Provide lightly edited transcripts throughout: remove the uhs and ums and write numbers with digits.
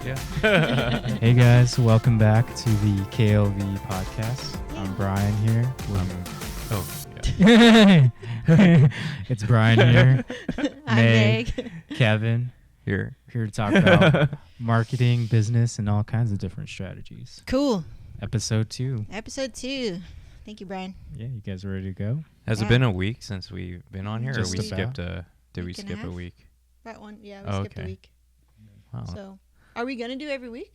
Yeah. Hey guys, welcome back to the KLV podcast. I'm Brian here. It's Brian here. I'm Meg, Meg. Kevin, Here. here to talk about marketing, business, and all kinds of different strategies. Cool. Episode 2. Episode 2. Thank you, Brian. Yeah, you guys ready to go? Has it been a week since we've been on here, Just or we about. skipped a? Did we Week and a skip a half? week? That one, yeah, we Oh, skipped a okay. week. Wow. So, are we going to do every week?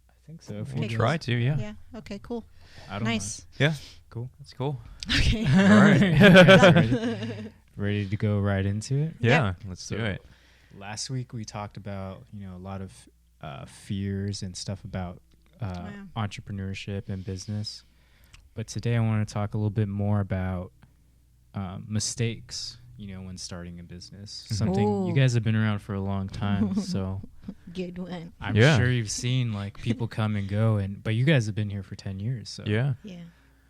I think so. If Okay, We'll cool. try to. Yeah. Yeah. Okay, cool. I don't Nice. Yeah. Cool. That's cool. Okay. All right. You guys ready? Ready to go right into it? Yeah. Let's do So, it. Last week we talked about, a lot of fears and stuff about Yeah. entrepreneurship and business. But today I want to talk a little bit more about mistakes, when starting a business. Mhm. Something Ooh. you guys have been around for a long time, so Good one. I'm Yeah. sure you've seen like people come and go, but you guys have been here for 10 years. So Yeah. Yeah.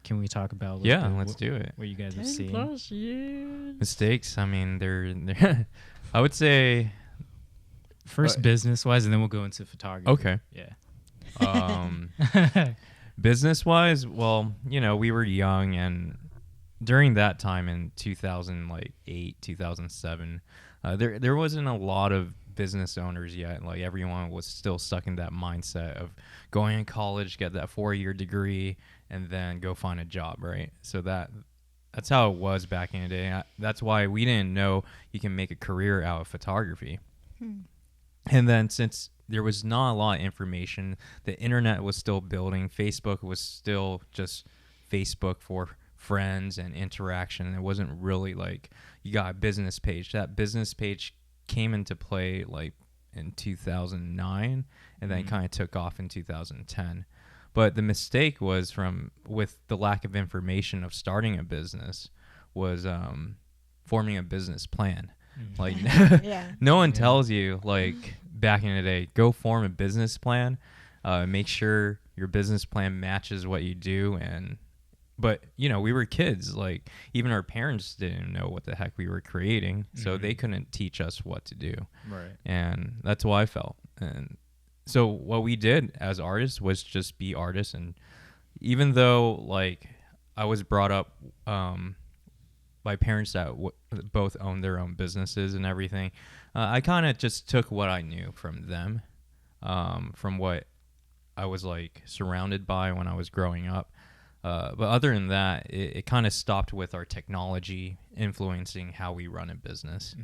can we talk about a little Yeah. bit Let's do it. what you guys have seen? years. Mistakes. I mean, they're I would say. First business wise, and then we'll go into photography. Okay. Yeah. Business wise, well, we were young, and during that time in 2008, 2007, there wasn't a lot of business owners yet. Like, everyone was still stuck in that mindset of going to college, get that 4-year degree, and then go find a job, right? So that's how it was back in the day. That's why we didn't know you can make a career out of photography. And then since there was not a lot of information, the internet was still building. Facebook was still just Facebook for friends and interaction. It wasn't really like you got a business page. That business page came into play like in 2009, and then it kind of took off in 2010. But the mistake was with the lack of information of starting a business was forming a business plan. Like, Yeah. no one tells you, like, back in the day, go form a business plan, make sure your business plan matches what you do. But we were kids. Like, even our parents didn't know what the heck we were creating, so they couldn't teach us what to do. Right. And that's how I felt. And so what we did as artists was just be artists. And even though, like, I was brought up by parents that both owned their own businesses and everything, I kind of just took what I knew from them, from what I was like surrounded by when I was growing up. But other than that, it kind of stopped with our technology influencing how we run a business.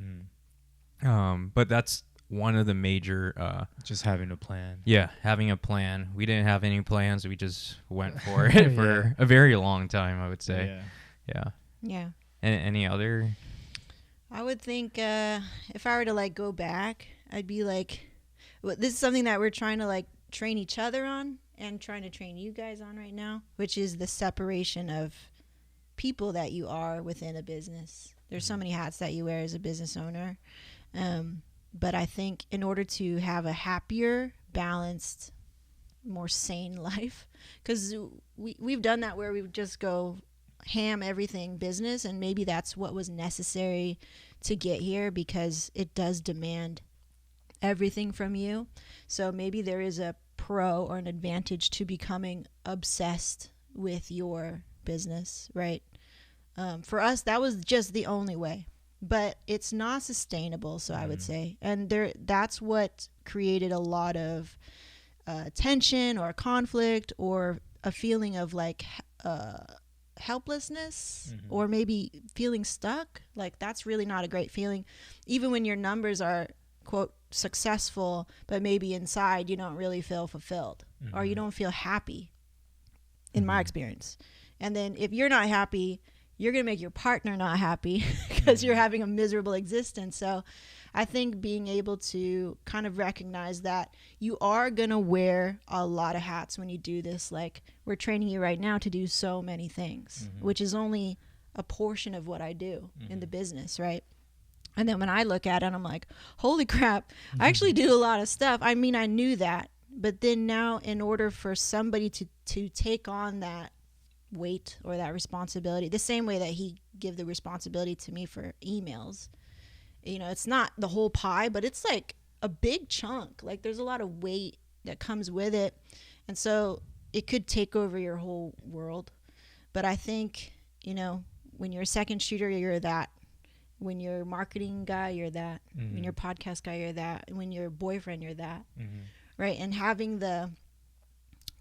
But that's one of the major... Just having a plan. Yeah, having a plan. We didn't have any plans. We just went for it for a very long time, I would say. Yeah. Yeah. Any other? I would think if I were to like go back, I'd be like, well, this is something that we're trying to like train each other on and trying to train you guys on right now, which is the separation of people that you are within a business. There's so many hats that you wear as a business owner. But I think in order to have a happier, balanced, more sane life, because we've done that where we just go ham everything business, and maybe that's what was necessary to get here because it does demand everything from you. So maybe there is a pro or an advantage to becoming obsessed with your business, right? For us, that was just the only way, but it's not sustainable. So I would say, and that's what created a lot of tension or conflict or a feeling of like helplessness or maybe feeling stuck. Like, that's really not a great feeling, even when your numbers are quote successful, but maybe inside you don't really feel fulfilled or you don't feel happy, in my experience. And then if you're not happy, you're gonna make your partner not happy because you're having a miserable existence. So I think being able to kind of recognize that you are going to wear a lot of hats when you do this. Like, we're training you right now to do so many things, which is only a portion of what I do in the business, right? And then when I look at it, I'm like, holy crap, I actually do a lot of stuff. I mean, I knew that. But then now, in order for somebody to take on that weight or that responsibility, the same way that he give the responsibility to me for emails, it's not the whole pie, but it's like a big chunk. Like, there's a lot of weight that comes with it, and so it could take over your whole world. But I think, you know, when you're a second shooter, you're that. When you're a marketing guy, you're that. When you're a podcast guy, you're that. And when you're a boyfriend, you're that. Right? And having the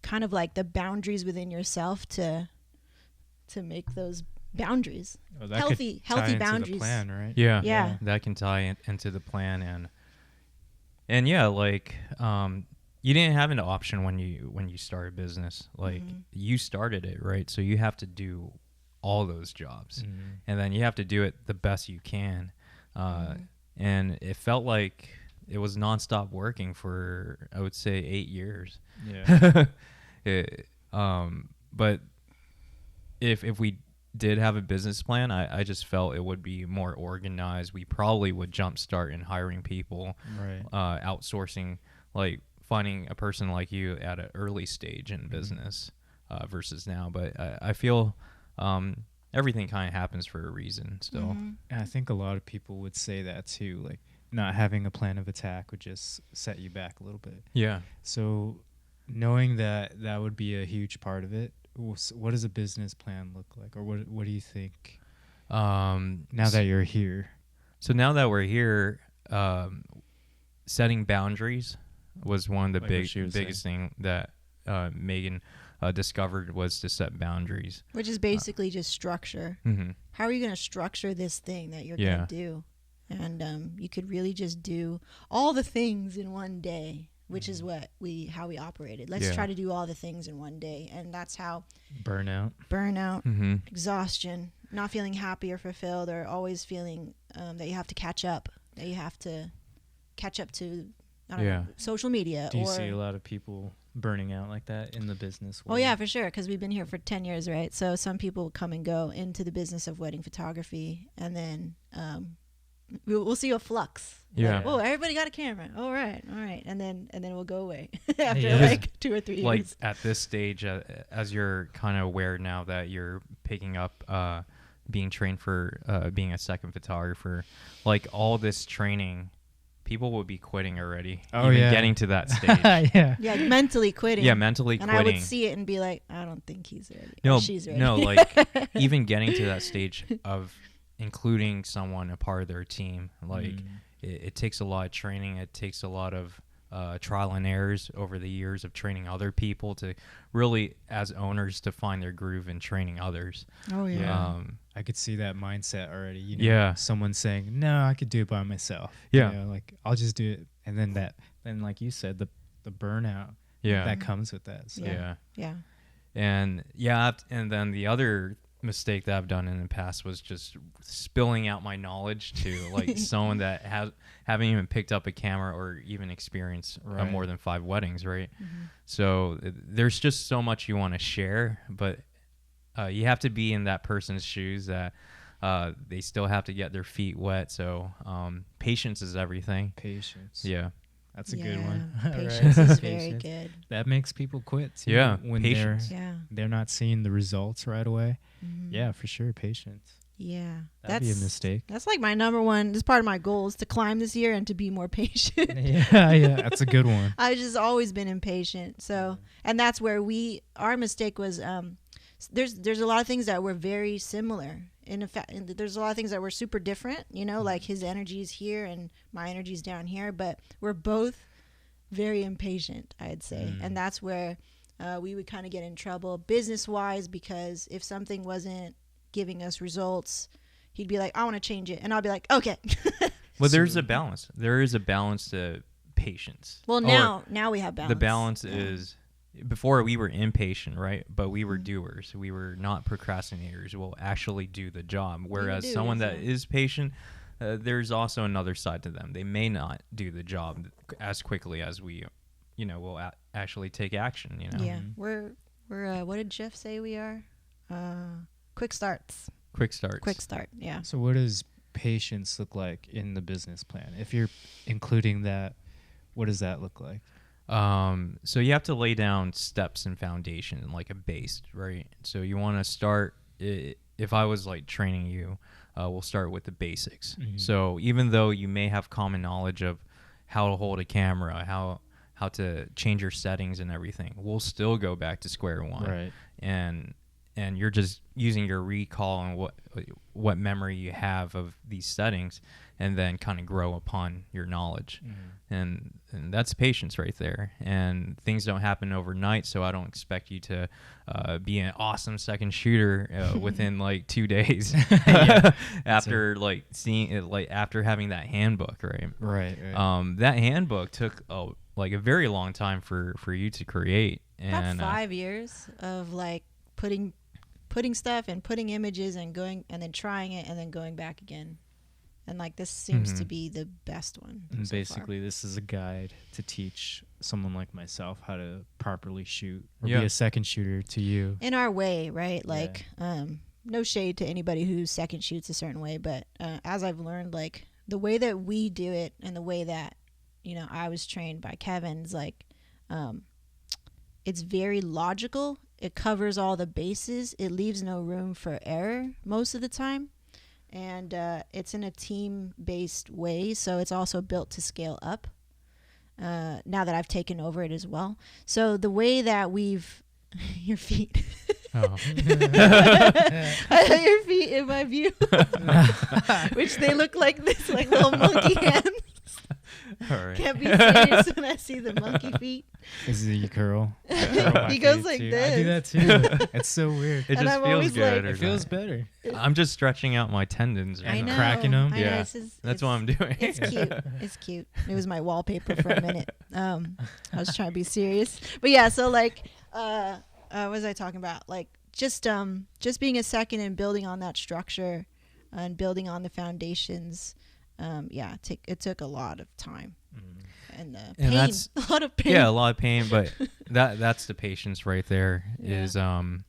kind of like the boundaries within yourself to make those boundaries. Oh, that healthy could tie into boundaries. the plan, right? Yeah. That can tie into the plan. And yeah, like you didn't have an option when you started business. Like you started it, right? So you have to do all those jobs, and then you have to do it the best you can. And it felt like it was nonstop working for, I would say, 8 years. Yeah. But if we did have a business plan, I just felt it would be more organized. We probably would jumpstart in hiring people, Right. outsourcing, like finding a person like you at an early stage in business versus now. But I feel everything kind of happens for a reason still. And I think a lot of people would say that too. Like not having a plan of attack would just set you back a little bit. Yeah. So knowing that would be a huge part of it, what does a business plan look like? Or what do you think now that you're here? So now that we're here, setting boundaries was one of the Like what she was biggest thing that Megan discovered, was to set boundaries. Which is basically just structure. How are you going to structure this thing that you're going to do? And you could really just do all the things in one day, which is how we operated. Let's try to do all the things in one day. And that's how Burnout, exhaustion, not feeling happy or fulfilled, or always feeling that you have to catch up, to I don't know, social media. do you see a lot of people burning out like that in the business world? Oh yeah, for sure, because we've been here for 10 years, right? So some people come and go into the business of wedding photography, and then we'll see a flux. Yeah. Like, oh, everybody got a camera. All right. And then we'll go away after like 2 or 3 years. Like at this stage, as you're kind of aware now that you're picking up being trained for being a second photographer, like all this training, people will be quitting already. Getting to that stage. Yeah, mentally quitting. Yeah, mentally and quitting. I would see it and be like, I don't think he's ready. No, or she's ready. no, like even getting to that stage of including someone a part of their team, like it takes a lot of training. It takes a lot of trial and errors over the years of training other people to really, as owners, to find their groove in training others. Oh yeah. I could see that mindset already. You know, Yeah. someone saying, "No, I could do it by myself." Yeah. You know, like I'll just do it, and then like you said, the burnout. Yeah. That comes with that. So. Yeah. And then the other mistake that I've done in the past was just spilling out my knowledge to like someone that haven't even picked up a camera or even experienced more than 5 weddings, right? So there's just so much you want to share, but you have to be in that person's shoes that they still have to get their feet wet. So patience is everything. Patience. Yeah. That's a good one. Patience is very good. That makes people quit too. Yeah, when patience. they're not seeing the results right away. Yeah, for sure, patience. Yeah, That'd be a mistake. That's like my number one. This part of my goal is to climb this year and to be more patient. yeah, that's a good one. I've just always been impatient. So, and that's where our mistake was. There's a lot of things that were very similar. In fact, there's a lot of things that were super different. You know, like his energy's here and my energy's down here, but we're both very impatient, I'd say, and that's where we would kind of get in trouble business-wise, because if something wasn't giving us results, he'd be like, I want to change it, and I'll be like, okay. Well, there's a balance. There is a balance to patience. Well, now we have balance. The balance is, before we were impatient, right? But we were doers. We were not procrastinators. We'll actually do the job. Whereas someone that is patient, there's also another side to them. They may not do the job as quickly as we, will actually take action. Yeah, we're what did Jeff say we are? Quick starts. Quick starts. Quick start. Yeah. So what does patience look like in the business plan? If you're including that, what does that look like? So you have to lay down steps and foundation, like a base, right? So you want to start, if I was like training you, we'll start with the basics. So even though you may have common knowledge of how to hold a camera, how how to change your settings and everything, we'll still go back to square one. Right. And you're just using your recall and what memory you have of these settings, and then kind of grow upon your knowledge. And that's patience right there. And things don't happen overnight, so I don't expect you to be an awesome second shooter within like 2 days after like seeing it, like after having that handbook, right? Right. That handbook took like a very long time for you to create. And About 5 years of like putting stuff and putting images and going and then trying it and then going back again. And like this seems to be the best one. And so basically, far. this is a guide to teach someone like myself how to properly shoot or Yeah. be a second shooter to you. In our way, right? Like, no shade to anybody who second shoots a certain way, but as I've learned, like the way that we do it and the way that, you know, I was trained by Kevin's, like, it's very logical. It covers all the bases. It leaves no room for error most of the time. And it's in a team-based way, so it's also built to scale up now that I've taken over it as well. So the way that we've... your feet. Oh. I have your feet in my view. Which they look like this, like little monkey hands. all right. Can't be serious when I see the monkey feet. This is a curl. He goes like this. I do that too. It's so weird. It And just I'm feels always good. like- It feels better. I'm just stretching out my tendons. I Right know. now. cracking 'em? I know, Yeah. That's what I'm doing. It's cute. It's cute. It was my wallpaper for a minute. I was trying to be serious, but yeah. So like, what was I talking about? Like just being a second and building on that structure, and building on the foundations. It took a lot of time and pain. And that's- a lot of pain. Yeah, a lot of pain, but that's the patience right there. Yeah. Is if And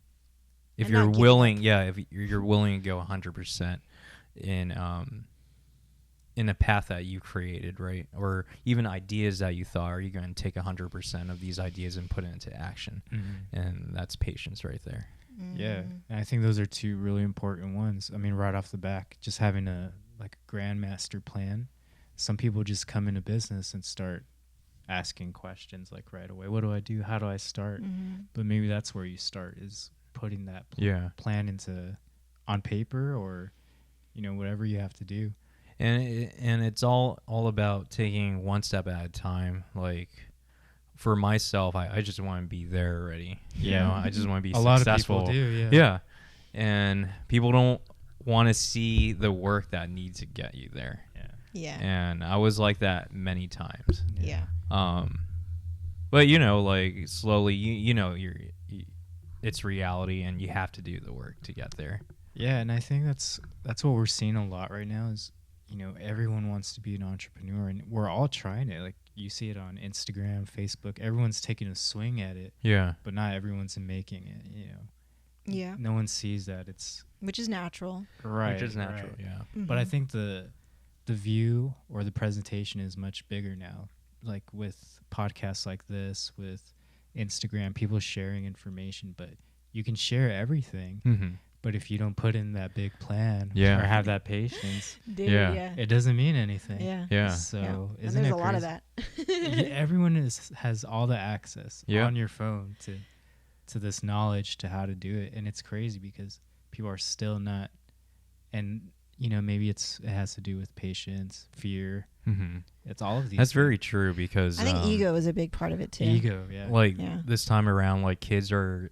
you're not giving willing, up. if you're willing to go 100% in a path that you created, right? Or even ideas that you thought, are you going to take 100% of these ideas and put it into action? And that's patience right there. Yeah, and I think those are two really important ones. I mean, right off the back, just having a grandmaster plan. Some people just come into business and start asking questions like right away. What do I do? How do I start? But maybe that's where you start, is putting that plan on paper, or whatever you have to do. And it's all about taking one step at a time. Like for myself, I just want to be there already. Yeah. I just want to be A lot successful. of people do, Yeah. And people don't want to see the work that needs to get you there. Yeah. And I was like that many times. Yeah. But like slowly, it's reality, and you have to do the work to get there. Yeah, and I think that's what we're seeing a lot right now is, everyone wants to be an entrepreneur, and we're all trying it. Like you see it on Instagram, Facebook, everyone's taking a swing at it, Yeah. but not everyone's making it, Yeah. No one sees that it's Which is natural. right. Which is natural, right. yeah. But I think the view or the presentation is much bigger now. Like with podcasts like this, with Instagram, people sharing information, but you can share everything. Mm-hmm. But if you don't put in that big plan Yeah. or have that patience, Dude, Yeah. yeah. it doesn't mean anything. Yeah. Yeah. So Yeah. And isn't there's it a lot of crazy? that. Yeah, everyone has all the access Yeah. on your phone to this knowledge to how to do it, and it's crazy because people are still not. And maybe it has to do with patience, fear. Mm-hmm. It's all of these. That's things. very true, because I think ego is a big part of it too. Ego. Yeah. like Yeah. this time around, like kids are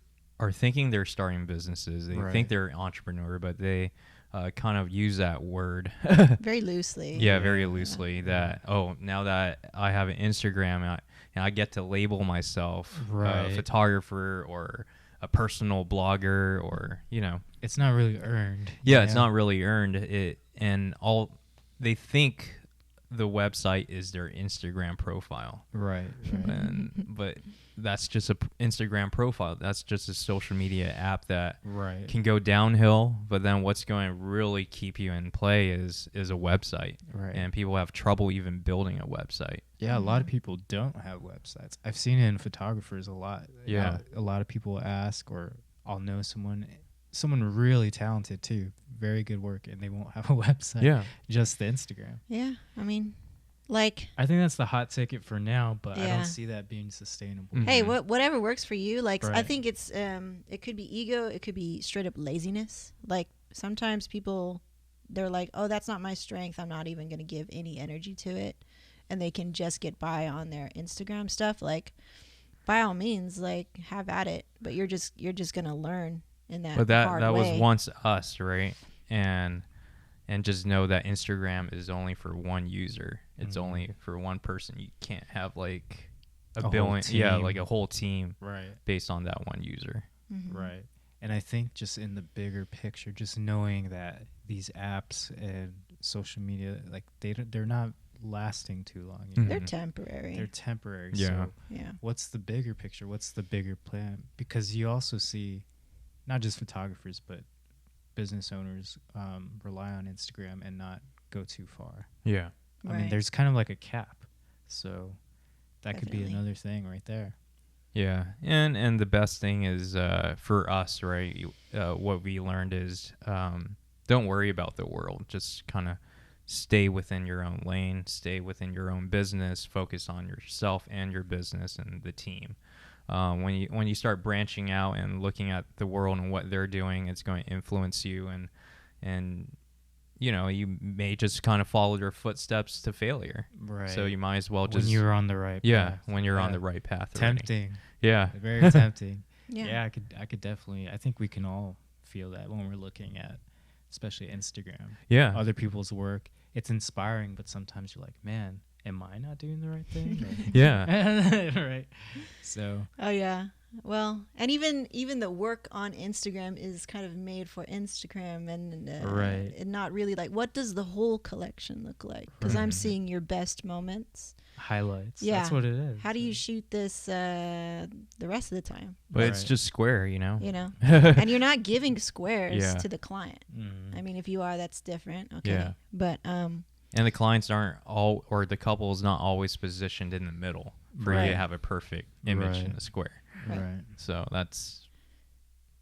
thinking they're starting businesses. They Right. think they're an entrepreneur, but they kind of use that word Very loosely. very loosely, that now that I have an Instagram, and I get to label myself Right. a photographer or a personal blogger, or It's not really earned. it's not really earned. They think the website is their Instagram profile. Right. But that's just a Instagram profile. That's just a social media app that Right. can go downhill. But then what's going to really keep you in play is a website. Right. And people have trouble even building a website. Yeah, a lot of people don't have websites. I've seen it in photographers a lot. Yeah. A lot of people ask, or I'll know someone really talented too, very good work, and they won't have a website. Yeah. Just the Instagram. Yeah. I mean, Like, I think that's the hot ticket for now, but I Yeah. don't see that being sustainable. Mhm. hey, whatever works for you. Like, I Right. think it's it could be ego, it could be straight up laziness. Like, sometimes people, they're like, oh, that's not my strength, I'm not even gonna give any energy to it, and they can just get by on their Instagram stuff. Like, by all means, like, have at it, but you're just gonna learn in that But that hard that way. was once us, right? And just know that Instagram is only for one user. It's Mhm. only for one person. You can't have like A a whole billion, yeah, team. like a whole team Right. based on that one user. Mhm. Right. And I think just in the bigger picture, just knowing that these apps and social media, like they're not lasting too long. You know? They're Mhm. temporary. They're temporary. Yeah. So yeah. what's the bigger picture? What's the bigger plan? Because you also see not just photographers, but business owners rely on Instagram and not go too far. Yeah. I mean, Right. there's kind of like a cap. So that could be Definitely. another thing right there. Yeah, and the best thing is for us, right? What we learned is don't worry about the world. Just kind of stay within your own lane, stay within your own business, focus on yourself and your business and the team. When you start branching out and looking at the world and what they're doing, it's going to influence you, and you know, you may just kind of follow their footsteps to failure. Right. So you might as well when just you're on the right yeah, path. when you're on Yeah. the right path. already. Tempting. Yeah. Very tempting. Yeah. Yeah, I could definitely. I think we can all feel that when we're looking at, especially Instagram, Yeah. other people's work. It's inspiring, but sometimes you're like, man, am I not doing the right thing? Or- Yeah. right. So Oh yeah. Well, and even the work on Instagram is kind of made for Instagram, and Right. and not really like, what does the whole collection look like? Because I'm Right. seeing your best moments. highlights. Yeah. That's what it is. How do you shoot this the rest of the time? But it's Right. just square, you know? You know, and you're not giving squares Yeah. to the client. Mhm. I mean, if you are, that's different. Okay. Yeah. But And the clients aren't all, or the couple is not always positioned in the middle for you Right. to have a perfect image in Right. the square. Right. Right. So that's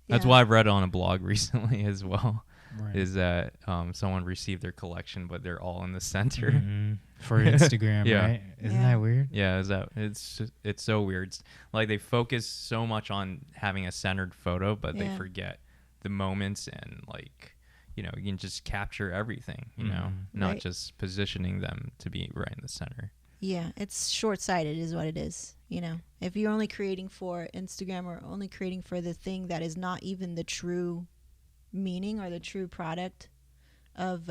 yeah. what I've read on a blog recently as well, Right. is that someone received their collection, but they're all in the center. Mhm. For Instagram, Yeah. right? Isn't Yeah. that weird? Yeah, it's so weird. Like they focus so much on having a centered photo, but they Yeah. forget the moments, and like, you know, you can just capture everything, you know, Mhm. not Right. just positioning them to be right in the center. Yeah, it's short-sighted is what it is, you know. If you're only creating for Instagram, or only creating for the thing that is not even the true meaning or the true product of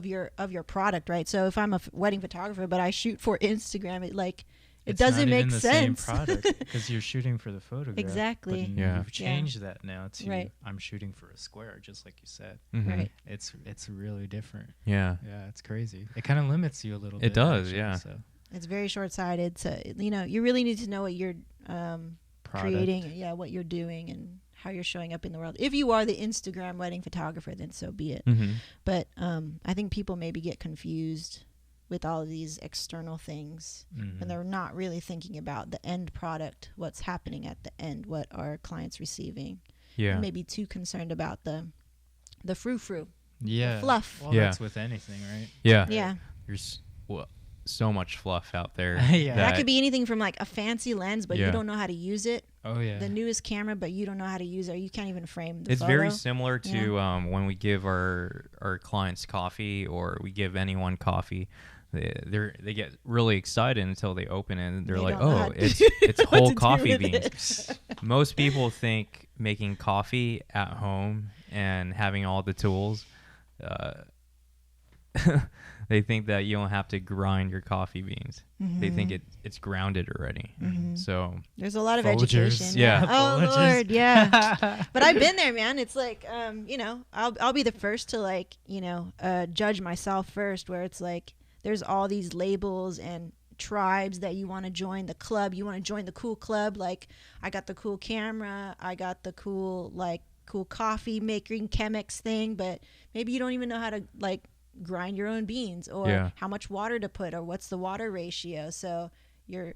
your product, right? So if I'm a wedding photographer but I shoot for Instagram, it It's doesn't not make even the sense. same product because you're shooting for the photograph. Exactly. But Yeah. you've changed that now to Right. I'm shooting for a square, just like you said. Mhm. Right. It's really different. Yeah. Yeah, it's crazy. It kind of limits you a little bit. It does, actually, yeah. So It's very short-sighted. So, you know, you really need to know what you're creating, yeah, what you're doing and how you're showing up in the world. If you are the Instagram wedding photographer, then so be it. Mm-hmm. But I think people maybe get confused with all of these external things, Mhm. and they're not really thinking about the end product, what's happening at the end, what are clients receiving. Yeah. And maybe too concerned about the frou-frou. yeah, fluff. Well, Yeah. that's with anything, right? Yeah. Yeah. There's so much fluff out there. Yeah. That could be anything from like a fancy lens, but Yeah. you don't know how to use it. Oh yeah. The newest camera, but you don't know how to use it, or you can't even frame the It's photo. very similar to Yeah. when we give our clients coffee, or we give anyone coffee. They get really excited until they open it, and they're They like, don't know how "Oh, to it's do- it's what to whole do coffee with beans." it. Most people think making coffee at home and having all the tools, they think that you don't have to grind your coffee beans. They think it's grounded already. Mhm. So There's a lot of Folgers. education. Yeah. Oh Folgers. Lord, yeah. But I've been there, man. It's like, you know, I'll be the first to like, you know, judge myself first. Where it's like, there's all these labels and tribes that you want to join the club. You want to join the cool club. Like, I got the cool camera. I got the cool coffee making Chemex thing. But maybe you don't even know how to like grind your own beans, or Yeah. how much water to put, or what's the water ratio. So you're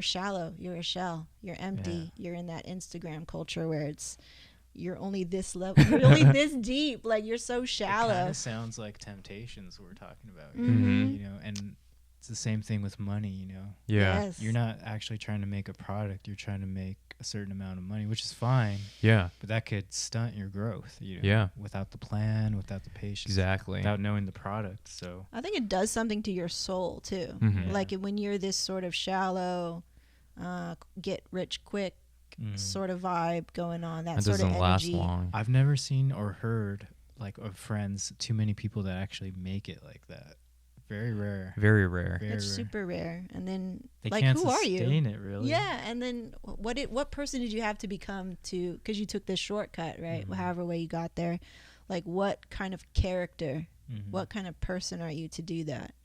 shallow, you're a shell, you're empty, you're in that Instagram culture where you're only this level, you're only this deep, like you're so It shallow. kind of sounds like temptations we're talking about. Mhm. You know, and It's the same thing with money, you know. Yeah. Yes. You're not actually trying to make a product. You're trying to make a certain amount of money, which is fine. Yeah. But that could stunt your growth, you know, Yeah. without the plan, without the patience, Exactly. without knowing the product. So I think it does something to your soul too. Mhm. Like when you're this sort of shallow, get rich quick sort of vibe going on, that It sort of doesn't last energy. long. I've never seen or heard like of friends too many people that actually make it like that. Very rare. Very rare. Very It's rare. super rare. And then They like, can't who are you? sustain it really. Yeah, and then what person did you have to become to, because you took this shortcut, right? However way you got there, like what kind of character, what kind of person are you to do that?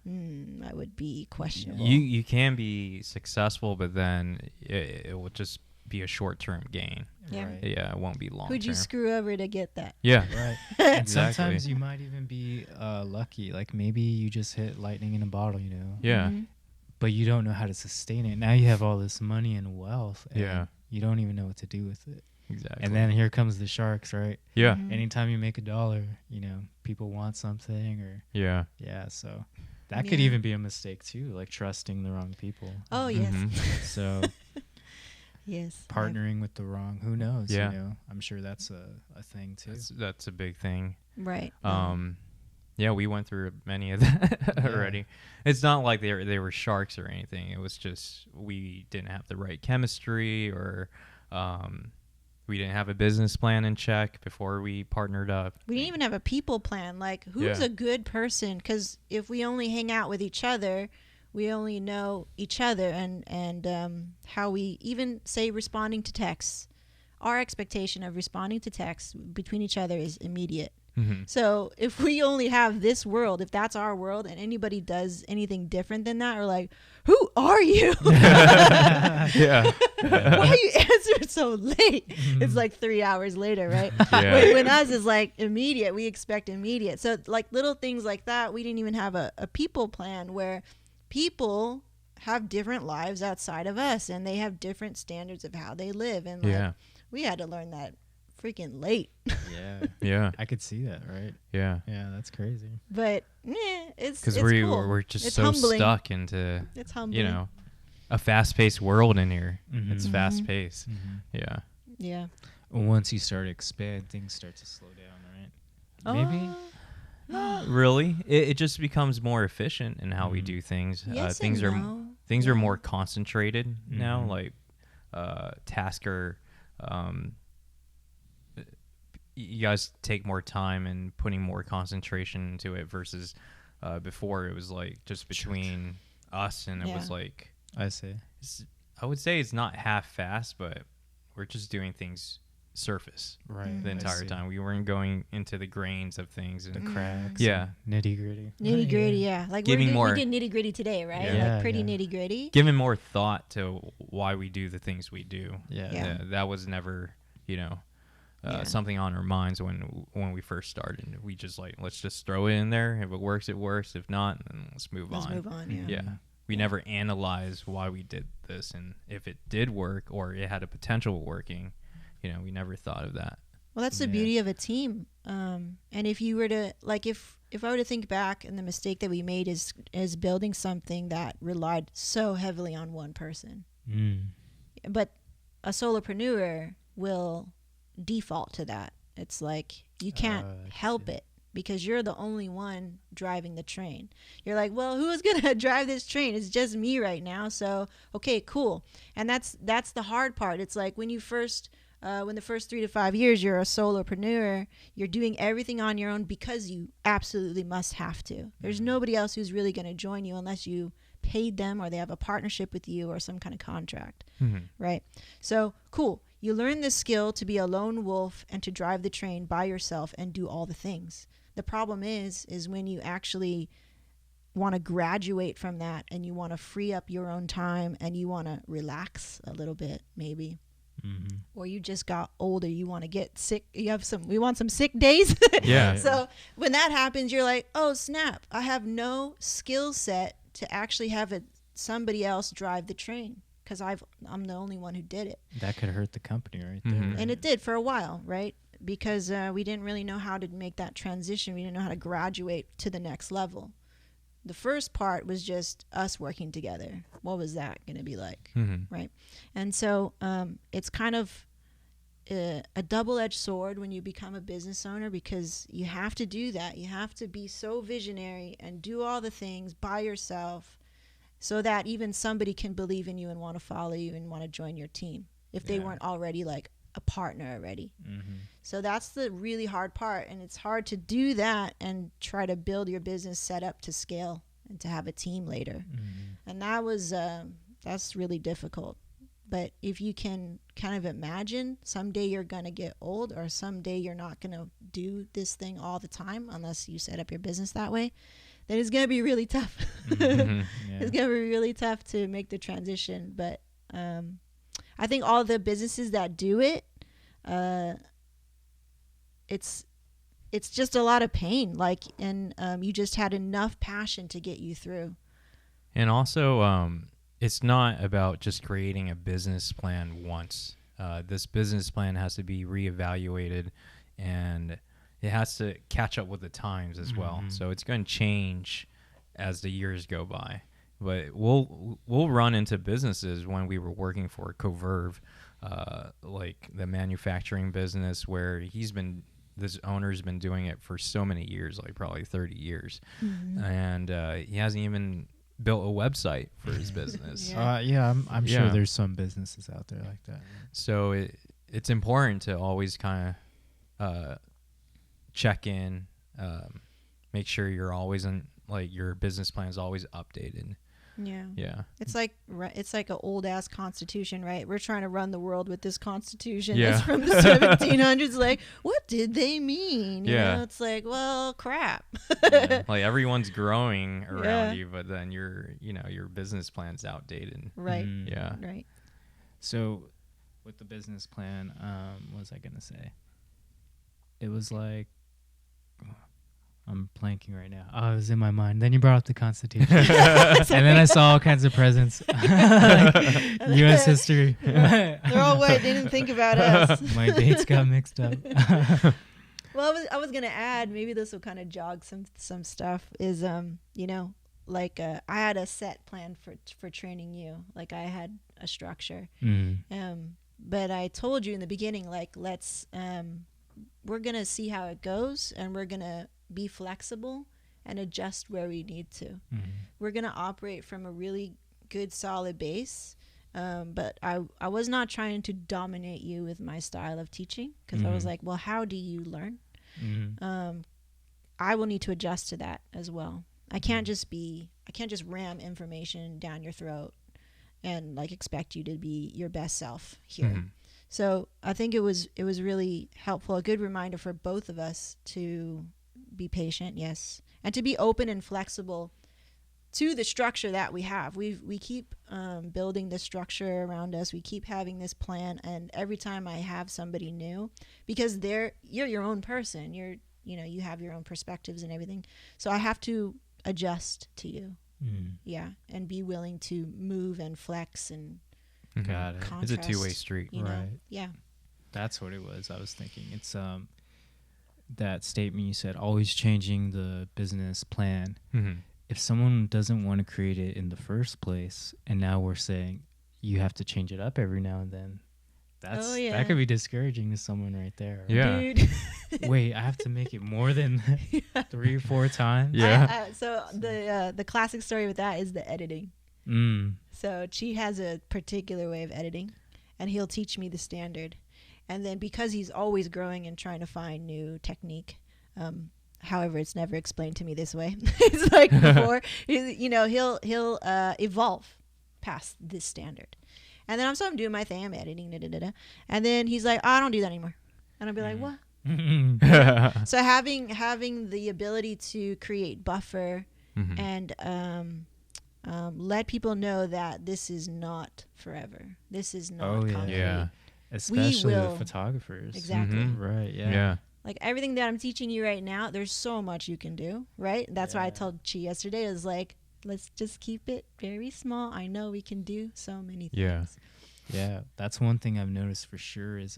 That would be questionable. You can be successful, but then it will just be a short-term gain. Yeah. Right. Yeah, it won't be long-term. Who'd you screw over to get that? Yeah. Right. And Exactly. sometimes you might even be lucky. Like maybe you just hit lightning in a bottle, you know. Yeah. But you don't know how to sustain it. Now you have all this money and wealth. And Yeah. you don't even know what to do with it. Exactly. And then here comes the sharks, right? yeah. Anytime you make $1, you know, people want something or Yeah. yeah, so that could Yeah. even be a mistake too, like trusting the wrong people. Oh, yes. Mhm. So Yes. partnering with the wrong, who knows? Yeah. You know, I'm sure that's a thing too. That's a big thing. Right. Yeah, we went through many of that Yeah. already. It's not like they were sharks or anything. It was just we didn't have the right chemistry, or we didn't have a business plan in check before we partnered up. We didn't even have a people plan. Like, who's Yeah. a good person? Because if we only hang out with each other, we only know each other and how we even say responding to texts. Our expectation of responding to texts between each other is immediate. Mhm. So if we only have this world, if that's our world, and anybody does anything different than that, we're like, who are you? Yeah. Why you answered so late? It's like 3 hours later, right? Yeah. When us is like immediate, we expect immediate. So like little things like that, we didn't even have a people plan where people have different lives outside of us and they have different standards of how they live. And like, Yeah. we had to learn that freaking late. Yeah. Yeah. I could see that, right? Yeah. Yeah, that's crazy. But it's Because it's cool. we're just It's so humbling. stuck into It's humbling. you know a fast-paced world in here. It's Mhm. fast-paced. Yeah. Yeah. Once you start to expand, things start to slow down, right? Maybe. Not really. It just becomes more efficient in how we do things. Yes Things and are no. things are Yeah. more concentrated now. Mhm. Like tasks are. You guys take more time and putting more concentration into it versus before it was like just between us, and it was Yeah. like I see. I would say it's not half fast, but we're just doing things surface Right. the entire time. We weren't going into the grains of things and Cracks. Yeah. Nitty gritty. Nitty gritty, yeah. Like Giving we more- did nitty gritty today, right? Yeah. Like pretty Yeah. nitty gritty. giving more thought to why we do the things we do. Yeah. Yeah. That was never, Yeah. something on our minds when we first started. We just like, let's just throw it in there. If it works, it works. If not, then let's move Let's on. move on, yeah. Yeah. We never analyzed why we did this and if it did work or it had a potential of working. We never thought of that. Well, that's the Yeah. beauty of a team. And if you were to like, if I were to think back, and the mistake that we made is building something that relied so heavily on one person. Mm. But a solopreneur will default to that. It's like you can't I help see. it because you're the only one driving the train. You're like, well, who's gonna drive this train? It's just me right now. So okay, cool. And that's the hard part. It's like when you first. When the first 3 to 5 years you're a solopreneur, you're doing everything on your own because you absolutely must have to. There's nobody else who's really going to join you unless you paid them or they have a partnership with you or some kind of contract, right? So cool. You learn this skill to be a lone wolf and to drive the train by yourself and do all the things. The problem is when you actually want to graduate from that and you want to free up your own time and you want to relax a little bit, maybe. Mm-hmm. Or you just got older, you want to get sick, we want some sick days. Yeah. So when that happens, you're like, oh snap, I have no skill set to actually have somebody else drive the train because I'm the only one who did it. That could hurt the company right there. Mhm. right? And it did for a while, right? Because we didn't really know how to make that transition. We didn't know how to graduate to the next level. the first part was just us working together. What was that going to be like? Mm-hmm. Right. And so it's kind of a double-edged sword when you become a business owner, because you have to do that. You have to be so visionary and do all the things by yourself so that even somebody can believe in you and want to follow you and want to join your team if they weren't already like a partner already. Mm-hmm. So that's the really hard part, and it's hard to do that and try to build your business set up to scale and to have a team later. Mm-hmm. And that was that's really difficult. But if you can kind of imagine someday you're going to get old, or someday you're not going to do this thing all the time unless you set up your business that way, then it's going to be really tough. Mm-hmm. Yeah. It's going to be really tough to make the transition. But I think all the businesses that do it, it's just a lot of pain. Like, and you just had enough passion to get you through. And also, it's not about just creating a business plan once. This business plan has to be reevaluated, and it has to catch up with the times as well. So it's going to change as the years go by. But we'll run into businesses when we were working for Coverve, like the manufacturing business, where this owner's been doing it for so many years, like probably 30 years, and he hasn't even built a website for his business. Yeah. I'm sure there's some businesses out there like that. So it's important to always kind of check in, make sure you're always your business plan is always updated. Yeah. It's like an old ass constitution, right? We're trying to run the world with this constitution. Yeah. It's from the 1700s. Like, what did they mean? You Yeah. know, it's like, well, crap. Like everyone's growing around Yeah. you, but then your business plan's outdated. Right. Mhm. Yeah. Right. So with the business plan, what was I going to say? It was like, I'm blanking right now. Oh, it was in my mind. Then you brought up the Constitution. And then I saw all kinds of presents. U.S. history. They're all white. They didn't think about us. My dates got mixed up. Well, I was gonna add, maybe this will kind of jog some stuff. Is like I had a set plan for training you. Like I had a structure. But I told you in the beginning, like we're gonna see how it goes, and we're gonna be flexible and adjust where we need to. We're gonna operate from a really good solid base. But I was not trying to dominate you with my style of teaching, because I was like, well, how do you learn? I will need to adjust to that as well. I can't just ram information down your throat and like expect you to be your best self here. So I think it was really helpful, a good reminder for both of us to be patient, yes, and to be open and flexible to the structure that we have. We keep building this structure around us. We keep having this plan, and every time I have somebody new, because you're your own person, you have your own perspectives and everything, so I have to adjust to you. And be willing to move and flex and Got it. contrast, It's a two-way street. Right. Yeah. That's what it was. I was thinking. It's that statement you said, always changing the business plan. If someone doesn't want to create it in the first place, and now we're saying you have to change it up every now and then, that could be discouraging to someone right there. Right? Yeah. Dude. Wait, I have to make it more than 3 or 4 times? Yeah. So the classic story with that is the editing. So Chi has a particular way of editing, and he'll teach me the standard. And then because he's always growing and trying to find new technique, however, it's never explained to me this way. It's like before, he'll evolve past this standard. And then I'm doing my thing, I'm editing, and then he's like, oh, I don't do that anymore. And I'll be like, what? So having the ability to create buffer and let people know that this is not forever. This is not concrete. Yeah. Especially the photographers. Exactly. Right, yeah. Yeah. Like everything that I'm teaching you right now, there's so much you can do, right? That's why I told Chi yesterday, is like, let's just keep it very small. I know we can do so many things. Yeah. Yeah, that's one thing I've noticed for sure is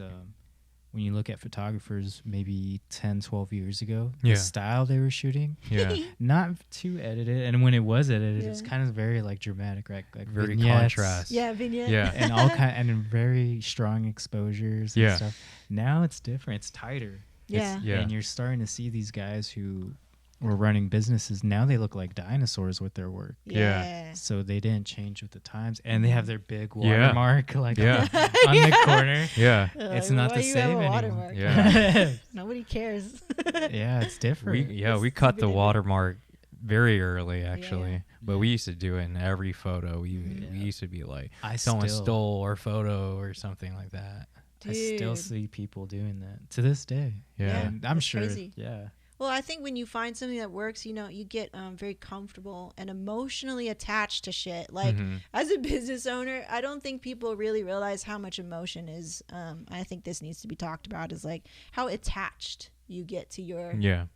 when you look at photographers maybe 10, 12 years ago, Yeah. the style they were shooting, Yeah. not too edited. And when it was edited, it's Yeah. kind of very like dramatic, right? Like Very vignettes contrast. Yeah, vignette. Yeah. and all kind and very strong exposures and Yeah. stuff. Now it's different. It's tighter. Yeah. Yeah. And you're starting to see these guys who were running businesses. Now they look like dinosaurs with their work. Yeah. So they didn't change with the times, and they have their big Yeah. watermark like Yeah. on the corner. Yeah. It's Like, not why the you same have a anymore. watermark? Yeah. Nobody cares. Yeah, it's different. We cut the stupid. watermark very early, actually. Yeah. But we used to do it in every photo. We Yeah. used to be like, I someone still, stole our photo or something like that. I still Dude. see people doing that to this day. Yeah. And I'm That's sure. crazy. Yeah. Well, I think when you find something that works, you get very comfortable and emotionally attached to shit. Like, Mhm. as a business owner, I don't think people really realize how much emotion is. I think this needs to be talked about, is like how attached you get to your Yeah.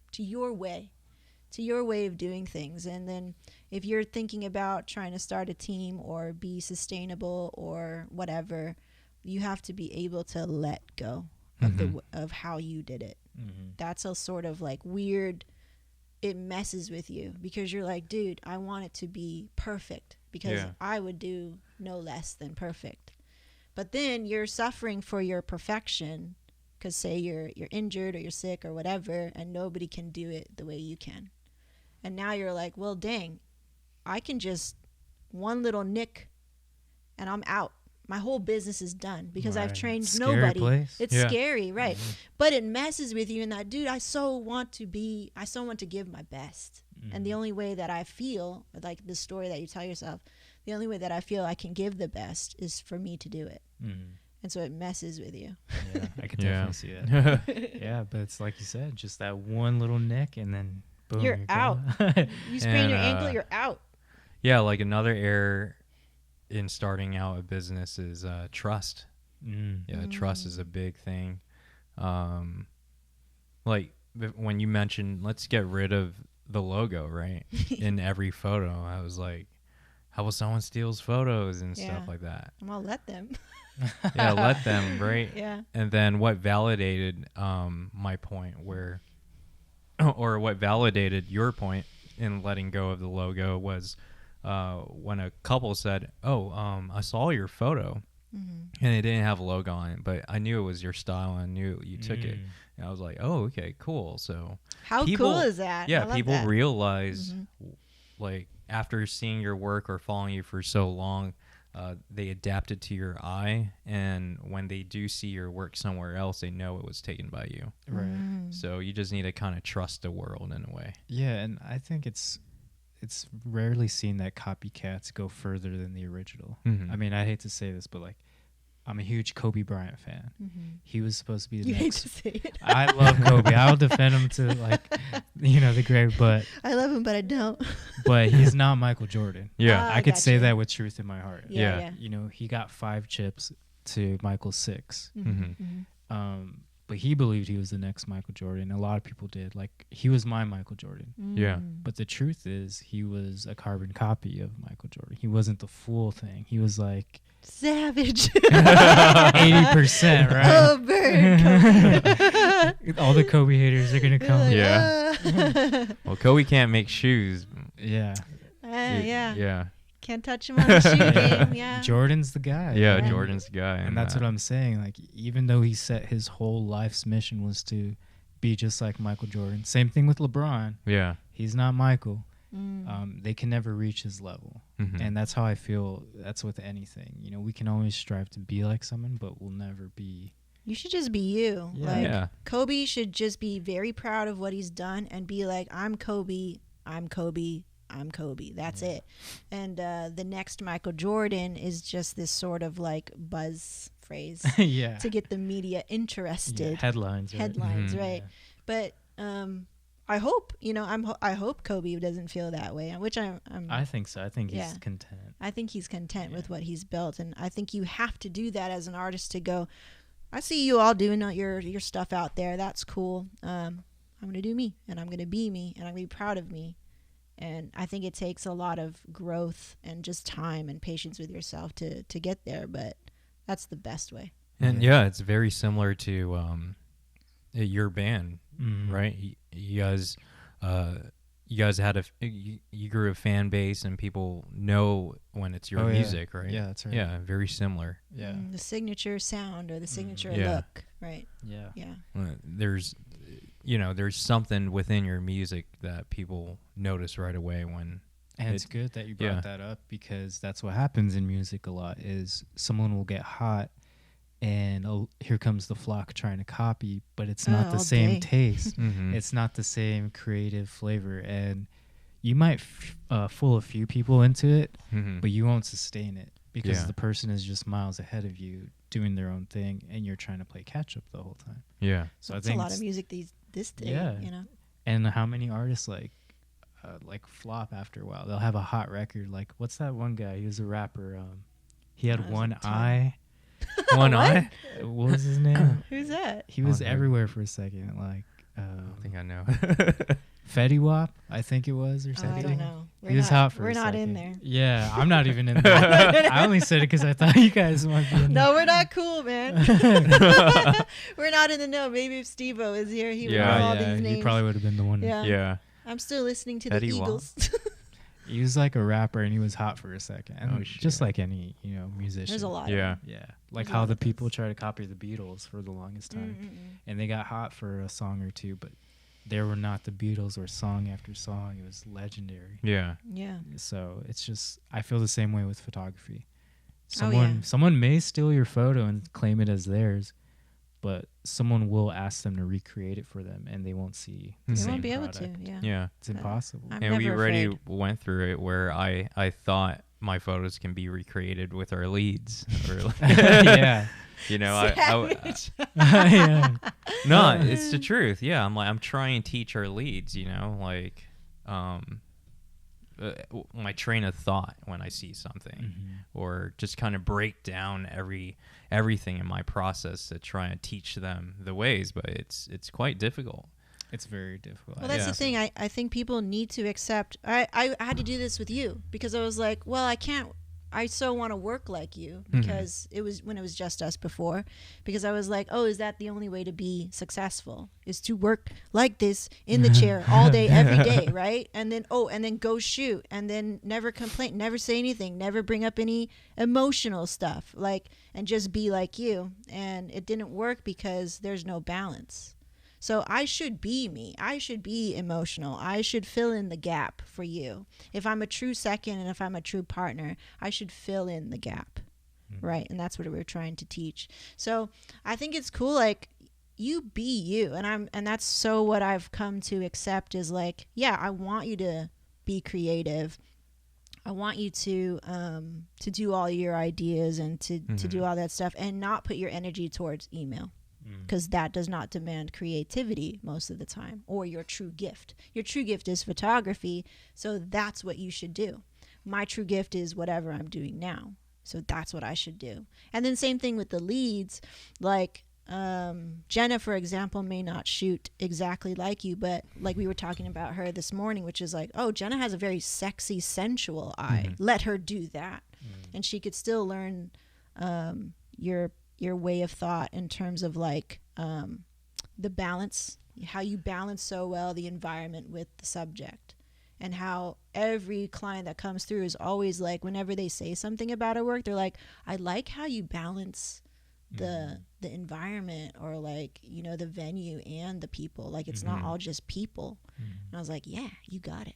way of doing things. And then if you're thinking about trying to start a team or be sustainable or whatever, you have to be able to let go of Mhm. of how you did it. Mm-hmm. That's a sort of like weird, it messes with you because you're like, dude, I want it to be perfect because Yeah. I would do no less than perfect. But then you're suffering for your perfection because say you're injured or you're sick or whatever, and nobody can do it the way you can. And now you're like, well, dang, I can just one little nick and I'm out. My whole business is done because I've Right. trained Scary nobody. place. It's Yeah. scary, right? But it messes with you in that, dude, I so want to give my best. And the only way that I feel, like the story that you tell yourself, the only way that I feel I can give the best is for me to do it. Mm-hmm. And so it messes with you. Yeah, I could Yeah. definitely see that. Yeah, but it's like you said, just that one little nick, and then boom, You're out. gone. You sprain And, your ankle, you're out. Yeah, like another error in starting out a business is trust. Mm. Yeah, trust is a big thing. Like when you mentioned, let's get rid of the logo, right? In every photo, I was like, how will someone steals photos and Yeah. stuff like that? I'm gonna let them. Yeah, let them, right? Yeah. And then what validated my point where, or what validated your point in letting go of the logo was when a couple said, "Oh, I saw your photo, Mm-hmm. and it didn't have a logo on it, but I knew it was your style, and I knew you took it." Mm. And I was like, "Oh, okay, cool." So How people- cool is that? I yeah, love people that. realize, Mhm. like after seeing your work or following you for so long, they adapt it to your eye, and when they do see your work somewhere else, they know it was taken by you. Right. Mm. So you just need to kind of trust the world in a way. Yeah, and I think it's rarely seen that copycats go further than the original. Mhm. I mean, I hate to say this, but like, I'm a huge Kobe Bryant fan. Mhm. He was supposed to be the You hate next. to say it. I love Kobe. I'll defend him to like, the grave, but I love him, but I don't. he's not Michael Jordan. Yeah. Ah, I could say gotcha. that with truth in my heart. Yeah. He got 5 chips to Michael's 6. Mhm. Mhm. But he believed he was the next Michael Jordan. A lot of people did. Like, he was my Michael Jordan. Yeah. Mm. But the truth is, he was a carbon copy of Michael Jordan. He wasn't the full thing. He was like Savage. 80%, right? Oh, burn. All the Kobe haters are gonna come. Yeah. Yeah. Well, Kobe can't make shoes. Yeah. Yeah. Yeah. Can't touch him on the shoe game. Yeah. Jordan's the guy. Yeah, Yeah. Jordan's the guy. And that's what I'm saying. Like, even though he set his whole life's mission was to be just like Michael Jordan. Same thing with LeBron. Yeah. He's not Michael. Mm. They can never reach his level. Mhm. And that's how I feel. That's with anything. We can always strive to be like someone, but we'll never be. You should just be you. Yeah. Like, Yeah. Kobe should just be very proud of what he's done and be like, I'm Kobe, I'm Kobe, I'm Kobe. That's it. And the next Michael Jordan is just this sort of like buzz phrase Yeah. to get the media interested. Yeah, headlines. Right? Headlines, Mhm. right? But I hope, I hope Kobe doesn't feel that way, which I'm I think so. I think he's Yeah. content. I think he's content with Yeah. what he's built, and I think you have to do that as an artist to go, I see you all doing your stuff out there. That's cool. I'm gonna do me, and I'm gonna be me, and I'm gonna be proud of me. And I think it takes a lot of growth and just time and patience with yourself to get there, but that's the best way. And yeah, it's very similar to your band, Mhm. right? You guys had you grew a fan base, and people know when it's your Oh, yeah. music, right? Yeah, that's right. Yeah, very similar. Yeah. The signature sound or the signature Yeah. look, right? Yeah. Yeah. There's there's something within your music that people notice right away when. And it's good that you brought that up, because that's what happens in music a lot is someone will get hot and here comes the flock trying to copy, but it's not the all same day. taste. Mhm. It's not the same creative flavor, and you might fool a few people into it, Mhm. but you won't sustain it because Yeah. the person is just miles ahead of you doing their own thing, and you're trying to play catch up the whole time. Yeah. So That's I think a lot of music this day, Yeah. you know. And how many artists like flop after a while? They'll have a hot record. Like, what's that one guy? He was a rapper. He had There's one a ton. eye. One What? eye. What was his name? Who's that? He was Oh, no. everywhere for a second. Like, I think I know. Fetty Wap, I think it was, or Oh, something. I don't know. He was hot for We're a not second. in there. Yeah, I'm not even in there. I only said it because I thought you guys might be in No, we're not cool, man. We're not in the know. Maybe if Steve-O is here, he would Yeah. know Oh, all yeah, these names. he probably would have been the one. Yeah. Yeah. I'm still listening to the Fetty Wap. Eagles. He was like a rapper, and he was hot for a second. And Oh, just shit. like any, musician. There's a lot. Yeah. Yeah, like There's a how lot the of people those. try to copy the Beatles for the longest time, Mm-mm-mm. and they got hot for a song or two, but they were not the Beatles, or song after song. It was legendary. Yeah. Yeah. So it's just, I feel the same way with photography. Oh, yeah. Someone may steal your photo and claim it as theirs, but someone will ask them to recreate it for them, and they won't see the They They same won't be able product. to. Yeah. Yeah. It's impossible. I'm And we never already afraid. went through it where I thought my photos can be recreated with our leads. Or Yeah. Savage. Yeah. No, it's the truth. Yeah, I'm trying to teach our leads, like my train of thought when I see something, Mhm. or just kind of break down everything in my process to try and teach them the ways, but it's quite difficult. It's very difficult. Well, that's Yeah. the thing. I think people need to accept. I had to do this with you because I was like, well, I can't. I so want to work like you because it was when it was just us before. Because I was like, oh, is that the only way to be successful? Is to work like this in the chair all day, every day, right? And then go shoot, and then never complain, never say anything, never bring up any emotional stuff, and just be like you. And it didn't work because there's no balance. So I should be me. I should be emotional. I should fill in the gap for you. If I'm a true second and if I'm a true partner, I should fill in the gap. Right? And that's what we're trying to teach. So I think it's cool, you be you. And that's so what I've come to accept is yeah, I want you to be creative. I want you to do all your ideas and to do all that stuff and not put your energy towards email. Because that does not demand creativity most of the time, or your true gift. Your true gift is photography, so that's what you should do. My true gift is whatever I'm doing now, so that's what I should do. And then same thing with the leads. Jenna, for example, may not shoot exactly like you, but like we were talking about her this morning, which is oh, Jenna has a very sexy, sensual eye. Let her do that. And she could still learn your way of thought in terms of the balance, how you balance so well the environment with the subject, and how every client that comes through is always whenever they say something about our work, they're like, I like how you balance the environment, or the venue and the people. It's not all just people. And I was like, yeah, you got it.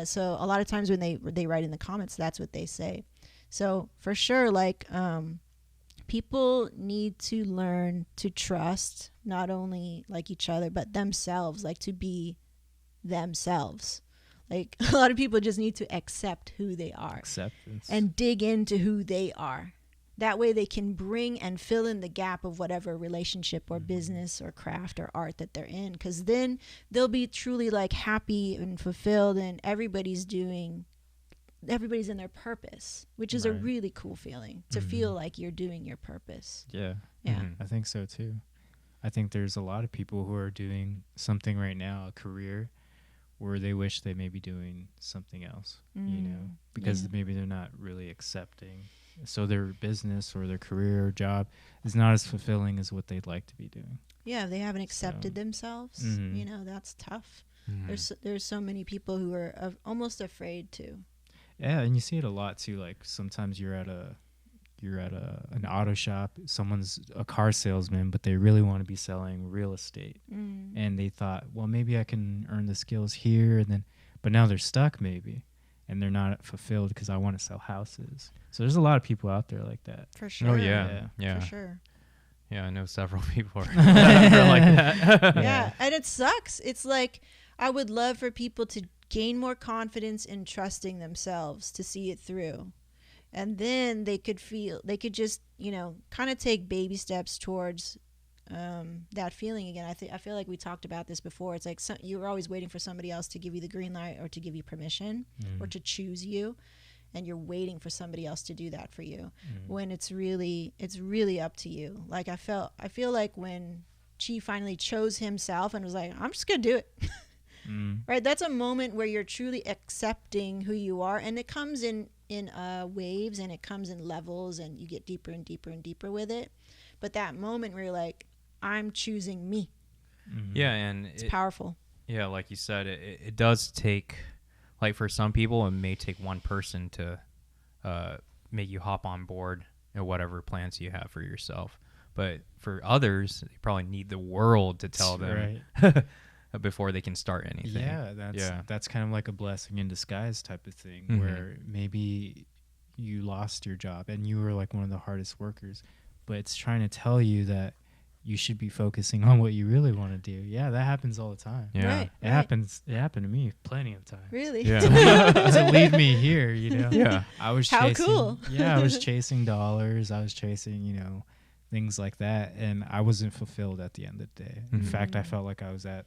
So a lot of times when they write in the comments, that's what they say. So for sure, people need to learn to trust not only each other but themselves, to be themselves. A lot of people just need to accept who they are, Acceptance. and dig into who they are. That way they can bring and fill in the gap of whatever relationship or business or craft or art that they're in, because then they'll be truly happy and fulfilled, and everybody's in their purpose, which is a Right. really cool feeling, to feel like you're doing your purpose. Yeah. Yeah. I think so too. I think there's a lot of people who are doing something right now, a career, where they wish they may be doing something else, because Yeah. maybe they're not really accepting So their business or their career or job is not as fulfilling as what they'd like to be doing. Yeah, if they haven't accepted themselves, Mhm. that's tough. Mhm. There's so many people who are almost afraid to. Yeah, and you see it a lot too. Like sometimes you're at an auto shop, someone's a car salesman, but they really want to be selling real estate. And they thought, well, maybe I can earn the skills here, and then, but now they're stuck maybe, and they're not fulfilled because I want to sell houses. So there's a lot of people out there like that. For sure. Oh yeah. For sure. Yeah, I know several people are like that. Yeah, and it sucks. It's like I would love for people to gain more confidence in trusting themselves to see it through. And then they could just, kind of take baby steps towards that feeling again. I feel like we talked about this before. It's like you're always waiting for somebody else to give you the green light or to give you permission or to choose you. And you're waiting for somebody else to do that for you when it's really up to you. Like I feel like when Chi finally chose himself and was like, I'm just going to do it. Right? That's a moment where you're truly accepting who you are, and it comes in waves, and it comes in levels, and you get deeper and deeper and deeper with it. But that moment where you're like, I'm choosing me. Yeah, and it's powerful. Yeah, like you said, it does take, like for some people, it may take one person to make you hop on board in whatever plans you have for yourself. But for others, you probably need the world to tell them before they can start anything. Yeah, that's kind of like a blessing in disguise type of thing, where maybe you lost your job and you were like one of the hardest workers, but it's trying to tell you that you should be focusing on what you really want to do. Yeah, that happens all the time. Yeah. Right, It happens. It happened to me plenty of times. Really? Yeah. To leave me here, Yeah. I was How chasing, cool. Yeah, I was chasing dollars. I was chasing, things like that, and I wasn't fulfilled at the end of the day. In fact, I felt like I was at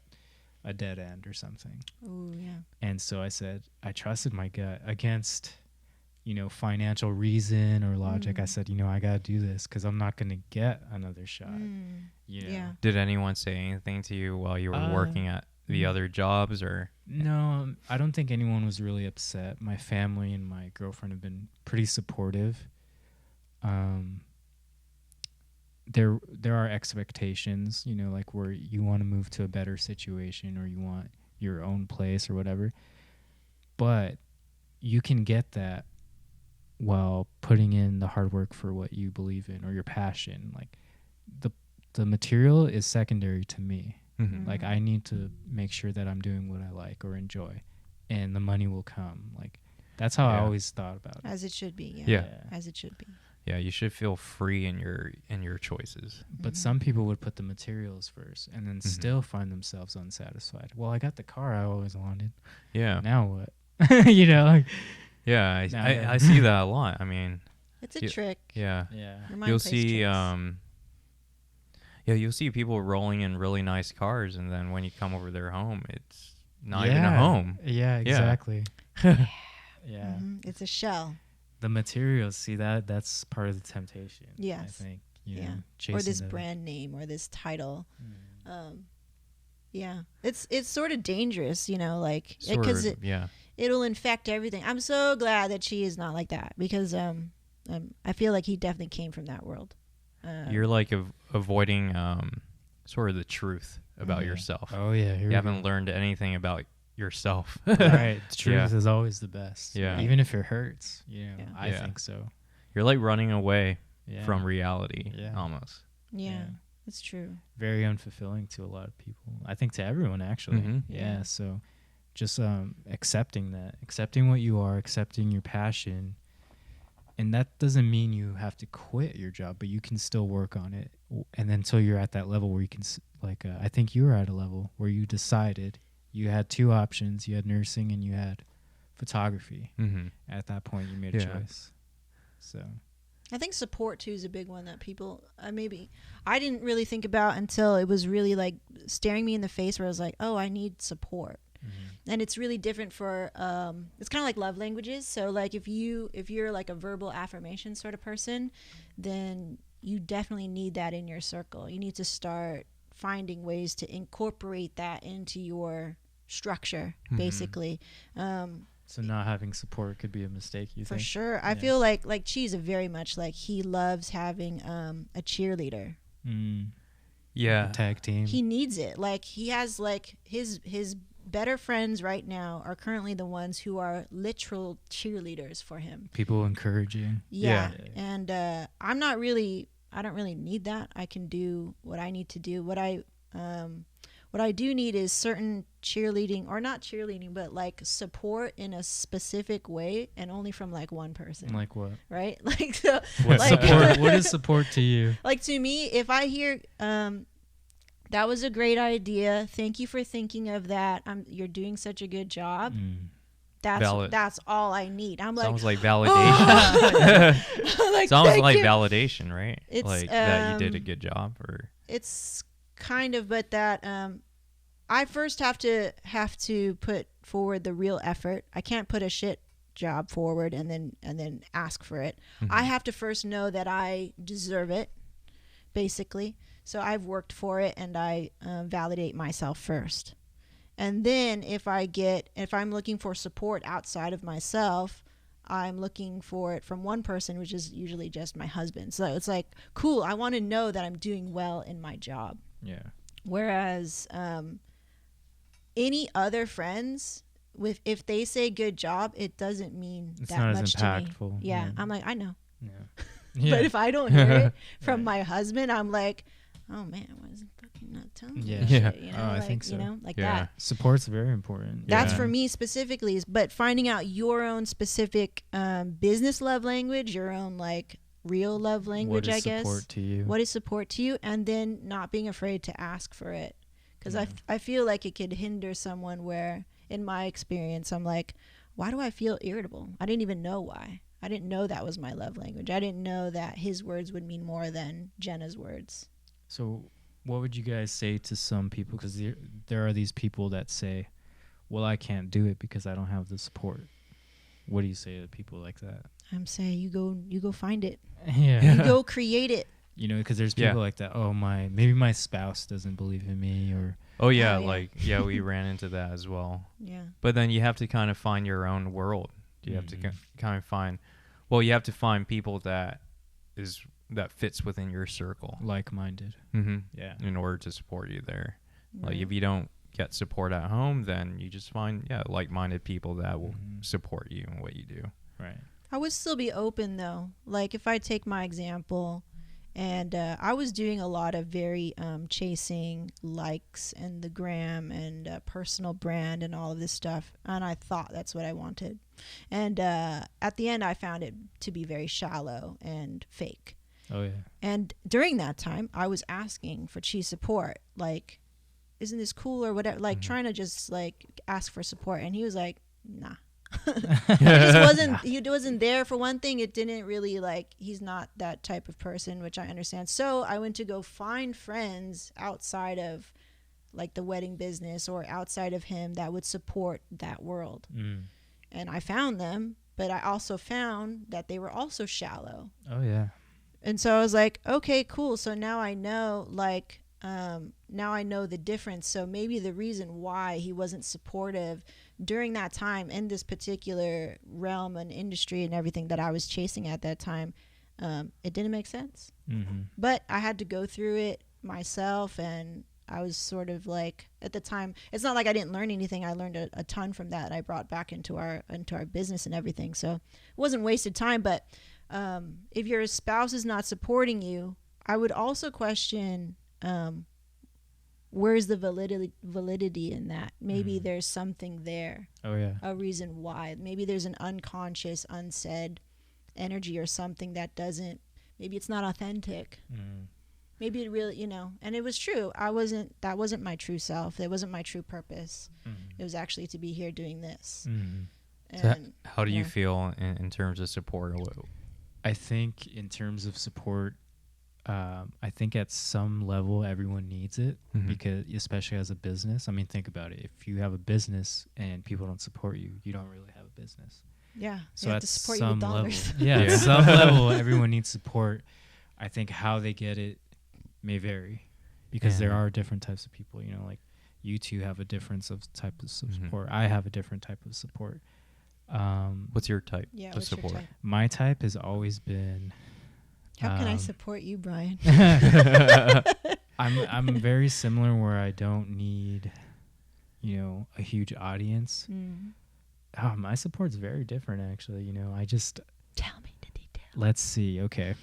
a dead end or something. Oh, yeah. And so I said, I trusted my gut against, financial reason or logic. I said, I got to do this because I'm not going to get another shot. Yeah. Did anyone say anything to you while you were working at the other jobs, or? No, I don't think anyone was really upset. My family and my girlfriend have been pretty supportive. There are expectations, like where you want to move to a better situation or you want your own place or whatever. But you can get that while putting in the hard work for what you believe in or your passion. Like the material is secondary to me. Like I need to make sure that I'm doing what I like or enjoy, and the money will come. Like that's how I always thought about it. As it should be. Yeah. As it should be. Yeah, you should feel free in your choices. But some people would put the materials first and then still find themselves unsatisfied. Well, I got the car I always wanted. Yeah. Now what? Yeah, I see that a lot. I mean, it's a trick. Yeah. Yeah. Your mind You'll plays see tricks. you'll see people rolling in really nice cars, and then when you come over their home, it's not even a home. Yeah, exactly. Yeah. It's a shell. The materials, see that's part of the temptation. Yes. I think. Or this brand name or this title. Yeah. It's sort of dangerous, because it'll infect everything. I'm so glad that she is not like that, because I feel like he definitely came from that world. You're like avoiding sort of the truth about yourself. Oh yeah, you haven't learned anything about yourself. Right. Truth is always the best. Yeah. Even if it hurts, I Yeah. think so. You're like running away Yeah. from reality, Yeah. almost. Yeah. It's true. Very unfulfilling to a lot of people. I think to everyone, actually. Yeah. So just accepting what you are, accepting your passion. And that doesn't mean you have to quit your job, but you can still work on it. And until you're at that level where you can, I think you were at a level where you decided you had two options. You had nursing and you had photography. At that point, you made a choice. So I think support too is a big one that people maybe I didn't really think about until it was really like staring me in the face, where I was like, oh, I need support. And it's really different for it's kind of like love languages. So like if you're like a verbal affirmation sort of person, then you definitely need that in your circle. You need to start finding ways to incorporate that into your structure, basically. So not having support could be a mistake, you For think? sure. I feel like Cheese very much like he loves having a cheerleader. Mm. Yeah. Like a tag team. He needs it. Like he has like his better friends right now are currently the ones who are literal cheerleaders for him. People encouraging. Yeah. Yeah. And I don't really need that. I can do what I need to do. What I do need is certain cheerleading, or not cheerleading, but like support in a specific way, and only from like one person. Like what? Right? Like so What like support? What is support to you? like to me, if I hear that was a great idea, thank you for thinking of that, you're doing such a good job. That's all I need. I'm It's like, almost like validation. like, It's almost thank like you. validation, right? It's, like that you did a good job, or It's kind of, but that I first have to put forward the real effort. I can't put a shit job forward and then ask for it. Mm-hmm. I have to first know that I deserve it, basically. So I've worked for it, and I validate myself first. And then if I'm looking for support outside of myself, I'm looking for it from one person, which is usually just my husband. So it's like, cool, I want to know that I'm doing well in my job. Yeah. Whereas any other friends, if they say good job, it doesn't mean It's that not much as to me. impactful. Yeah, Yeah. I'm like, I know. Yeah. But if I don't hear it from Right. my husband, I'm like, oh man, why is he fucking not telling me Yeah. that Yeah. shit? You know, Oh, I like, think so. You know, like Yeah. that. Support's very important. That's Yeah. for me specifically. But finding out your own specific business love language, your own like real love language, What is I guess. support to you? What is support to you? And then not being afraid to ask for it. Because Yeah. I feel like it could hinder someone where, in my experience, I'm like, why do I feel irritable? I didn't even know why. I didn't know that was my love language. I didn't know that his words would mean more than Jenna's words. So what would you guys say to some people? Because there are these people that say, well, I can't do it because I don't have the support. What do you say to people like that? I'm saying you go find it. Yeah. You go create it. You know, because there's Yeah. people like that. Oh, maybe my spouse doesn't believe in me, or oh yeah, Oh, yeah. we ran into that as well. Yeah. But then you have to kind of find your own world. You have to kind of find, you have to find people that fits within your circle. like-minded. Mm-hmm. Yeah. In order to support you there. Like Right. if you don't get support at home, then you just find like-minded people that will support you in what you do. Right. I would still be open though. Like if I take my example, and I was doing a lot of very chasing likes and the gram and personal brand and all of this stuff, and I thought that's what I wanted. And at the end, I found it to be very shallow and fake. Oh yeah. And during that time, I was asking for Chi's support, like, isn't this cool or whatever, like trying to just like ask for support. And he was like, nah. He wasn't there. For one thing, it didn't really like, he's not that type of person, which I understand. So I went to go find friends outside of like the wedding business or outside of him that would support that world. And I found them, but I also found that they were also shallow. Oh yeah. And so I was like, okay, cool. So now I know, like, now I know the difference. So maybe the reason why he wasn't supportive during that time in this particular realm and industry and everything that I was chasing at that time, it didn't make sense. But I had to go through it myself, and I was sort of like, at the time, it's not like I didn't learn anything. I learned a ton from that. I brought back into our business and everything. So it wasn't wasted time. But if your spouse is not supporting you, I would also question, where's the validity in that? Maybe there's something there. Oh yeah. A reason why. Maybe there's an unconscious, unsaid energy or something that doesn't, maybe it's not authentic. Maybe it really, and it was true. That wasn't my true self. It wasn't my true purpose. It was actually to be here doing this. So how do you feel in terms of support? I think in terms of support, I think at some level everyone needs it, because especially as a business. I mean, think about it. If you have a business and people don't support you, you don't really have a business. Yeah. So you have at to support you with some level, dollars. at some level, everyone needs support. I think how they get it may vary, because there are different types of people. Like you two have a difference of type of support. I have a different type of support. What's your type Yeah, of what's your support? type? My type has always been. How can I support you, Brian? I'm very similar where I don't need, a huge audience. My support's very different, actually. I just Tell me the details. let's see. Okay,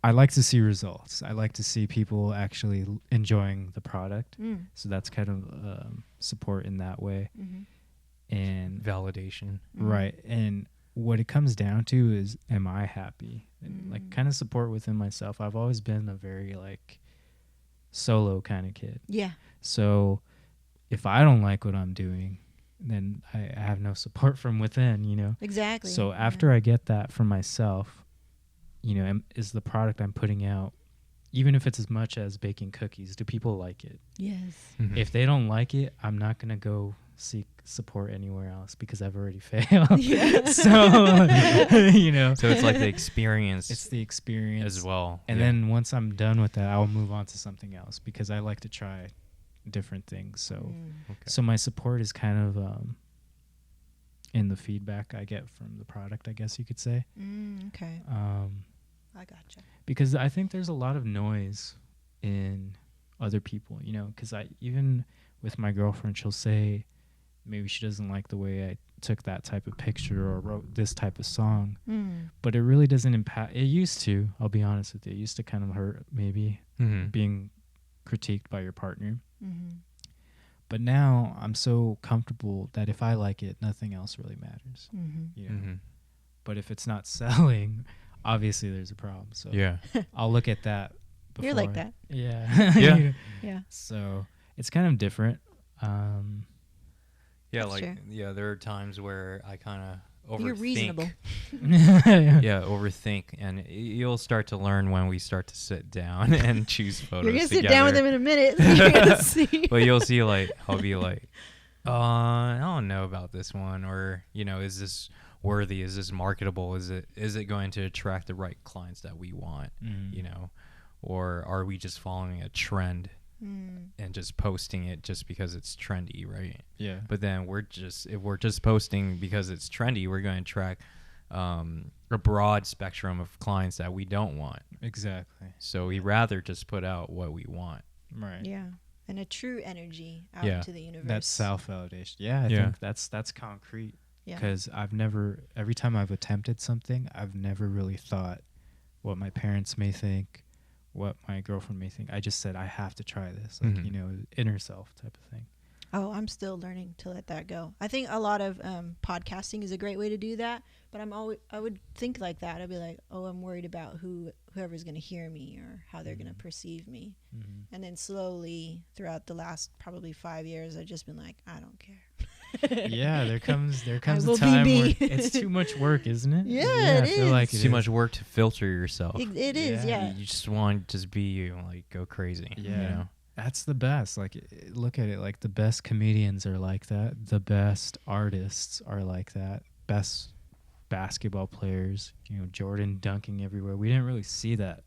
I like to see results. I like to see people actually enjoying the product. So that's kind of support in that way. And Validation. right, and what it comes down to is, am I happy? And like kind of support within myself. I've always been a very like solo kind of kid. Yeah. So if I don't like what I'm doing, then I have no support from within. Exactly. So after I get that from myself, is the product I'm putting out, even if it's as much as baking cookies, do people like it? Yes. If they don't like it, I'm not going to go seek support anywhere else because I've already failed. Yeah. So, So it's like the experience it's the experience as well. And Yeah. then once I'm done with that, I'll move on to something else because I like to try different things. So, so my support is kind of in the feedback I get from the product, I guess you could say. Okay. I gotcha. Because I think there's a lot of noise in other people, because even with my girlfriend, she'll say maybe she doesn't like the way I took that type of picture or wrote this type of song, but it really doesn't impact. It used to, I'll be honest with you, it used to kind of hurt maybe being critiqued by your partner. But now I'm so comfortable that if I like it, nothing else really matters. But if it's not selling, obviously there's a problem. So Yeah. I'll look at that before. You're like that. Yeah. Yeah. Yeah. So it's kind of different. Yeah, That's true. there are times where I kind of overthink. You're reasonable. Yeah, overthink, and you'll start to learn when we start to sit down and choose photos. You're gonna sit together. down with him in a minute. You're gonna see. But you'll see, like, I'll be like, I don't know about this one, or is this worthy? Is this marketable? Is it going to attract the right clients that we want? Or are we just following a trend and just posting it just because it's trendy, right? Yeah. But then if we're just posting because it's trendy, we're going to attract a broad spectrum of clients that we don't want. Exactly. So we rather just put out what we want. Right. Yeah. And a true energy out Yeah. into the universe. That's self-validation. Yeah, I Yeah. think that's concrete. Yeah. Because every time I've attempted something, I've never really thought what my parents may think, what my girlfriend may think. I just said, I have to try this. Like, inner self type of thing. Oh, I'm still learning to let that go. I think a lot of podcasting is a great way to do that. But I would think like that. I'd be like, oh, I'm worried about whoever's going to hear me or how they're going to perceive me. And then slowly throughout the last probably 5 years, I've just been like, I don't care. Yeah, there comes I a will be time me. where it's too much work, isn't it? Yeah, I it feel is. like It's too much work to filter yourself. It is, yeah. You just want to just be you, like go crazy. Yeah. That's the best. Like, look at it. Like, the best comedians are like that. The best artists are like that. Best basketball players, Jordan dunking everywhere. We didn't really see that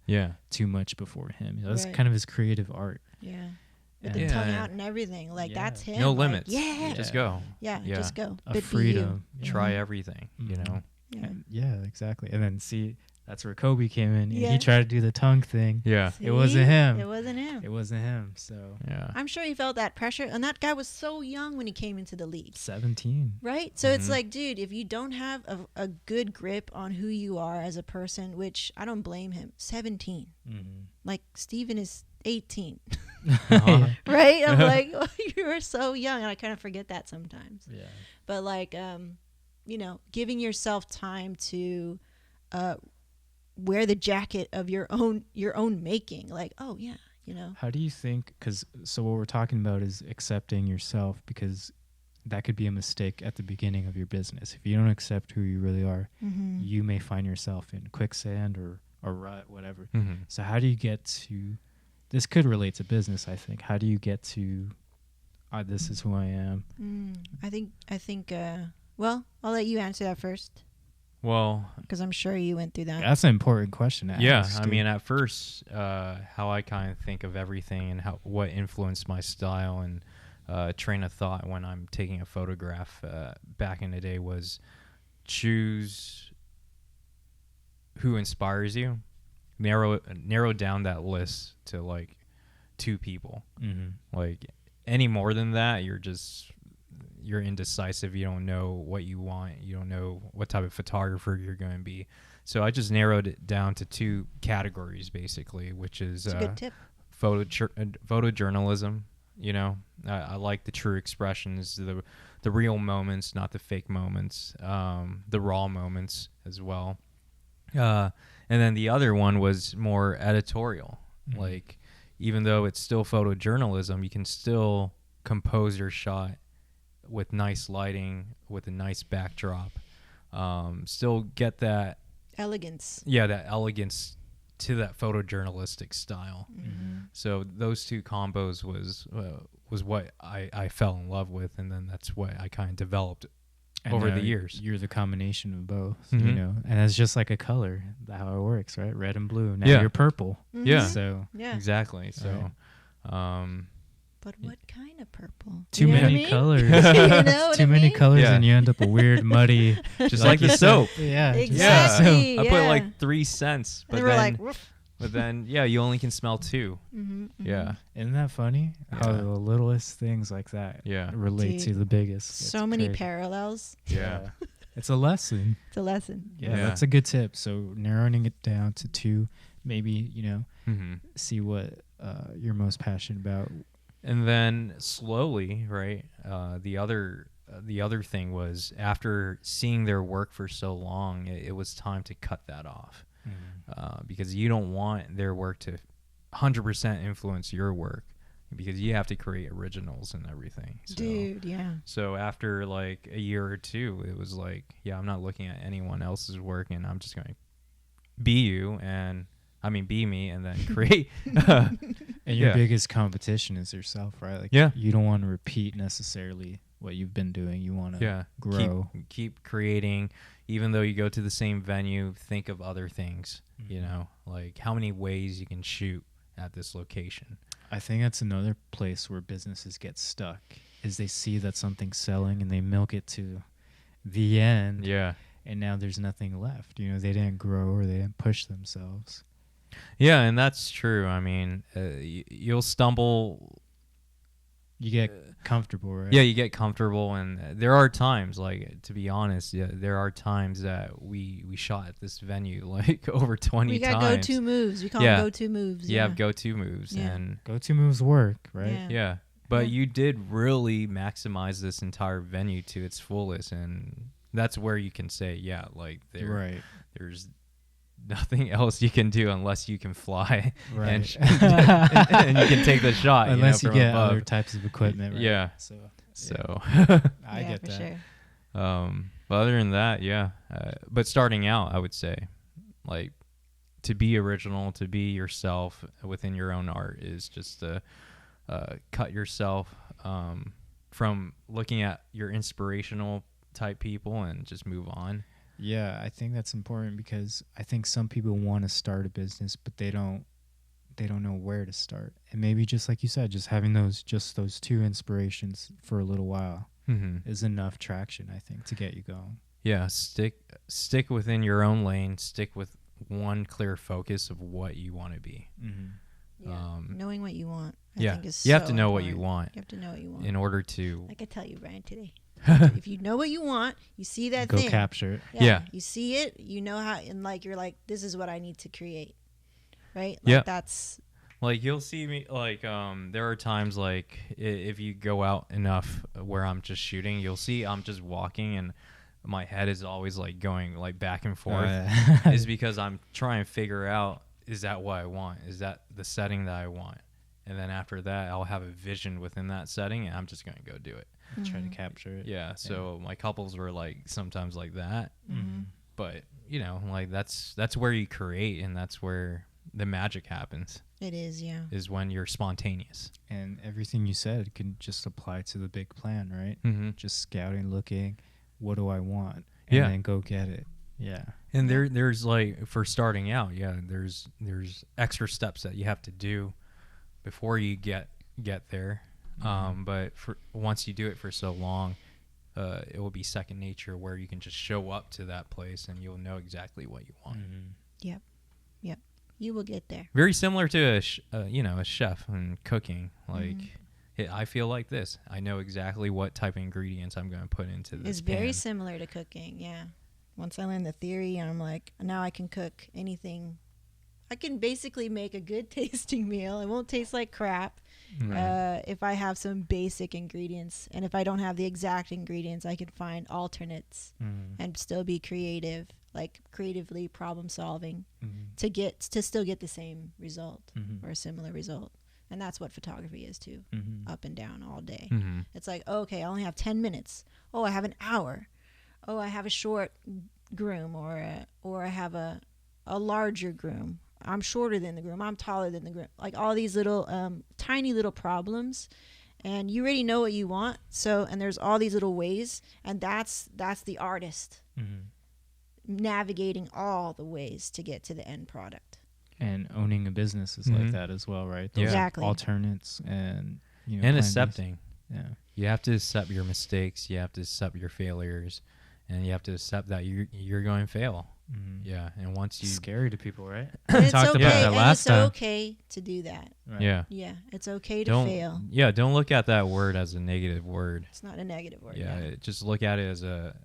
too much before him. That's Right. kind of his creative art. Yeah. With Yeah. the tongue out and everything. Like, Yeah. that's him. No Like, limits. yeah. Just go. Yeah, Yeah. just go. A But be you. freedom. Yeah. Try everything, Mhm. Yeah. And yeah, exactly. And then see, that's where Kobe came in. And Yeah. he tried to do the tongue thing. Yeah. It wasn't See? him. It wasn't him. It wasn't him. So Yeah. I'm sure he felt that pressure. And that guy was so young when he came into the league. 17. Right? So it's Mhm. like, dude, if you don't have a good grip on who you are as a person, which I don't blame him, 17. Mm-hmm. Like, Steven is 18. Uh-huh. Right? I'm like, oh, you are so young. And I kind of forget that sometimes. Yeah. But like, giving yourself time to wear the jacket of your own making. Like, oh yeah, How do you think, so what we're talking about is accepting yourself, because that could be a mistake at the beginning of your business. If you don't accept who you really are, you may find yourself in quicksand or a rut, whatever. Mhm. So how do you get to, this could relate to business, I think. How do you get to, this is who I am? I think. Well, I'll let you answer that first Well, because I'm sure you went through that. That's an important question to yeah. ask. I mean, at first, how I kind of think of everything and what influenced my style and train of thought when I'm taking a photograph back in the day was choose who inspires you, narrow down that list to like 2 people. Like any more than that, you're indecisive. You don't know what you want. You don't know what type of photographer you're going to be. So I just narrowed it down to 2 categories basically, which is That's a good tip. photojournalism. You know, I like the true expressions, the real moments, not the fake moments, the raw moments as well. And then the other one was more editorial. Like, even though it's still photojournalism, you can still compose your shot with nice lighting, with a nice backdrop. Still get that elegance. Yeah, that elegance to that photojournalistic style. So those 2 combos was what I fell in love with, and then that's what I kind of developed over the years. You're the combination of both, you know, and it's just like a color, how it works, right? Red and blue. Now you're purple. Yeah. So exactly. So, but what kind of purple? Too many colors. Too many colors, and you end up a weird, muddy, just like the soap. Yeah, exactly. I put like 3 cents, but then you only can smell 2. Yeah. Isn't that funny? How the littlest things like that relate to the biggest. So many parallels. Yeah. It's a lesson. It's a lesson. Yeah, that's a good tip. So narrowing it down to 2, maybe, you know, see what you're most passionate about. And then slowly, right, the other thing was, after seeing their work for so long, it was time to cut that off. Because you don't want their work to 100% influence your work, because you have to create originals and everything. So, dude, yeah. So after like a year or 2, it was like, I'm not looking at anyone else's work, and I'm just going to be me, and then create. And your biggest competition is yourself, right? Like, you don't want to repeat necessarily what you've been doing. You want to grow. Keep creating. Even though you go to the same venue, think of other things, you know, like how many ways you can shoot at this location. I think that's another place where businesses get stuck, is they see that something's selling and they milk it to the end. Yeah. And now there's nothing left. You know, they didn't grow or they didn't push themselves. Yeah, and that's true. I mean, you'll stumble. You get comfortable, right? Yeah, you get comfortable, and there are times, like, to be honest, there are times that we shot at this venue like over 20 times. We got go-to moves. We call them go-to moves. You have go-to moves, and go-to moves work, right? Yeah. But you did really maximize this entire venue to its fullest, and that's where you can say, like, there's nothing else you can do unless you can fly, right? And you can take the shot, unless you get above. Other types of equipment, right? Yeah. So I get that. Sure. But other than that, but starting out, I would say, like, to be original, to be yourself within your own art is just to cut yourself from looking at your inspirational type people and just move on. Yeah, I think that's important, because I think some people want to start a business, but they don't know where to start. And maybe, just like you said, just having those 2 inspirations for a little while is enough traction, I think, to get you going. Yeah, stick within your own lane. Stick with one clear focus of what you want to be. Knowing what you want, I think is you have so to know important. what you want. You have to know what you want In order to... I could tell you, Brian, today. If you know what you want, you see that Go thing. capture it. Yeah. You see it, you know how, and like, you're like, this is what I need to create. Right? Like, Yeah. that's... Like, you'll see me, like, there are times, like, if you go out enough where I'm just shooting, you'll see I'm just walking, and my head is always, like, going, like, back and forth. Is because I'm trying to figure out, is that what I want? Is that the setting that I want? And then after that, I'll have a vision within that setting, and I'm just going to go do it. Try to capture it. Yeah, so my couples were, like, sometimes like that. But, you know, like, that's where you create, and that's where the magic happens. It is, yeah. Is when you're spontaneous. And everything you said can just apply to the big plan, right? Just scouting, looking, what do I want? And then go get it. Yeah. And there's like, for starting out, there's extra steps that you have to do before you get there. But for once you do it for so long, it will be second nature, where you can just show up to that place and you'll know exactly what you want. Yep. You will get there. Very similar to a chef and cooking. Like, I feel like this. I know exactly what type of ingredients I'm going to put into this. It's very pan. similar to cooking. Yeah. Once I learned the theory, I'm like, now I can cook anything. I can basically make a good tasting meal. It won't taste like crap. Right. If I have some basic ingredients, and if I don't have the exact ingredients, I can find alternates and still be creative, like creatively problem solving to still get the same result or a similar result. And that's what photography is too, up and down all day. It's like, okay, I only have 10 minutes. Oh, I have an hour. Oh, I have a short groom, or I have a larger groom. I'm shorter than the groom. I'm taller than the groom. Like all these little tiny little problems, and you already know what you want. So, and there's all these little ways, and that's the artist navigating all the ways to get to the end product. And owning a business is like that as well, right? Those Exactly. alternates and And plan Bs. accepting. Yeah. You have to accept your mistakes. You have to accept your failures, and you have to accept that you're going to fail. Yeah, and once you Scary to people, right? And it's talked okay, about that and last it's time. okay to do that. Right. yeah It's okay to don't fail. don't look at that word as a negative word. It's not a negative word. Just look at it as a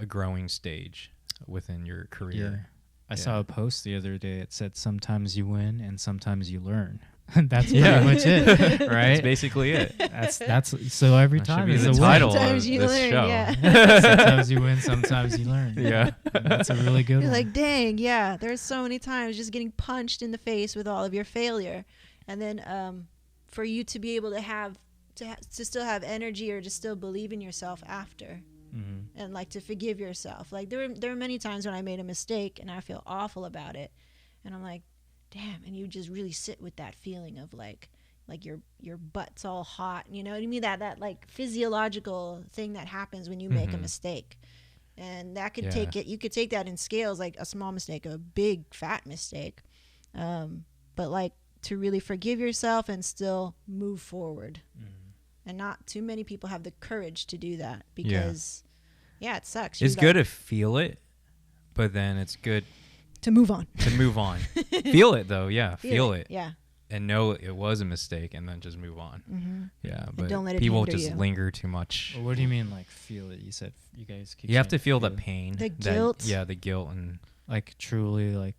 growing stage within your career. I saw a post the other day. It said, "Sometimes you win and sometimes you learn." That's pretty Yeah. much it, right? That's basically it. That's so every That should time be is the a win. title Sometimes of you this learn, show. yeah. Sometimes you win, sometimes you learn. Yeah. And that's a really good You're one. like, dang, yeah. There's so many times just getting punched in the face with all of your failure, and then for you to be able to have to still have energy or to still believe in yourself after, and like to forgive yourself. Like there were many times when I made a mistake and I feel awful about it, and I'm like, damn. And you just really sit with that feeling of like your butt's all hot. You know what I mean? That like physiological thing that happens when you make a mistake. And that could take it, you could take that in scales, like a small mistake, a big fat mistake. But like to really forgive yourself and still move forward. And not too many people have the courage to do that because, it sucks. It's good to feel it, but then it's good to move on. to move on. Feel it though, feel it. Yeah. And know it was a mistake, and then just move on. Yeah, but don't let it people hinder just you. linger too much. Well, what do you mean, like feel it? You said you guys keep You have to saying feel the pain, The that- guilt. the guilt, and like truly like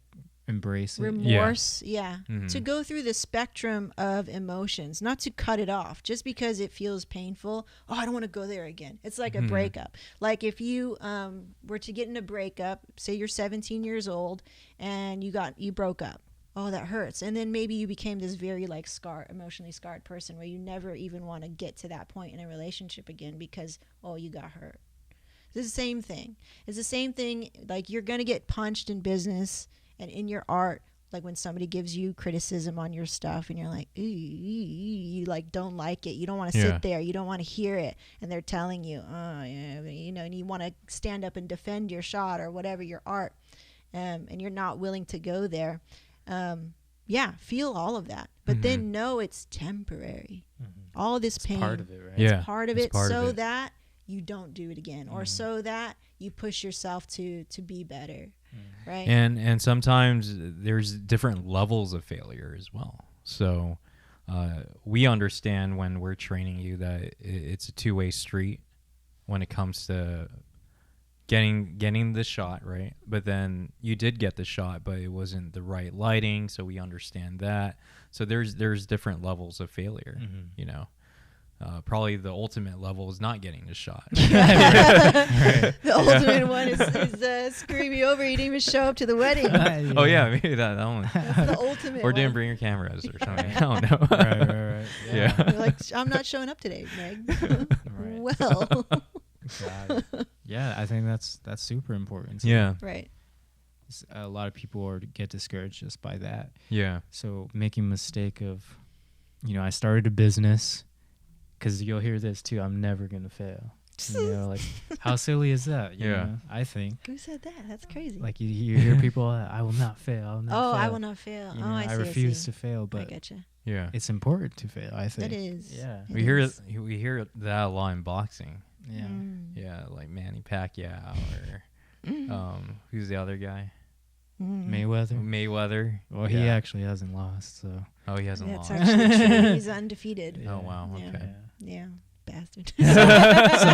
embrace it. Remorse, yeah. Mhm. To go through the spectrum of emotions, not to cut it off just because it feels painful. Oh, I don't want to go there again. It's like a breakup. Like if you were to get in a breakup, say you're 17 years old and you broke up. Oh, that hurts. And then maybe you became this very like emotionally scarred person where you never even want to get to that point in a relationship again because, oh, you got hurt. It's the same thing. It's the same thing. Like you're going to get punched in business and in your art. Like when somebody gives you criticism on your stuff and you're like, ooh, you like don't like it. You don't want to sit there. You don't want to hear it. And they're telling you, oh, yeah, and you want to stand up and defend your shot or whatever, your art. And you're not willing to go there. Feel all of that, but then know it's temporary. All this pain, Part of it, right? Yeah, it's part of it's it, part of so it. that you don't do it again, or so that you push yourself to be better, right? And sometimes there's different levels of failure as well. So we understand when we're training you that it's a two-way street when it comes to getting the shot, right? But then you did get the shot, but it wasn't the right lighting, so we understand that. So there's different levels of failure, you know. Probably the ultimate level is not getting the shot. The ultimate one is screwing me over. You didn't even show up to the wedding. Oh yeah, maybe that one. That's the ultimate. Or didn't one. bring your cameras or something. I don't know. right. Yeah. You're like, I'm not showing up today, Meg. Right. Well, Got it. Yeah, I think that's super important. Yeah. right. A lot of people get discouraged just by that. Yeah. So making a mistake of, I started a business, because you'll hear this too, I'm never going to fail. Like how silly is that? You Yeah. know? I think. Who said that? That's crazy. Like you hear people, I will not fail. I will not oh, fail. I will not fail. You Oh, know, I see. I refuse see. to fail, I but getcha. Yeah. it's important to fail. I think It is. Yeah. It We hear is. we hear that a lot in boxing. Yeah. Yeah, like Manny Pacquiao or who's the other guy? Mayweather. Mayweather. Well, he Yeah. actually hasn't lost, so Oh, he hasn't That's lost. actually true. He's undefeated. Oh wow. Yeah. Okay. Yeah. Bastard. Some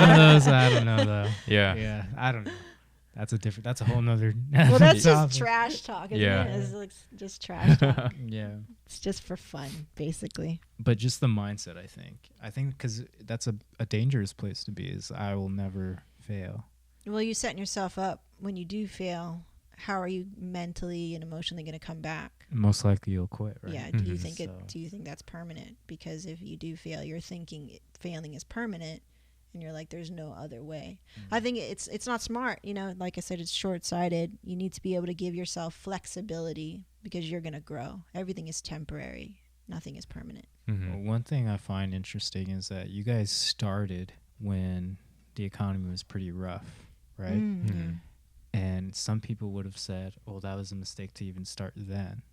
of those I don't know though. Yeah. Yeah, I don't know. That's a whole nother. well, that's topic. just trash talk, isn't Yeah. it? It's like just trash talk. Yeah, It's just for fun, basically. but just the mindset. I think because that's a dangerous place to be. Is I will never fail. Well, you're setting yourself up when you do fail. How are you mentally and emotionally going to come back? Most likely you'll quit, right? Yeah. Do you Mhm. think So- do you think that's permanent? Because if you do fail, you're thinking failing is permanent, and you're like, there's no other way. I think it's not smart. You know, like I said, it's short-sighted. You need to be able to give yourself flexibility because you're going to grow. Everything is temporary. Nothing is permanent. Mhm. Well, one thing I find interesting is that you guys started when the economy was pretty rough, right? Mhm. And some people would have said, "Oh, that was a mistake to even start then."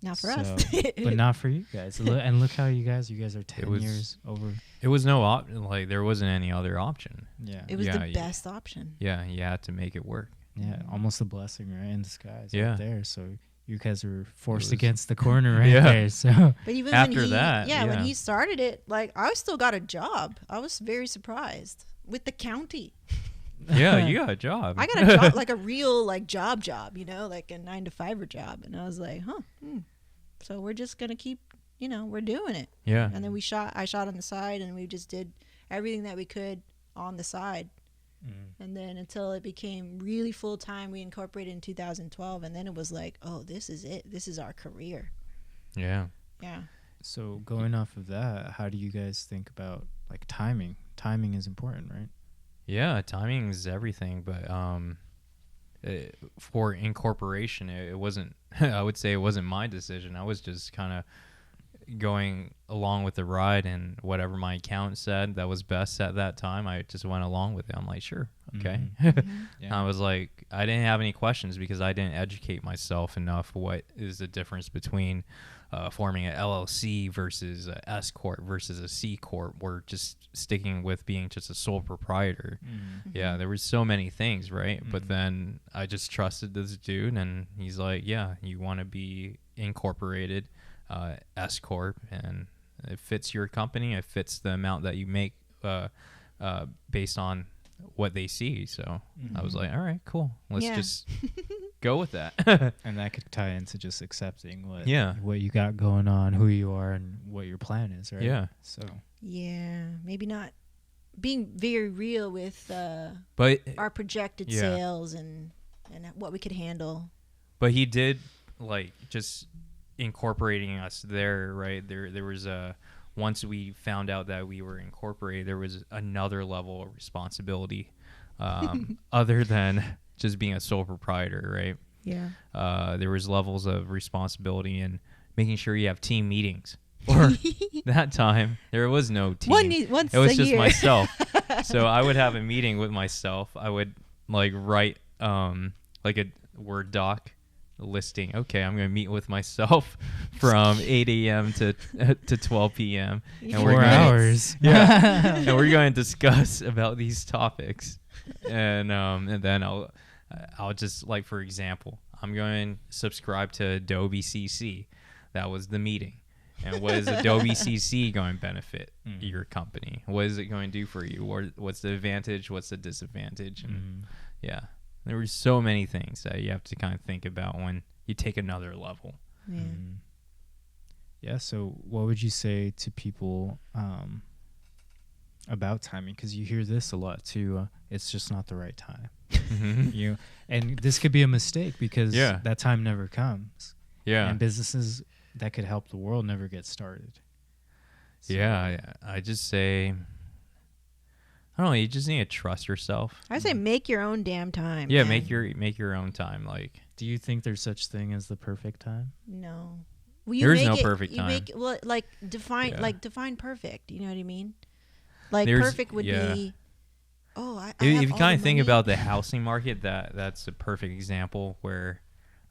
Not for So- us. But not for you guys. And look how you guys are 10 was- years over. It was no like there wasn't any other option. Yeah. It was Yeah, the yeah. best option. Yeah, you had to make it work. Yeah, almost a blessing, right, in disguise. Yeah. Right there. So you guys were forced was- against the corner right Yeah. there. So But even After when he, that, when yeah. he started it, like I still got a job. I was very surprised with the county. Yeah, you got a job. I got a job, like a real like job, you know, like a 9-to-5 job, and I was like, So we're just gonna keep, we're doing it. Yeah. And then I shot on the side, and we just did everything that we could on the side. And then until it became really full time, we incorporated in 2012, and then it was like, oh, this is it. This is our career. Yeah. Yeah. So going off of that, how do you guys think about like timing? Timing is important, right? Yeah, timing is everything, but for incorporation, it wasn't. I would say it wasn't my decision. I was just kind of going along with the ride, and whatever my accountant said that was best at that time, I just went along with it. I'm like, sure, okay. Yeah. I was like, I didn't have any questions because I didn't educate myself enough. What is the difference between forming an LLC versus a S corp versus a C corp? We're just sticking with being just a sole proprietor. Yeah, there were so many things, right? But then I just trusted this dude, and he's like, yeah, you want to be incorporated, S corp, and it fits your company. It fits the amount that you make based on what they see. So I was like, all right, cool. Let's Yeah. just go with that. And that could tie into just accepting what Yeah. what you got going on, who you are, and what your plan is, right? Yeah. So Yeah, maybe not being very real with But our projected Yeah. sales and what we could handle. he did like just incorporating us there, right? There was a once we found out that we were incorporated, there was another level of responsibility other than just being a sole proprietor, right? Yeah. There was levels of responsibility in making sure you have team meetings. Or that time there was no team. Once It was a just year. myself. So I would have a meeting with myself. I would like write like a Word doc listing. Okay, I'm going to meet with myself from 8 a.m. to 12 p.m. and 4 hours. Yeah, and we're going to discuss about these topics, and then I'll just like, for example, I'm going to subscribe to Adobe CC. That was the meeting. And what is Adobe CC going to benefit your company? What is it going to do for you? What's the advantage? What's the disadvantage? And yeah, there were so many things that you have to kind of think about when you take another level. Yeah. Yeah. So what would you say to people about timing? Because you hear this a lot too. It's just not the right time. And this could be a mistake because Yeah. that time never comes. Yeah. And businesses that could help the world never get started. So, Yeah, I just say, I don't know. You just need to trust yourself. I say make your own damn time. Yeah, man. make your own time. Like, do you think there's such thing as the perfect time? No. Well, There's make no it- perfect you time. Make, well, Yeah. define perfect. You know what I mean? Like There's- perfect would yeah. be Oh, I If have you all kind the of think money. about the housing market, that's a perfect example where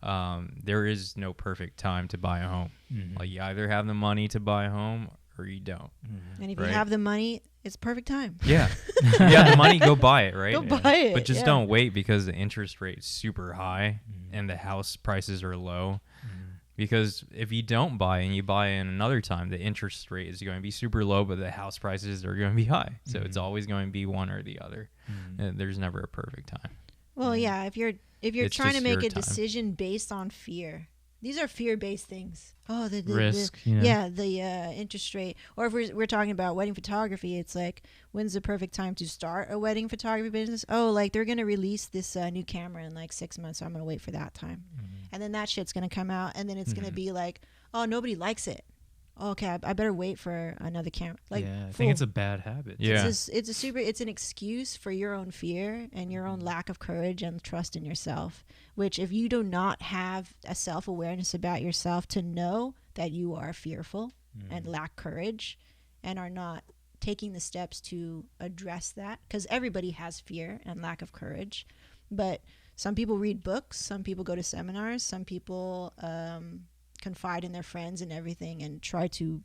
there is no perfect time to buy a home. Mhm. Like, you either have the money to buy a home or you don't. Mhm. And if Right. you have the money, it's perfect time. Yeah. If you have the money, go buy it, right? Go buy it. But just yeah. don't wait because the interest rate's super high Mhm. and the house prices are low. Mhm. Because if you don't buy and you buy in another time, the interest rate is going to be super low, but the house prices are going to be high. So it's Mhm. always going to be one or the other. Mhm. There's never a perfect time. Well, Yeah. yeah. If you're It's trying to just make your a time. decision based on fear, these are fear-based things. Oh, the Risk, you know? yeah, the interest rate. Or if we're talking about wedding photography, it's like, when's the perfect time to start a wedding photography business? Oh, like they're gonna release this new camera in like 6 months, so I'm gonna wait for that time, Mhm. and then that shit's gonna come out, and then it's gonna Mhm. be like, oh, nobody likes it. Okay, I better wait for another camera. Like, yeah, I fool. think it's a bad habit. Yeah. It's an excuse for your own fear and your own lack of courage and trust in yourself, which if you do not have a self-awareness about yourself to know that you are fearful and lack courage and are not taking the steps to address that, because everybody has fear and lack of courage, but some people read books, some people go to seminars, some people confide in their friends and everything and try to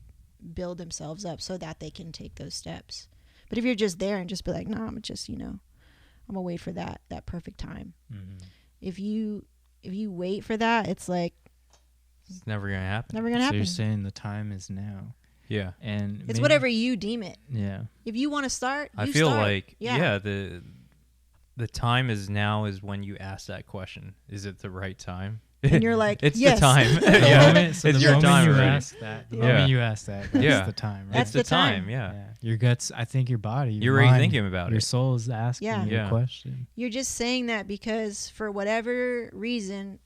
build themselves up so that they can take those steps. But if you're just there and just be like, no, I'm just, I'm gonna wait for that perfect time. Mhm. If you wait for that, it's like It's never going to happen. never gonna So happen. you're saying the time is now, Yeah. and It's maybe- whatever you deem it. Yeah. If you want to start, I you feel start. like, yeah. the time is now is when you ask that question. Is it the right time? And you're like, it's yes. the time. The Yeah. moment, so It's the your moment time you already. ask that, the Yeah. moment you ask that, that's Yeah. the time, right? That's It's the the time. time. Yeah. Yeah. Your guts, I think your body, your You're already mind, thinking about your it. soul is asking Yeah. you Yeah. a question. You're just saying that because for whatever reason,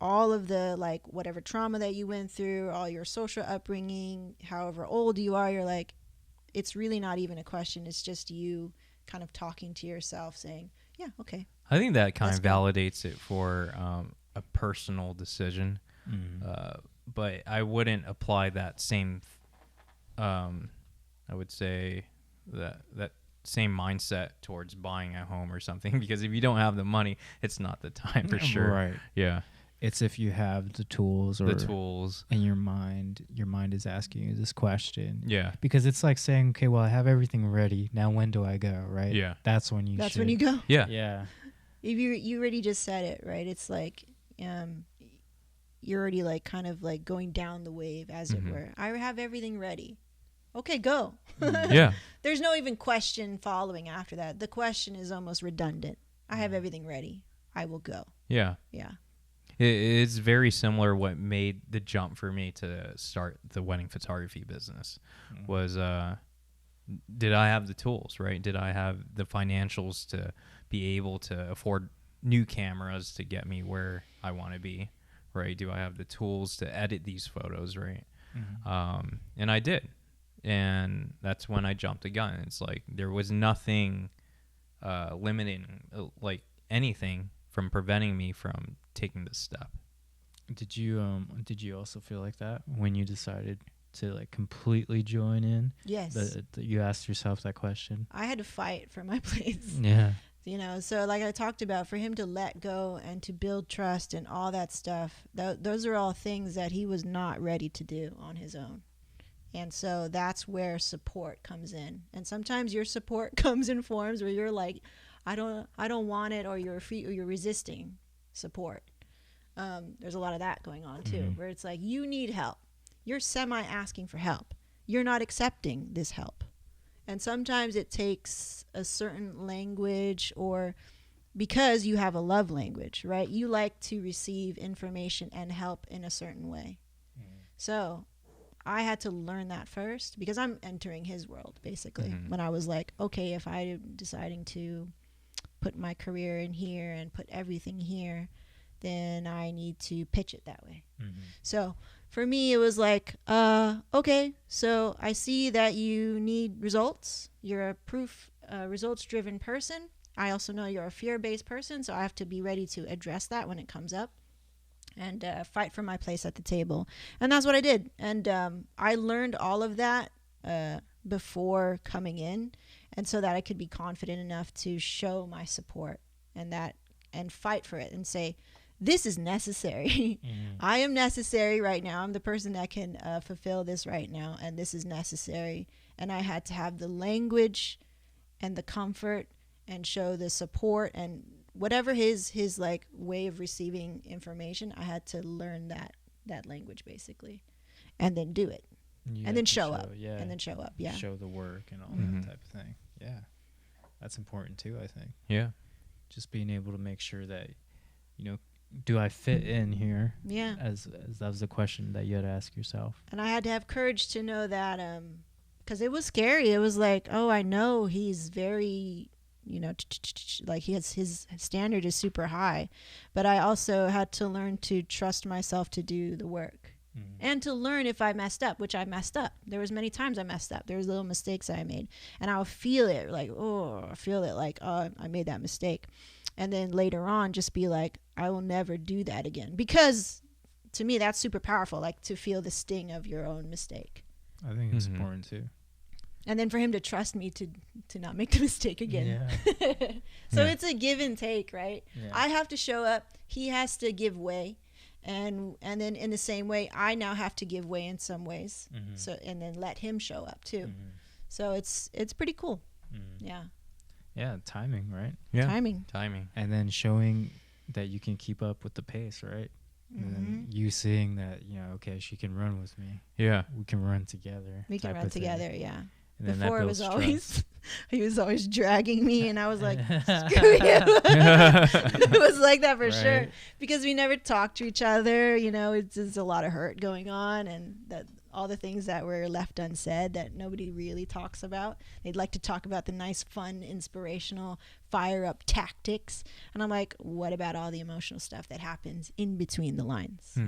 all of the like whatever trauma that you went through, all your social upbringing, however old you are, you're like, it's really not even a question. It's just you kind of talking to yourself saying, yeah, okay. I think that kind of That's cool. validates it for a personal decision. But I wouldn't apply that same, I would say that same mindset towards buying a home or something, because if you don't have the money, it's not the time for sure. Right. Yeah. It's if you have the tools or The tools. and your mind is asking you this question. Yeah. Because it's like saying, okay, well, I have everything ready. Now when do I go, right? Yeah. That's when you That's should. when you go. Yeah. Yeah. If you already just said it, right? It's like you're already like kind of like going down the wave, as it Mhm. were. I have everything ready. Okay, go. Yeah. There's no even question following after that. The question is almost redundant. I have everything ready. I will go. Yeah. Yeah. It's very similar. What made the jump for me to start the wedding photography business was, did I have the tools, right? Did I have the financials to be able to afford new cameras to get me where I want to be, right? Do I have the tools to edit these photos, right? And I did. And that's when I jumped the gun. It's like there was nothing limiting, like anything from preventing me from taking this step. Did you also feel like that when you decided to like completely join in? Yes. You asked yourself that question? I had to fight for my place. Yeah. So like I talked about, for him to let go and to build trust and all that stuff, those are all things that he was not ready to do on his own. And so that's where support comes in. And sometimes your support comes in forms where you're like, I don't want it, or you're resisting support. There's a lot of that going on too, where it's like, you need help. You're semi asking for help. You're not accepting this help. And sometimes it takes a certain language, or because you have a love language, right? You like to receive information and help in a certain way. So I had to learn that first, because I'm entering his world basically. When I was like, okay, if I'm deciding to put my career in here and put everything here, then I need to pitch it that way. So for me, it was like, okay, so I see that you need results. You're a results-driven person. I also know you're a fear-based person, so I have to be ready to address that when it comes up and fight for my place at the table. And that's what I did. And I learned all of that before coming in, and so that I could be confident enough to show my support and fight for it and say, this is necessary. I am necessary right now. I'm the person that can fulfill this right now, and this is necessary. And I had to have the language and the comfort and show the support, and whatever his like way of receiving information, I had to learn that language basically, and then do it, and then show up, and then show up. Yeah, show the work and all that type of thing. Yeah, that's important too, I think. Yeah, just being able to make sure that, do I fit in here? Yeah, as that was the question that you had to ask yourself. And I had to have courage to know that, because it was scary. It was like, oh, I know he's very, like his standard is super high, but I also had to learn to trust myself to do the work, and to learn if I messed up, which I messed up. There was many times I messed up. There was little mistakes that I made, and I'll feel it like, oh, I made that mistake, and then later on just be like, I will never do that again, because to me that's super powerful, like to feel the sting of your own mistake. I think it's important too. And then for him to trust me to not make the mistake again. Yeah. So it's a give and take, right? Yeah. I have to show up. He has to give way. And then in the same way, I now have to give way in some ways. So, and then let him show up too. So it's pretty cool. Yeah. Yeah. Timing, right? Yeah. Timing. And then showing that you can keep up with the pace, right? And then you seeing that, okay, she can run with me. Yeah. We can run together. We can run together, yeah. And before it was always, he was always dragging me, and I was like, screw you. It was like that for sure, because we never talked to each other. It's just a lot of hurt going on, and that all the things that were left unsaid that nobody really talks about. They'd like to talk about the nice, fun, inspirational, fire up tactics, and I'm like, what about all the emotional stuff that happens in between the lines?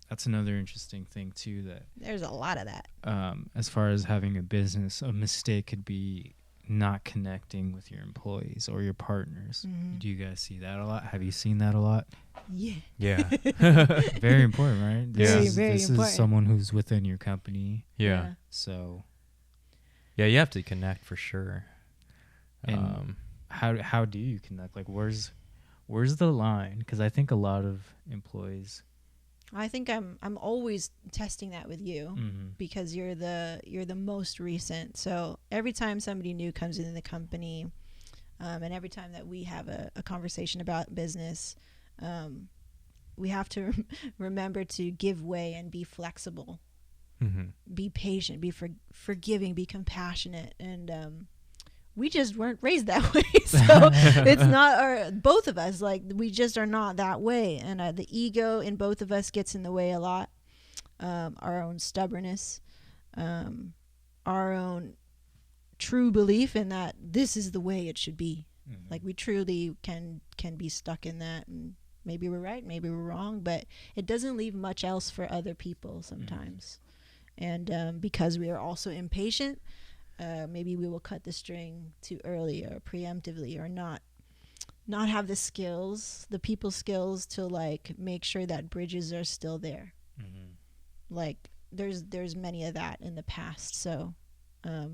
That's another interesting thing too, that there's a lot of that. As far as having a business, a mistake could be not connecting with your employees or your partners. Do you guys see that a lot? Have you seen that a lot? Yeah. Very important, right? This very important. is someone who's within your company. Yeah. So yeah, you have to connect for sure. And how do you connect? Like, where's the line? Because I think a lot of employees, I think I'm always testing that with you, because you're the most recent. So every time somebody new comes into the company, and every time that we have a conversation about business, we have to remember to give way and be flexible, be patient, be forgiving, be compassionate, and we just weren't raised that way. So it's not both of us, like, we just are not that way. And the ego in both of us gets in the way a lot. Our own stubbornness, our own true belief in that this is the way it should be. Like, we truly can be stuck in that, and maybe we're right, maybe we're wrong, but it doesn't leave much else for other people sometimes. And because we are also impatient, maybe we will cut the string too early or preemptively, or not have the skills, the people skills, to like make sure that bridges are still there. Like, there's many of that in the past. So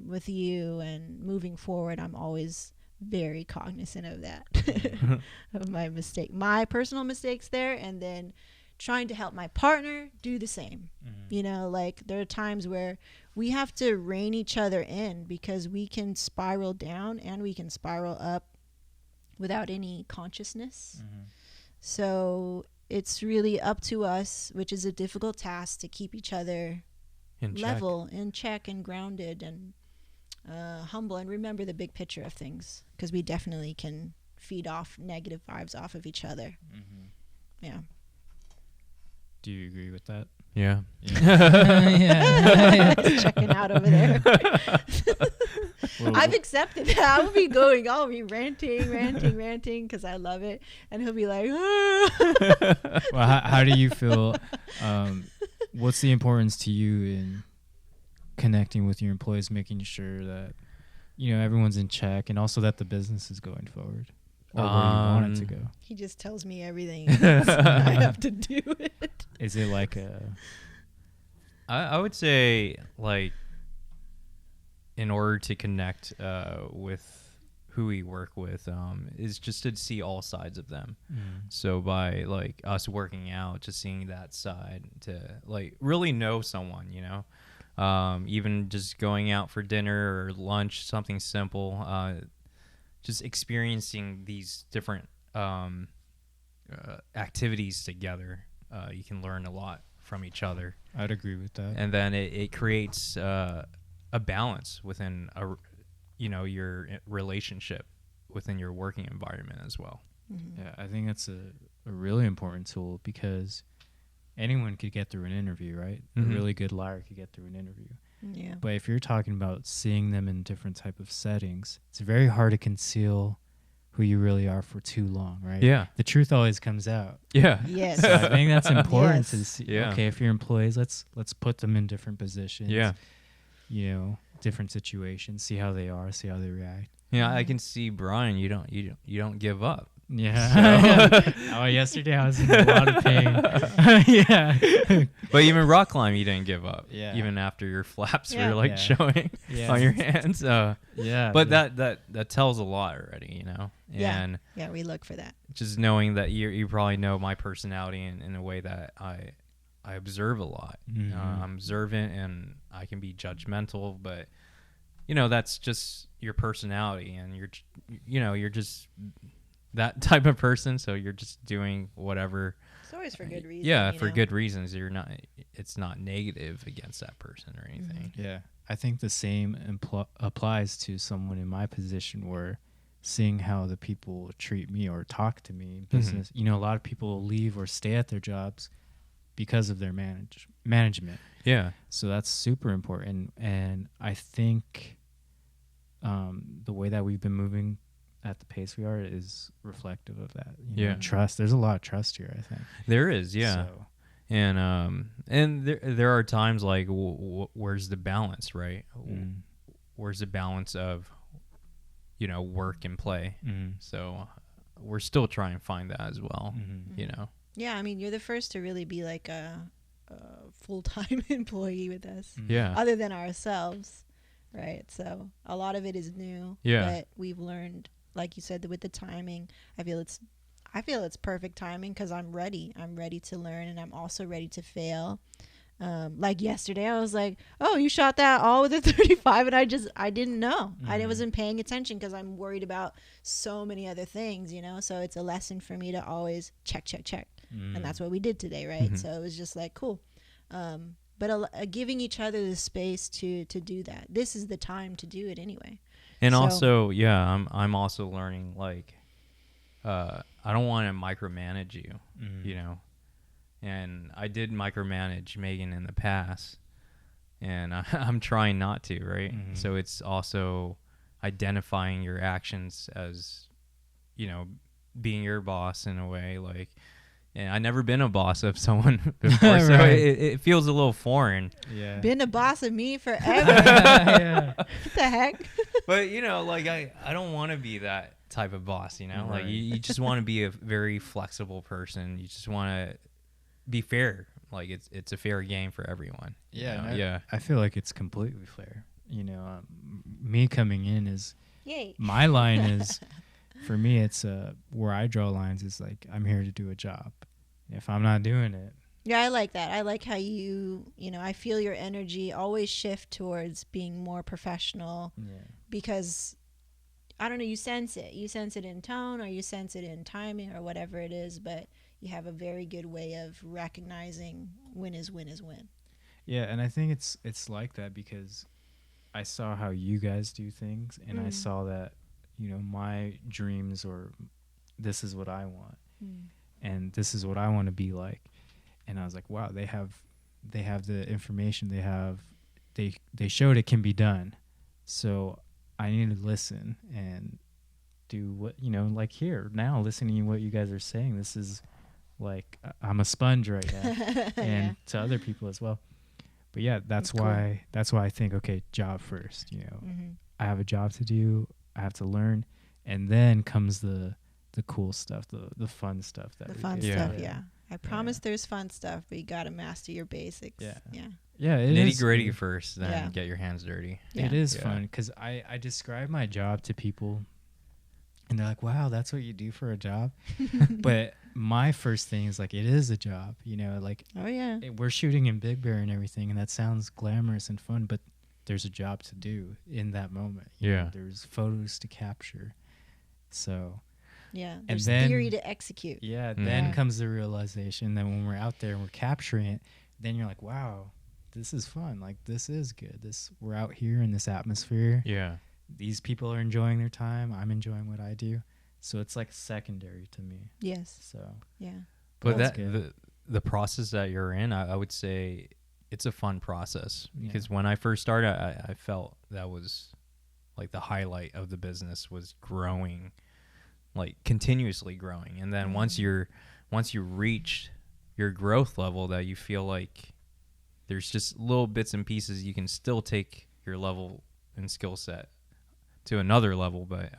with you and moving forward, I'm always very cognizant of that, of my personal mistakes there, and then trying to help my partner do the same. Like, there are times where we have to rein each other in, because we can spiral down and we can spiral up without any consciousness. So it's really up to us, which is a difficult task, to keep each other in check and grounded, and humble, and remember the big picture of things, because we definitely can feed off negative vibes off of each other. Yeah. Do you agree with that? Yeah. Checking out over there. I've accepted that. I'll be ranting because I love it, and he'll be like, well, how do you feel? What's the importance to you in connecting with your employees, making sure that everyone's in check, and also that the business is going forward, or where you want it to go? He just tells me everything. I have to do it. Is it like I would say, like, in order to connect with who we work with, is just to see all sides of them. So by like us working out, just seeing that side to like really know someone, you know, even just going out for dinner or lunch, something simple, just experiencing these different activities together, you can learn a lot from each other. I'd agree with that. And then it creates a balance within your relationship within your working environment as well. Yeah, I think that's a really important tool because anyone could get through an interview, right? A really good liar could get through an interview. Yeah. But if you're talking about seeing them in different type of settings, it's very hard to conceal who you really are for too long, right? Yeah. The truth always comes out. Yeah. Yes. So I think that's important to Yes. see. Yeah. Okay, if you're employees, let's put them in different positions. Yeah. You know, different situations, see how they are, see how they react. Yeah, I can see Brian. You don't give up. Yeah. Oh, yesterday I was in a lot of pain. Yeah. But even rock climb, you didn't give up. Yeah. Even after your flaps Yeah. were like Yeah. showing Yeah. on your hands. Yeah. But that tells a lot already, you know. Yeah. And Yeah, we look for that. just knowing that you probably know my personality in a way that I observe a lot. I'm observant and I can be judgmental, but you know that's just your personality, and you're just that type of person. So you're just doing whatever. It's always for good reason. Yeah, you for know? good reasons. It's not negative against that person or anything. Yeah, I think the same applies to someone in my position where seeing how the people treat me or talk to me in business. You know, a lot of people will leave or stay at their jobs because of their management. Yeah. So that's super important. And I think the way that we've been moving at the pace we are is reflective of that. You know, Yeah. trust. There's a lot of trust here, I think. There is, yeah. So, And there are times like where's the balance, right? Where's the balance of work and play? So we're still trying to find that as well. You know. Yeah, I mean, you're the first to really be like a full-time employee with us, Yeah. other than ourselves, right? So a lot of it is new. Yeah. But we've learned, like you said, with the timing. I feel it's perfect timing because I'm ready. I'm ready to learn, and I'm also ready to fail. Like yesterday, I was like, "Oh, you shot that all with a 35," and I didn't know. I wasn't paying attention because I'm worried about so many other things, you know. So it's a lesson for me to always check, and that's what we did today, right? So it was just like cool, but giving each other the space to do that. This is the time to do it anyway. And So- also, yeah, I'm also learning like I don't want to micromanage you, you know. And I did micromanage Megan in the past, and I'm trying not to, right? So it's also identifying your actions as, being your boss in a way. Like, and I've never been a boss of someone before, so Right. it feels a little foreign. yeah. Been a boss of me forever. Yeah. What the heck? But like I don't want to be that type of boss, you know. Like Right. you just want to be a very flexible person. You just want to be fair. Like it's a fair game for everyone. you Yeah, know? and Yeah. I feel like it's completely fair. You know, me coming in is Yay. my line is for me. It's where I draw lines is like I'm here to do a job. If I'm not doing it, Yeah, I like that. I like how I feel your energy always shift towards being more professional because, I don't know, you sense it. You sense it in tone or you sense it in timing or whatever it is, but you have a very good way of recognizing when is when. yeah, and I think it's like that because I saw how you guys do things, and I saw that my dreams or this is what I want. And this is what I want to be like. And I was like, wow, they have the information. They showed it can be done. So I need to listen and do what, like here now, listening to what you guys are saying. This is like, I'm a sponge right now and to other people as well. But yeah, that's why I think, okay, job first, I have a job to do. I have to learn. And then comes the cool stuff, the fun stuff. Yeah. I promise there's fun stuff, but you got to master your basics. Yeah. Yeah. Yeah, it Nitty is gritty first, then Yeah. get your hands dirty. Yeah. It is Yeah. fun because I describe my job to people and they're like, wow, that's what you do for a job. But my first thing is like, it is a job, you know, like Oh, yeah. we're shooting in Big Bear and everything. And that sounds glamorous and fun, but there's a job to do in that moment. You know, Yeah. there's photos to capture. So, Yeah. And There's then- theory to execute. yeah, Mhm. then Yeah. comes the realization that when we're out there and we're capturing it, then you're like, wow, this is fun. Like, this is good. We're out here in this atmosphere. Yeah. These people are enjoying their time. I'm enjoying what I do. So it's like secondary to me. Yes. So Yeah. But That's that good. the process that you're in, I would say it's a fun process Yeah. because when I first started, I felt that was like the highlight of the business was growing, like continuously growing. And then once you reach your growth level, that you feel like there's just little bits and pieces you can still take your level and skill set to another level. But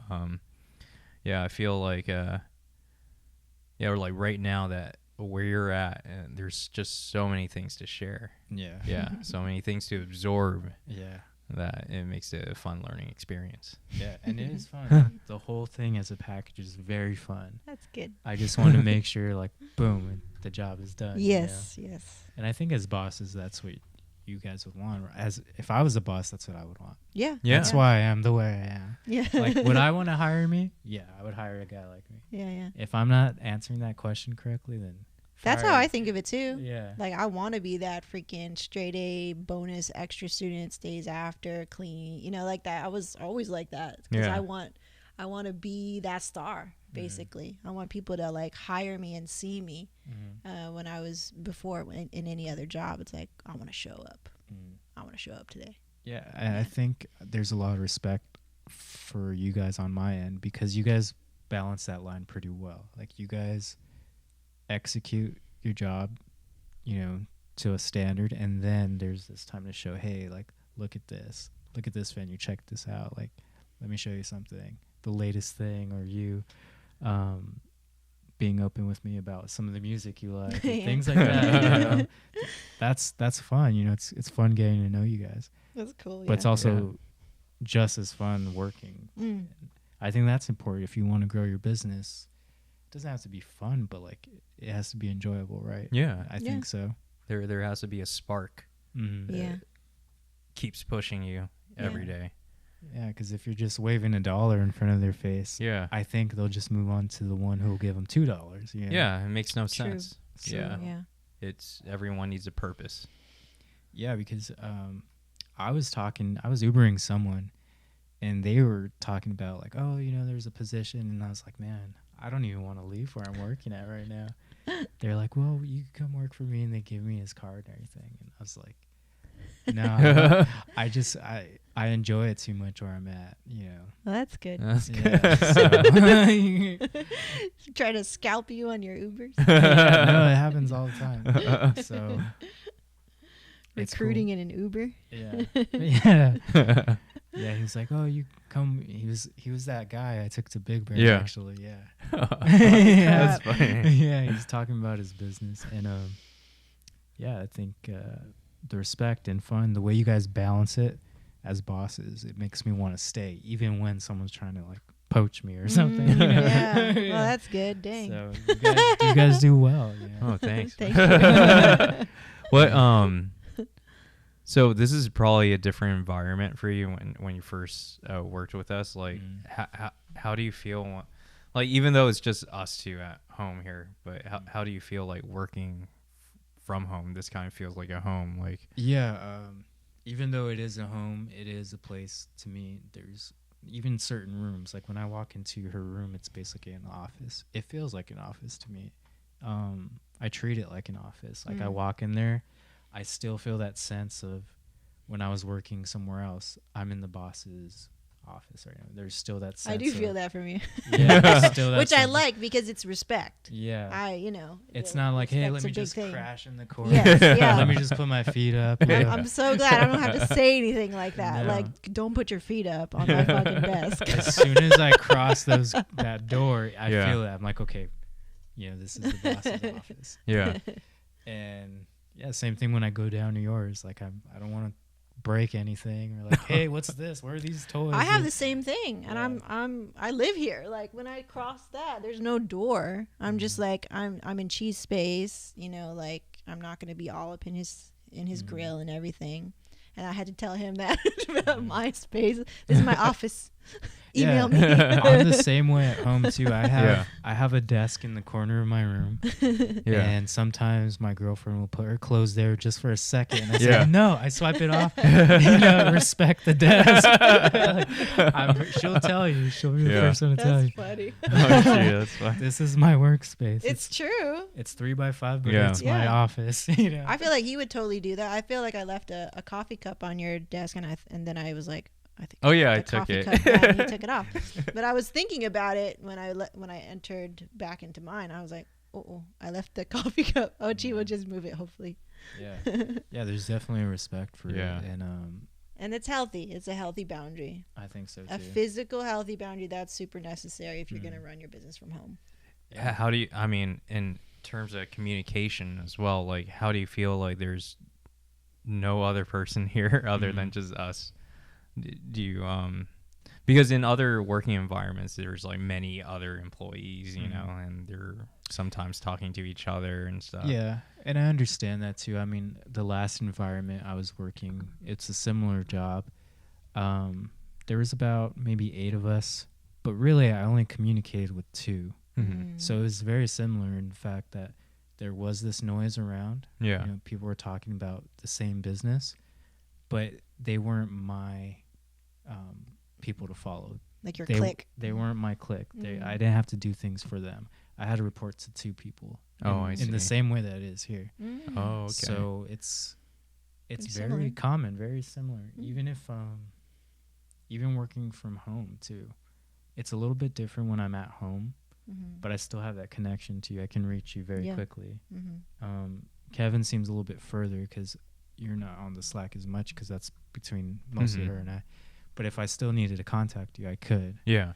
yeah, I feel like or like right now that where you're at, and there's just so many things to share. yeah. Yeah, so many things to absorb Yeah. that it makes it a fun learning experience. Yeah. And it is fun. The whole thing as a package is very fun. That's good. I just want to make sure, like, boom, the job is done. you know? Yes. Yes. And I think as bosses, that's what you guys would want. As if I was a boss, that's what I would want. Yeah. Yeah. That's why I am the way I am. Yeah. Like, would I want to hire me? Yeah, I would hire a guy like me. Yeah. Yeah. If I'm not answering that question correctly, then That's fire how me. I think of it too. Yeah. Like I want to be that freaking straight A bonus extra student stays after clean, you know, like that. I was always like that because Yeah. I want to be that star basically. I want people to like hire me and see me. When I was before in any other job, it's like I want to show up. I want to show up today. Yeah, I think there's a lot of respect for you guys on my end because you guys balance that line pretty well. Like you guys execute your job, you know, to a standard, and then there's this time to show, hey, like look at this venue, check this out. Like, let me show you something, the latest thing, or you being open with me about some of the music you like, Yeah. things like that. You know? That's fun. You know, it's fun getting to know you guys. That's cool. But it's also just as fun working. I think that's important. If you want to grow your business, it doesn't have to be fun, but like it has to be enjoyable, right? Yeah, I think so. there has to be a spark Mm-hmm. Yeah. keeps pushing you every day. Yeah, because if you're just waving $1 in front of their face, Yeah. I think they'll just move on to the one who will give them $2. You know? Yeah, it makes no True. sense. So- Yeah. Yeah. It's everyone needs a purpose. Yeah, because I was Ubering someone, and they were talking about like, oh, you know, there's a position, and I was like, man, I don't even want to leave where I'm working at right now. They're like, well, you can come work for me, and they give me his card and everything, and I was like, no, I enjoy it too much where I'm at, you know. Well, that's good. That's Yeah, so- Try to scalp you on your Ubers. yeah, no, it happens all the time. So it's Recruiting in an Uber. cool. Yeah. Yeah, he was like, "Oh, you come." He was that guy I took to Big Bear. Yeah. Actually, yeah. That's funny. Yeah, he's talking about his business, and yeah, I think the respect and fun, the way you guys balance it as bosses, it makes me want to stay, even when someone's trying to like poach me or something. You know? Yeah. Well, that's good. Dang. So you guys do well. Yeah. Oh, thanks. Thank you. What so this is probably a different environment for you when you first worked with us. Like, how do you feel? Like, even though it's just us two at home here, but how do you feel like working from home? This kind of feels like a home. Like, Yeah, even though it is a home, it is a place to me. There's even certain rooms. Like when I walk into her room, it's basically an office. It feels like an office to me. I treat it like an office. Like I walk in there, I still feel that sense of when I was working somewhere else. I'm in the boss's office right now. There's still that sense. I do feel that from you. Yeah, there's still that Which I sense. like because it's respect. Yeah. It's not like, hey, let respect's a me big just thing. crash in the corner. Yes, yeah. Let me just put my feet up. you know? I'm so glad I don't have to say anything like that. No. Like, don't put your feet up on my fucking desk. As soon as I cross that door, I Yeah. feel it. I'm like, okay, this is the boss's office. Yeah. And yeah, same thing when I go down to yours. Like I don't want to break anything or like, hey, what's this? Where are these toys? I have the same thing, and I live here. Like when I cross that, there's no door. I'm just like I'm in cheese space. Like I'm not gonna be all up in his grill and everything. And I had to tell him that about my space. This is my office. Email me. I'm the same way at home too. I have a desk in the corner of my room, and sometimes my girlfriend will put her clothes there just for a second. And I say, no, I swipe it off. Respect the desk. She'll tell you. She'll be the first one to tell you. That's funny. That's funny. This is my workspace. It's true. It's 3x5, but it's my office. I feel like he would totally do that. I feel like I left a coffee cup on your desk, and then I was like, I think. Oh yeah, I took it. And he took it off. But I was thinking about it when I entered back into mine. I was like, oh, I left the coffee cup. Oh, gee, we'll just move it. Hopefully. Yeah. There's definitely a respect for it, and it's healthy. It's a healthy boundary. I think so too. A physical healthy boundary, that's super necessary if you're going to run your business from home. Yeah. How do you? I mean, in terms of communication as well. Like, how do you feel like there's no other person here other than just us? Do you because in other working environments there's like many other employees, and they're sometimes talking to each other and stuff. And I understand that too. I mean, the last environment I was working, it's a similar job. There was about maybe 8 of us, but really I only communicated with 2. So it was very similar in the fact that there was this noise around. People were talking about the same business, but they weren't my people to follow. Like your clique. They weren't my clique. I didn't have to do things for them. I had to report to 2 people. I see. In the same way that it is here. Oh, okay. So it's very similar. common, very similar. Even if even working from home too, it's a little bit different when I'm at home, but I still have that connection to you. I can reach you very quickly. Kevin seems a little bit further because you're not on the Slack as much because that's between mostly her and I. But if I still needed to contact you, I could. Yeah.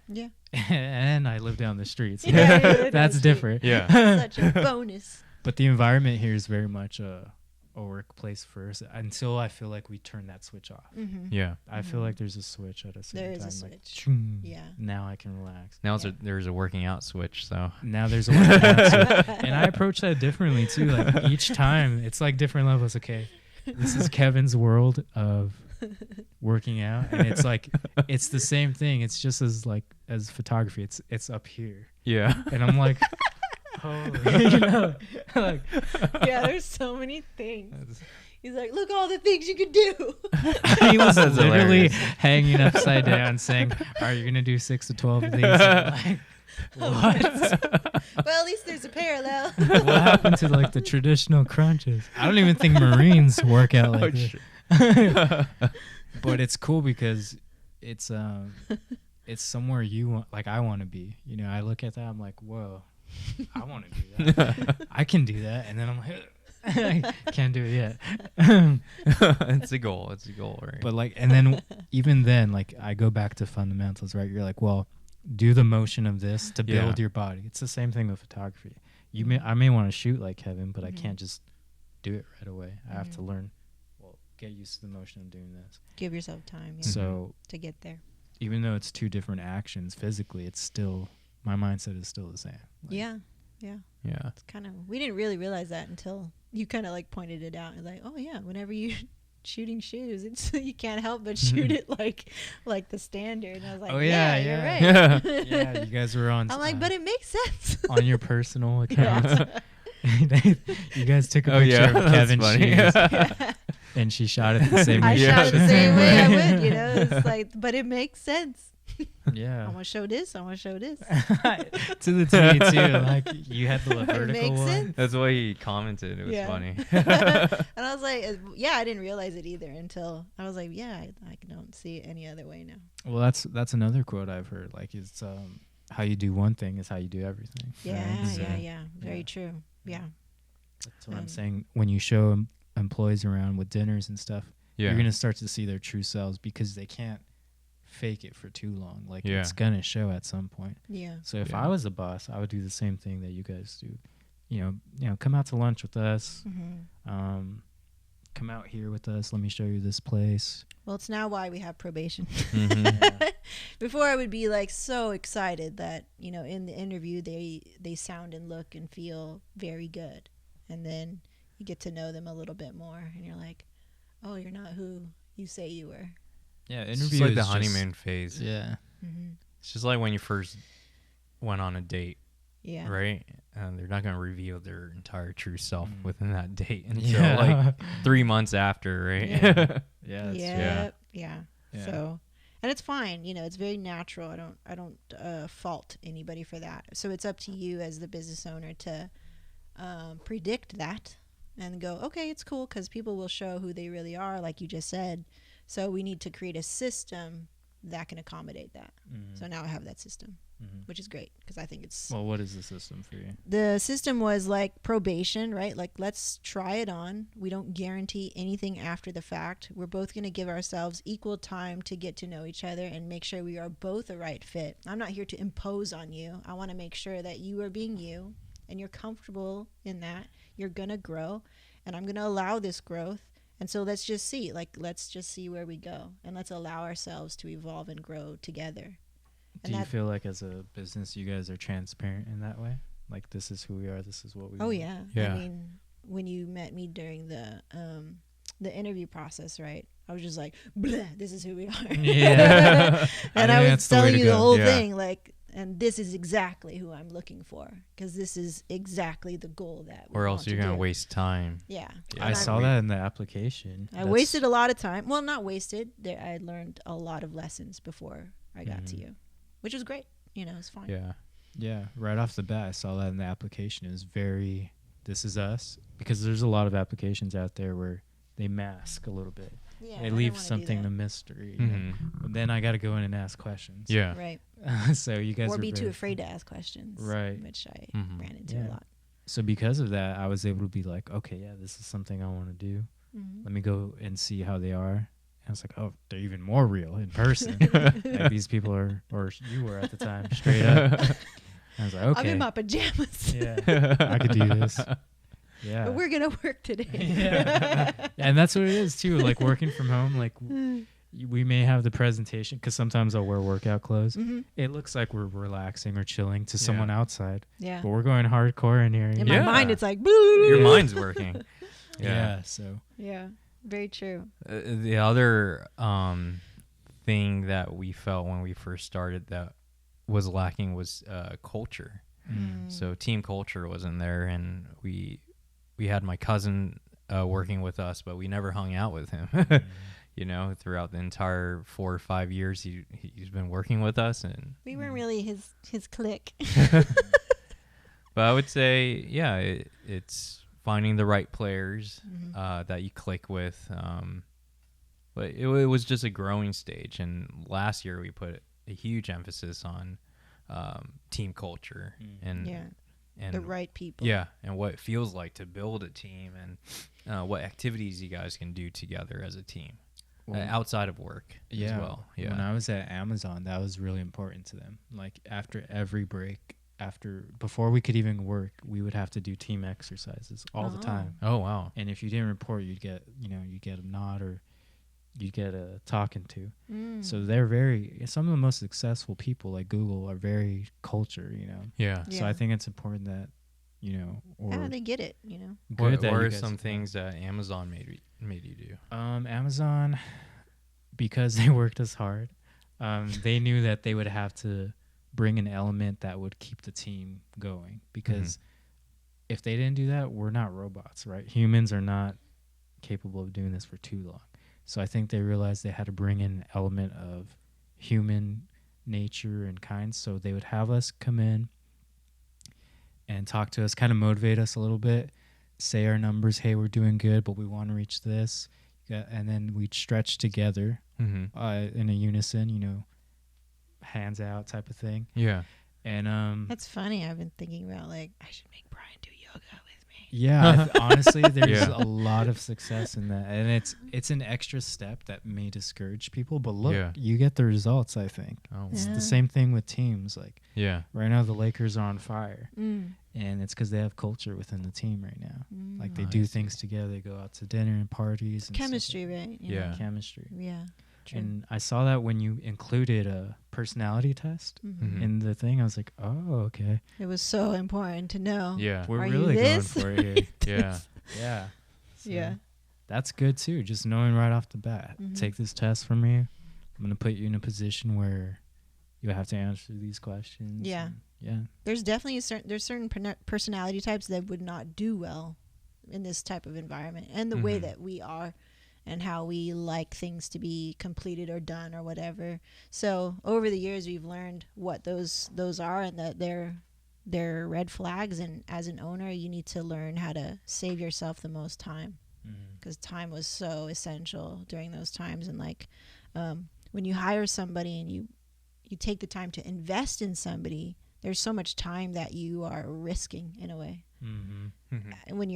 And I live down the street. So Yeah, that's different. Yeah. Such a bonus. But the environment here is very much a workplace first until I feel like we turn that switch off. Yeah. I feel like there's a switch at a certain time. There is a like, switch. Yeah. Now I can relax. Now there's a working out switch, so. Now there's a working out switch. And I approach that differently too. Like each time it's like different levels. Okay. This is Kevin's world of working out, and it's like it's the same thing. It's just as photography. It's up here. Yeah. And I'm like, holy, like, yeah, there's so many things. He's like, look all the things you could do. He was literally hanging upside down saying, are you gonna do 6 to 12 of these? Like, what? Well, at least there's a parallel. What happened to like the traditional crunches? I don't even think Marines work out like this. But it's cool because it's somewhere you want, like I want to be. I look at that, I'm like, whoa, I want to do that. I can do that, and then I'm like, I can't do it yet. It's a goal. It's a goal, right? But like, and then even then, like I go back to fundamentals, right? You're like, well, do the motion of this to build your body. It's the same thing with photography. I may want to shoot like Kevin, but I can't just do it right away. I have to learn. Get used to the motion of doing this. Give yourself time to get there. Even though it's 2 different actions physically, it's still, my mindset is still the same. Yeah. It's kind of, we didn't really realize that until you kind of like pointed it out. And like, oh yeah, whenever you shooting shoes, it's you can't help but shoot it like the standard. And I was like, you're right. Yeah, you guys were on. I'm like, but it makes sense. On your personal accounts. You guys took a picture of Kevin's shoes. And she shot it the same way. I shot it the same way I would, It's like, but it makes sense. Yeah. I want to show this. To the TV too. Like you had the vertical one. Sense. That's why he commented. It was funny. And I was like, I didn't realize it either until I was like, I don't see it any other way now. Well, that's another quote I've heard. Like it's how you do one thing is how you do everything. Yeah, right? yeah. Very true. Yeah. That's what I'm saying. When you show employees around with dinners and stuff, you're going to start to see their true selves because they can't fake it for too long. Like Yeah. it's gonna show at some point. Yeah. So if Yeah. I was a boss, I would do the same thing that you guys do. You know, come out to lunch with us. Mm-hmm. Come out here with us. Let me show you this place. Well, it's now why we have probation. Mhm. Before I would be like so excited that, you know, in the interview they sound and look and feel very good. And then you get to know them a little bit more and you're like, "Oh, you're not who you say you were." Yeah, It's interview just like is the just- honeymoon phase. Yeah. Mm-hmm. It's just like when you first went on a date, Yeah. right? And they're not going to reveal their entire true self Mm. within that date until Yeah. like 3 months after, right? Yeah. Yeah. That's Yep. Yeah. Yeah. So, and it's fine. You know, it's very natural. I don't fault anybody for that. So it's up to you as the business owner to predict that and go, okay, it's cool because people will show who they really are, like you just said. So we need to create a system that can accommodate that. Mhm. So now I have that system, Mhm. which is great because I think it's Well, what is the system for you? the system was like probation, right? Like, let's try it on. We don't guarantee anything after the fact. We're both going to give ourselves equal time to get to know each other and make sure we are both a right fit. I'm not here to impose on you. I want to make sure that you are being you and you're comfortable in that. You're going to grow and I'm going to allow this growth. And so let's just see where we go and let's allow ourselves to evolve and grow together. Do you feel like as a business you guys are transparent in that way? Like this is who we are, this is what we Oh want? yeah. Yeah. I mean, when you met me during the interview process, right? I was just like, bleh, this is who we are. Yeah. And I I think was that's the way telling to you the go. whole Yeah. thing, like, and this is exactly who I'm looking for because this is exactly the goal that we Or want else you're going to do. waste time. Yeah. Yeah. I And saw that in the application. I wasted a lot of time. Well, not wasted. I had learned a lot of lessons before I got to Mhm. you, which was great. You know, it's fun. Yeah. Yeah, right off the bat, I saw that in the application. It was very, this is us. Because there's a lot of applications out there where they mask a little bit. Yeah, I They don't leave wanna do something that. to mystery. You know? Mhm. But then I got to go in and ask questions. Yeah. Right. So you guys Or are be too very- afraid to ask questions. Right. Which I Mhm. ran into Yeah. a lot. So because of that, I was able to be like, okay, yeah, this is something I want to do. Mhm. Let me go and see how they are. And I was like, oh, they're even more real in person. Like these people are, or you were at the time, straight up. I was like, okay. I'm in my pajamas. Yeah, I could do this. Yeah. But we're gonna work today. Yeah. And that's what it is too. Like working from home, like we may have the presentation because sometimes I'll wear workout clothes. hmm It looks like we're relaxing or chilling to someone outside, Yeah. but we're going hardcore in here. In Yeah. my mind, it's like Your mind's working. Yeah. So Yeah. Very true. The other thing that we felt when we first started that was lacking was culture. So team culture wasn't there, and we had my cousin working with us, but we never hung out with him. You know, throughout the entire 4 or 5 years he's been working with us, and We weren't really his clique. but I would say, yeah, it's finding the right players Mhm. that you click with. But it was just a growing stage, and last year we put a huge emphasis on team culture and Yeah. and The right people. yeah, and what it feels like to build a team, and what activities you guys can do together as a team outside of work as well. Yeah, When I was at Amazon, that was really important to them. Like after every break, before we could even work, we would have to do team exercises all the Oh. time. oh wow, And if you didn't report, you'd get a nod or you'd get a talking to. Mm. So they're some of the most successful people like Google are very culture, yeah. So I think it's important that, or Yeah, they get it, you know. good What that are you guys- some things that Amazon made you do? Amazon, because they worked us hard, they knew that they would have to bring an element that would keep the team going. Because if they didn't do that, we're not robots, right? Humans are not capable of doing this for too long. So I think they realized they had to bring in an element of human nature and kind. So they would have us come in and talk to us, kind of motivate us a little bit, say our numbers, hey, we're doing good, but we want to reach this. And then we'd stretch together in a unison, hands out type of thing. Yeah. And That's funny. I've been thinking about like I should make Brian do yoga with me. Yeah, honestly, there's Yeah. a lot of success in that, and it's an extra step that may discourage people. But look, Yeah. you get the results. I think Oh, it's Yeah. the same thing with teams. Like yeah. right now, the Lakers are on fire, Mm. and it's because they have culture within the team right now. Mm. Like they I do see. things together. They go out to dinner and parties. And stuff Chemistry, like right? You Yeah. know? chemistry. Yeah. True. And I saw that when you included a personality test Mhm. Mhm. in the thing, I was like, oh, okay, It was so important to know. Yeah. we're Are you really going this? for it here. Yeah. Yeah. So Yeah. that's good too. Just knowing right off the bat, Mhm. take this test from me. I'm going to put you in a position where you have to answer these questions. Yeah. and yeah. There's definitely certain personality types that would not do well in this type of environment, and the way Mhm. that we are and how we like things to be completed or done or whatever. So over the years we've learned what those are, and that they're red flags, and as an owner you need to learn how to save yourself the most time, because time was so essential during those times. And like when you hire somebody and you take the time to invest in somebody, there's so much time that you are risking in a way. Mm-hmm. Mhm. And when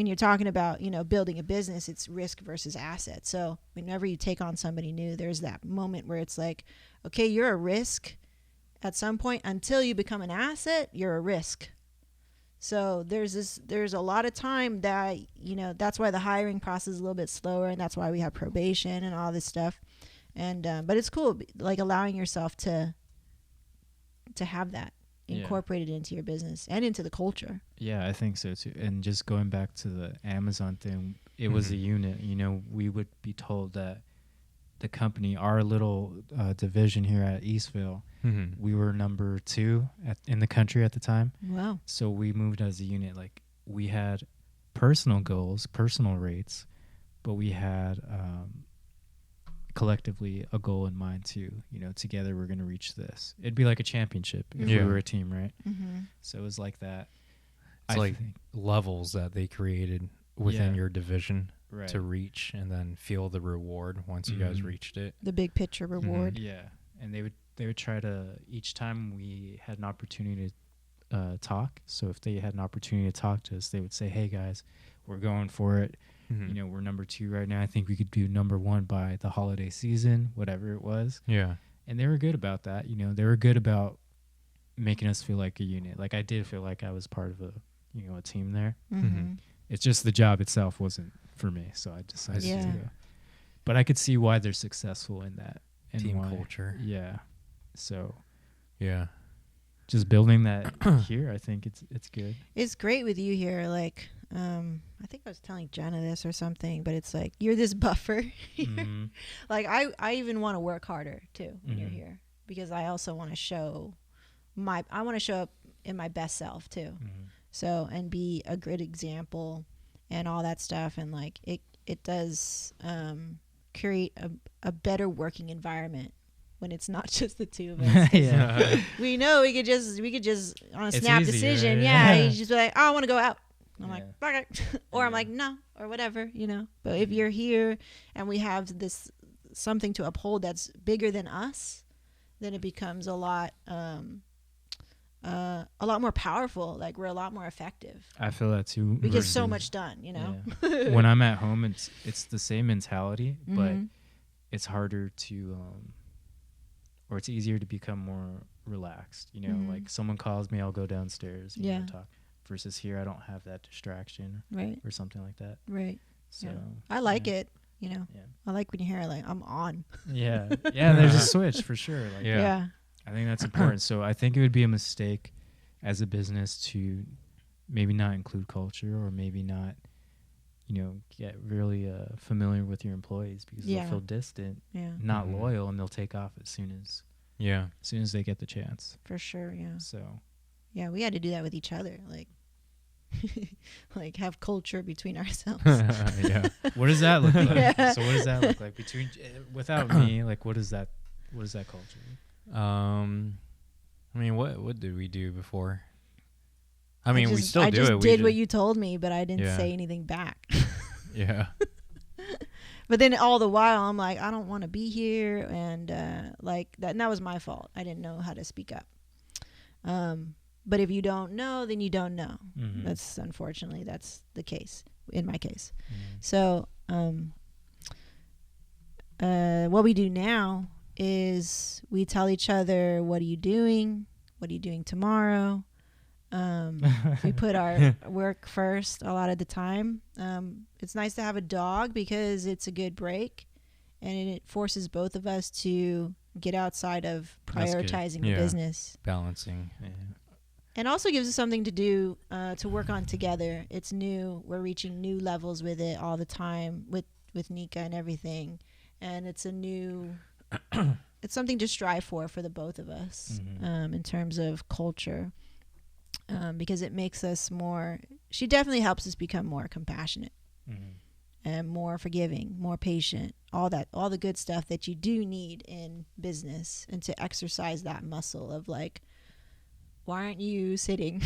you're talking about, you know, building a business, it's risk versus asset. So whenever you take on somebody new, there's that moment where it's like, okay, you're a risk at some point. Until you become an asset, you're a risk. So there's a lot of time that, you know, that's why the hiring process is a little bit slower, and that's why we have probation and all this stuff. And but it's cool, like allowing yourself to have that Yeah. incorporated into your business and into the culture. Yeah, I think so too. And just going back to the Amazon thing, it was a Mhm. unit. You know, we would be told that the company, our little division here at Eastville, Mhm. we were number 2 in the country at the time. Wow. So we moved as a unit. Like we had personal goals, personal rates, but we had collectively a goal in mind too. You know, together we're going to reach this. It'd be like a championship if Yeah. we were a team, right? Mm-hmm. So it was like that. It's I like think. levels that they created within Yeah. your division Right. to reach, and then feel the reward once you guys Mhm. reached it. The big picture reward. Yeah, and they would try to, each time we had an opportunity to talk. So if they had an opportunity to talk to us, they would say, "Hey guys, we're going for it. Mhm. You know, we're number 2 right now. I think we could do number 1 by the holiday season, whatever it was." Yeah. And they were good about that. You know, they were good about making us feel like a unit. Like I did feel like I was part of a team there. Mm-hmm. It's just the job itself wasn't for me, so I decided Yeah. to go. But I could see why they're successful in that and Team why. culture. Yeah. So Yeah. just building that here, I think it's good. It's great with you here. Like, I think I was telling Jenna this or something, but it's like you're this buffer. Mhm. Like I even want to work harder too when you're Mhm. here, because I also want to show up in my best self too. Mhm. So, and be a good example and all that stuff. And like it does create a better working environment when it's not just the two of us. Yeah. We know we could just on a It's snap easier, decision. yeah. Yeah, you just be like, oh, I want to go out. I'm Yeah. like, okay. Or I'm Yeah. like, no, or whatever, you know. But if you're here and we have this something to uphold that's bigger than us, then it becomes a lot more powerful. Like we're a lot more effective. I feel that too. We get so versus- much done, you know. Yeah. When I'm at home, it's the same mentality, but Mhm. it's harder to or it's easier to become more relaxed. You know, Mhm. like someone calls me, I'll go downstairs, you Yeah. know, talk. Versus here, I don't have that distraction Right, or something like that. right. So Yeah. I like yeah. it, you know. Yeah. I like when you hear like I'm on. Yeah, yeah. There's a switch for sure. Like, Yeah. Yeah. I think that's important. So I think it would be a mistake as a business to maybe not include culture, or maybe not, you know, get really familiar with your employees, because Yeah. they'll feel distant, Yeah. not Mhm. loyal, and they'll take off as soon as Yeah. they get the chance. For sure, yeah. So Yeah, we had to do that with each other, like like have culture between ourselves. Yeah. what does that look like? Yeah. So what does that look like between without me? Like what is that culture? I mean, what did we do before? I mean, we just- still I do just it. We did what just- you told me, but I didn't Yeah. say anything back. Yeah. But then all the while, I'm like, I don't want to be here, and like that. And that was my fault. I didn't know how to speak up. But if you don't know, then you don't know. Mhm. That's unfortunately that's the case in my case. Mhm. So what we do now is we tell each other, what are you doing? What are you doing tomorrow? We put our work first a lot of the time. It's nice to have a dog because it's a good break, and it forces both of us to get outside of That's good. prioritizing Yeah. the business. Balancing. Yeah. And also gives us something to do, to work on together. It's new. We're reaching new levels with it all the time with Nika and everything. And it's a new, it's something to strive for the both of us, Mhm. in terms of culture, because it makes us more, she definitely helps us become more compassionate Mhm. and more forgiving, more patient, all the good stuff that you do need in business, and to exercise that muscle of like, why aren't you sitting?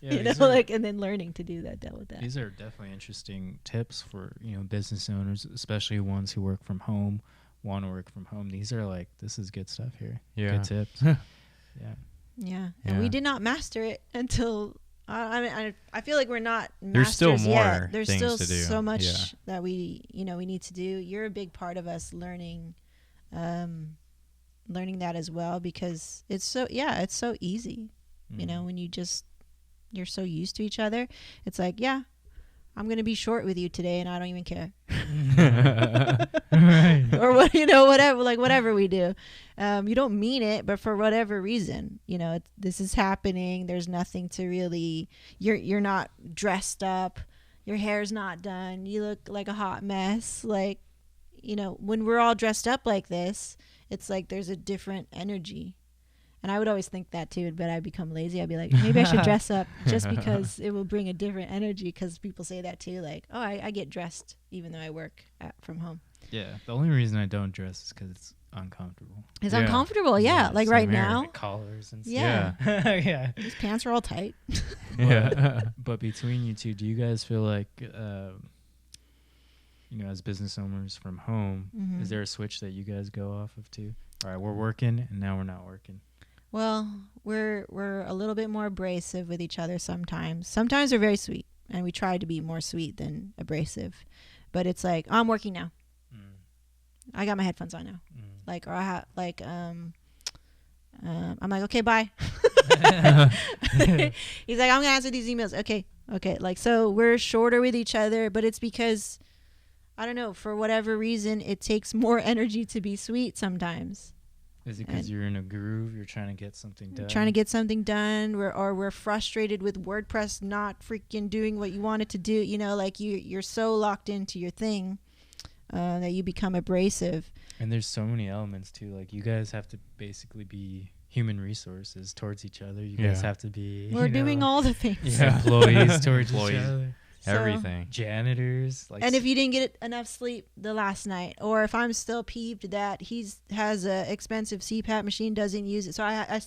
Yeah, You know, these are- like, and then learning to do that, deal with that. These are definitely interesting tips for, business owners, especially ones who work from home, want to work from home. These are like, this is good stuff here. Yeah. Good tips. Yeah. Yeah. And Yeah. we did not master it until, I feel like we're not There's still masters more yet. There's things still to do. so much Yeah. that we need to do. You're a big part of us learning that as well, because it's so easy. You know, when you're so used to each other, it's like, yeah, I'm going to be short with you today and I don't even care. Right. Or whatever we do. You don't mean it, but for whatever reason, this is happening. There's nothing to really, you're not dressed up. Your hair's not done. You look like a hot mess. Like, when we're all dressed up like this, it's like there's a different energy. And I would always think that too, but I'd become lazy. I'd be like, maybe I should dress up just because it will bring a different energy, because people say that too. Like, oh, I get dressed even though I work from home. Yeah. The only reason I don't dress is because it's uncomfortable. It's Yeah. uncomfortable, yeah. Like same right here. now, Like collars and stuff. yeah. Yeah. These pants are all tight. Yeah. But between you two, do you guys feel like, as business owners from home, Mhm. is there a switch that you guys go off of too? All right, we're working and now we're not working. Well, we're a little bit more abrasive with each other sometimes. Sometimes we're very sweet, and we try to be more sweet than abrasive. But it's like, oh, I'm working now. I got my headphones on now. Like, or I have like, I'm like, okay, bye. He's like, I'm gonna answer these emails. Okay. Like, so we're shorter with each other, but it's because, I don't know, for whatever reason, it takes more energy to be sweet sometimes. Is it because you're in a groove? You're trying to get something done? Trying to get something done, or we're frustrated with WordPress not freaking doing what you want it to do. Like you're so locked into your thing that you become abrasive. And there's so many elements too. Like, you guys have to basically be human resources towards each other. You guys Yeah. have to be. We're doing all the things. Yeah. Employees towards Employees. each other. So- Everything. Janitors. Like, And if you didn't get enough sleep the last night, or if I'm still peeved that has a expensive CPAP machine, doesn't use it, so I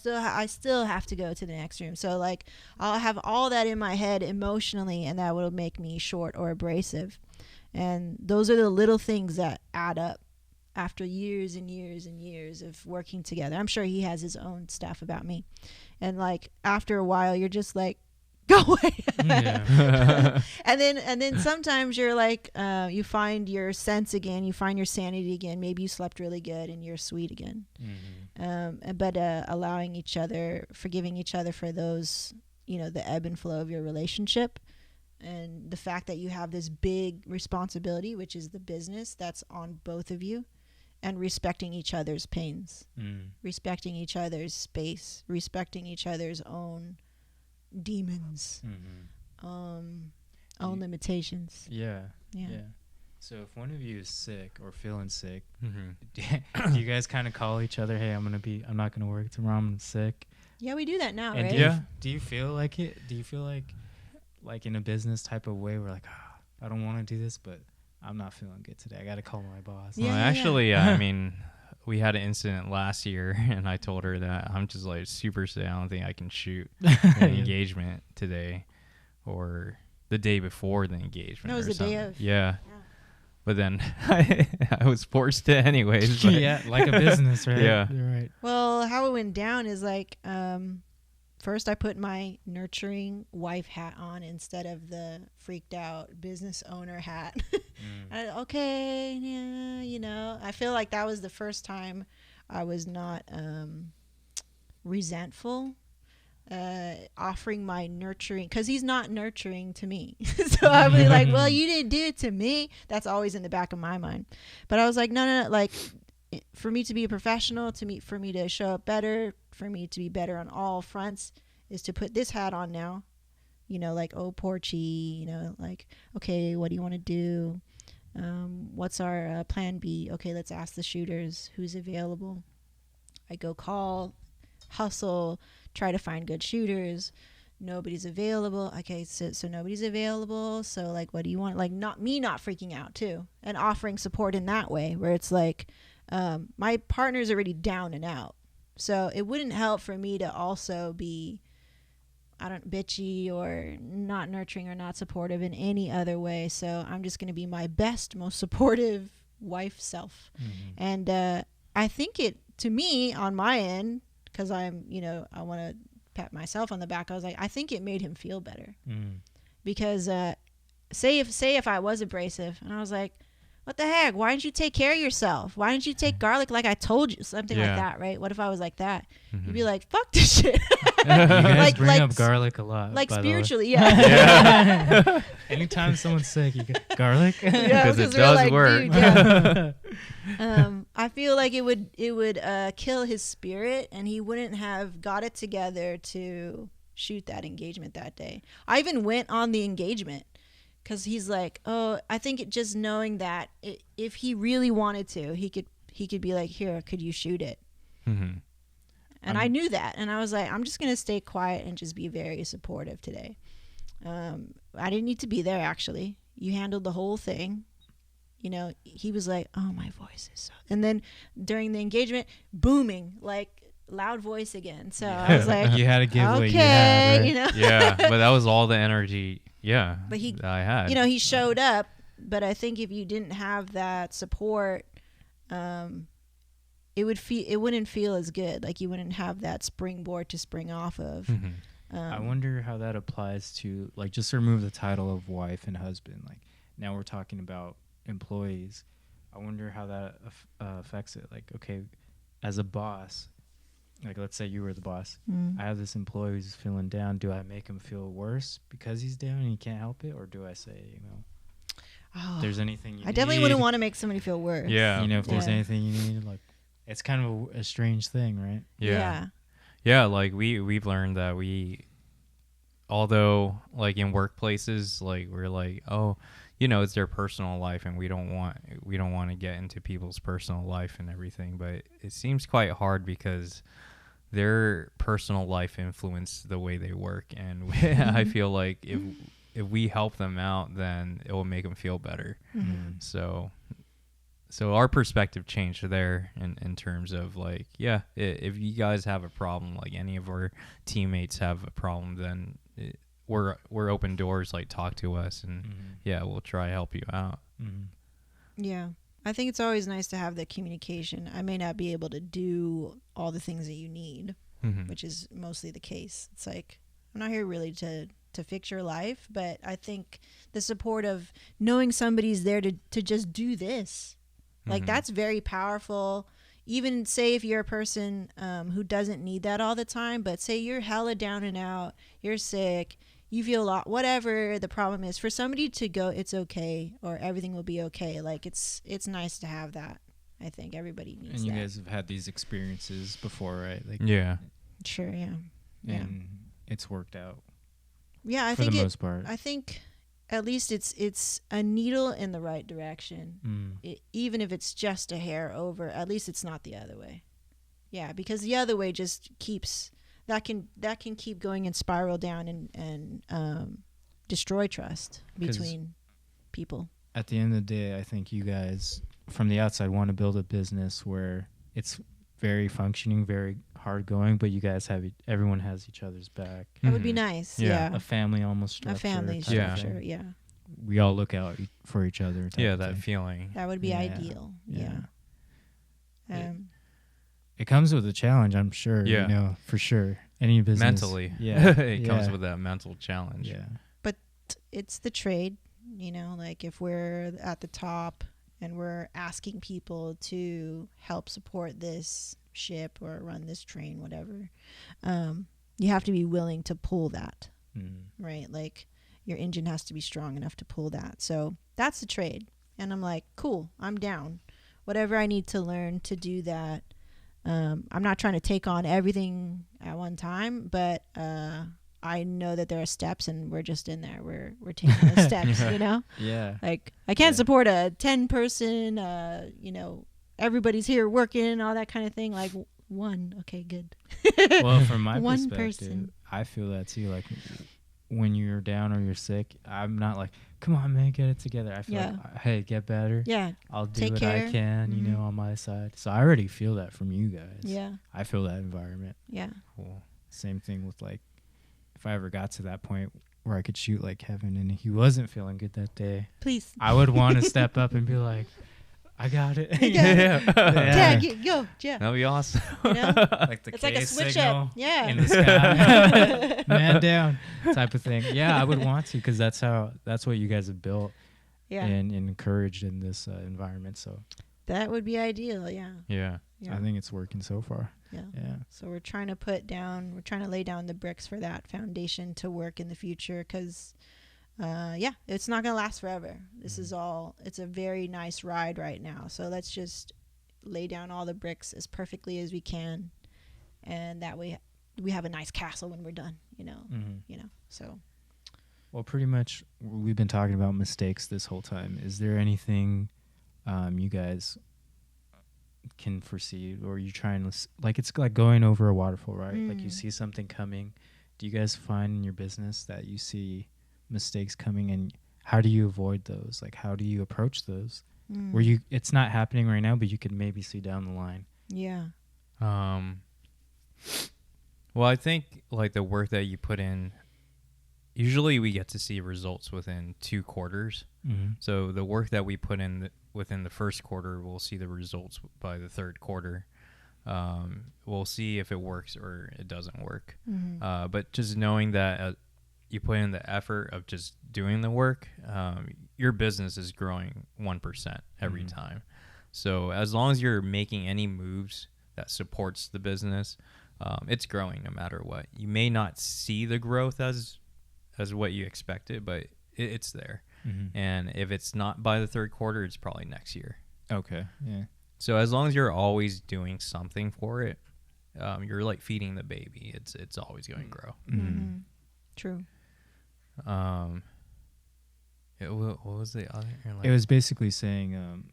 still have to go to the next room. So like, I'll have all that in my head emotionally, and that will make me short or abrasive. And those are the little things that add up after years and years and years of working together. I'm sure he has his own stuff about me, and like after a while, you're just like, go away. Yeah. and then sometimes you're like, you find your sense again, you find your sanity again. Maybe you slept really good and you're sweet again. But allowing each other, forgiving each other for those, the ebb and flow of your relationship, and the fact that you have this big responsibility, which is the business that's on both of you, and respecting each other's pains, respecting each other's space, respecting each other's own demons, own limitations. Yeah. Yeah. So if one of you is sick or feeling sick, Mm-hmm. do you guys kind of call each other, hey, I'm not gonna work tomorrow, I'm sick? Yeah, we do that now, And right? do you feel like it? Do you feel like in a business type of way, we're like, I don't want to do this, but I'm not feeling good today. I got to call my boss. Yeah, Well, yeah, actually, I mean, we had an incident last year, and I told her that I'm just like super sick. I don't think I can shoot an engagement today, or the day before the engagement. No, it was or the day something. of. Yeah. Yeah. But then I was forced to anyways. But Yeah, like a business, right? Yeah. You're right. Well, how it went down is like, first I put my nurturing wife hat on instead of the freaked out business owner hat. Okay, yeah, you know, I feel like that was the first time I was not resentful, offering my nurturing, because he's not nurturing to me. So I was like, well, you didn't do it to me. That's always in the back of my mind. But I was like, no, like, for me to be a professional, for me to show up better, for me to be better on all fronts, is to put this hat on now. You know, like, oh, Porchy, you know, like, okay, what do you want to do? What's our plan B? Okay, let's ask the shooters who's available. I go call, hustle, try to find good shooters. Nobody's available. Okay, so nobody's available. So, like, what do you want? Like, not freaking out too, and offering support in that way, where it's like, my partner's already down and out. So it wouldn't help for me to also be, bitchy or not nurturing or not supportive in any other way. So I'm just going to be my best, most supportive wife self. And I think it, to me, on my end, because I'm, you know, I want to pat myself on the back. I was like, I think it made him feel better. Because say if I was abrasive and I was like, what the heck? Why didn't you take care of yourself? Why didn't you take garlic like I told you? Something like that, right? What if I was like that? You'd be like, fuck this shit. You guys bring up garlic a lot. Like, by spiritually, the way. yeah. Anytime someone's sick, you get garlic. Yeah, because it does like, work. dude, yeah. I feel like it would kill his spirit, and he wouldn't have got it together to shoot that engagement that day. I even went on the engagement. Because he's like, oh, I think just knowing that if he really wanted to, he could be like, here, could you shoot it? And I knew that. And I was like, I'm just going to stay quiet and just be very supportive today. I didn't need to be there, actually. You handled the whole thing. You know, he was like, oh, my voice is so... And then during the engagement, booming, like loud voice again. So I was like, you had to give okay, what you had, right? you know? Yeah, but that was all the energy... Yeah, but that I had. You know, he showed up, but I think if you didn't have that support, it wouldn't feel as good. Like, you wouldn't have that springboard to spring off of. I wonder how that applies to, like, just to remove the title of wife and husband. Like, now we're talking about employees. I wonder how that affects it. Like, okay, as a boss, like, let's say you were the boss. I have this employee who's feeling down. Do I make him feel worse because he's down and he can't help it? Or do I say, you know, if there's anything you I definitely wouldn't want to make somebody feel worse. Yeah. You know, if there's anything you need, like, it's kind of a strange thing, right? Yeah. Yeah, like, we've learned that although, like, in workplaces, like, we're like, oh, you know, it's their personal life, and we don't want to get into people's personal life and everything. But it seems quite hard because their personal life influenced the way they work, and I feel like if we help them out, then it will make them feel better. So our perspective changed there in terms of, like, yeah, if you guys have a problem, like any of our teammates have a problem, then we're open doors. Like, talk to us, and yeah, we'll try to help you out. Yeah. I think it's always nice to have the communication. I may not be able to do all the things that you need, which is mostly the case. It's like, I'm not here really to fix your life, but I think the support of knowing somebody's there to just do this, like, that's very powerful. Even say if you're a person who doesn't need that all the time, but say you're hella down and out, you're sick, you feel a lot, whatever the problem is, for somebody to go, it's okay, or everything will be okay. Like, it's nice to have that. I think everybody needs that. And you guys have had these experiences before, right? Like, Yeah. Sure, yeah. And it's worked out. Yeah, I for think the most part. I think at least it's a needle in the right direction. Even if it's just a hair over, at least it's not the other way. Yeah, because the other way just keeps... That can keep going and spiral down and destroy trust between people. At the end of the day, I think you guys from the outside want to build a business where it's very functioning, very hard going, but you guys everyone has each other's back. That would be nice. Yeah. A family almost structure. A family type structure. thing. Yeah. We all look out for each other. Yeah, that feeling. That would be ideal. Yeah. It comes with a challenge, I'm sure. Yeah. You know, for sure. Any business. mentally. Yeah. It comes Yeah. with that mental challenge. Yeah. It's the trade, like if we're at the top and we're asking people to help support this ship or run this train, whatever, you have to be willing to pull that, right? Like your engine has to be strong enough to pull that. So that's the trade. And I'm like, cool, I'm down. Whatever I need to learn to do that. I'm not trying to take on everything at one time, but I know that there are steps, and we're just in there. We're taking those steps, Yeah. Like I can't Yeah. support a 10-person, everybody's here working, all that kind of thing. Like one, okay, good. Well, from my One perspective, person. I feel that too. Like when you're down or you're sick, I'm not like, come on, man, get it together. I feel like, hey, get better. Yeah, I'll do Take what care. I can, Mhm. on my side. So I already feel that from you guys. yeah, I feel that environment. yeah. Cool. Same thing with like, if I ever got to that point where I could shoot like Kevin and he wasn't feeling good that day, Please, I would want to step up and be like, I got it. You got it. Yeah. tag, go, yeah. That'd be awesome. Like the It's like a K switch signal up. Yeah. in the sky, man down type of thing. Yeah, I would want to, because that's what you guys have built Yeah, and encouraged in this environment. So that would be ideal. Yeah, Yeah. yeah. I think it's working so far. Yeah. Yeah. So we're trying to lay down the bricks for that foundation to work in the future, because, it's not going to last forever. This is it's a very nice ride right now. So let's just lay down all the bricks as perfectly as we can. And that way we have a nice castle when we're done, so. Well, pretty much we've been talking about mistakes this whole time. Is there anything you guys can foresee, or you trying to like, it's like going over a waterfall, right? Like you see something coming. Do you guys find in your business that you see mistakes coming, and how do you avoid those? Like, how do you approach those where it's not happening right now, but you could maybe see down the line? Yeah. Well, I think like the work that you put in, usually we get to see results within 2 quarters. So the work that we put in within the first quarter, we'll see the results by the third quarter. We'll see if it works or it doesn't work. But just knowing that you put in the effort of just doing the work, your business is growing 1% every time. So as long as you're making any moves that supports the business, it's growing no matter what. You may not see the growth as what you expected, but it's there. And if it's not by the third quarter, it's probably next year. Okay. Yeah. So as long as you're always doing something for it, you're like feeding the baby. It's always going to grow. True. What was the other? It was basically saying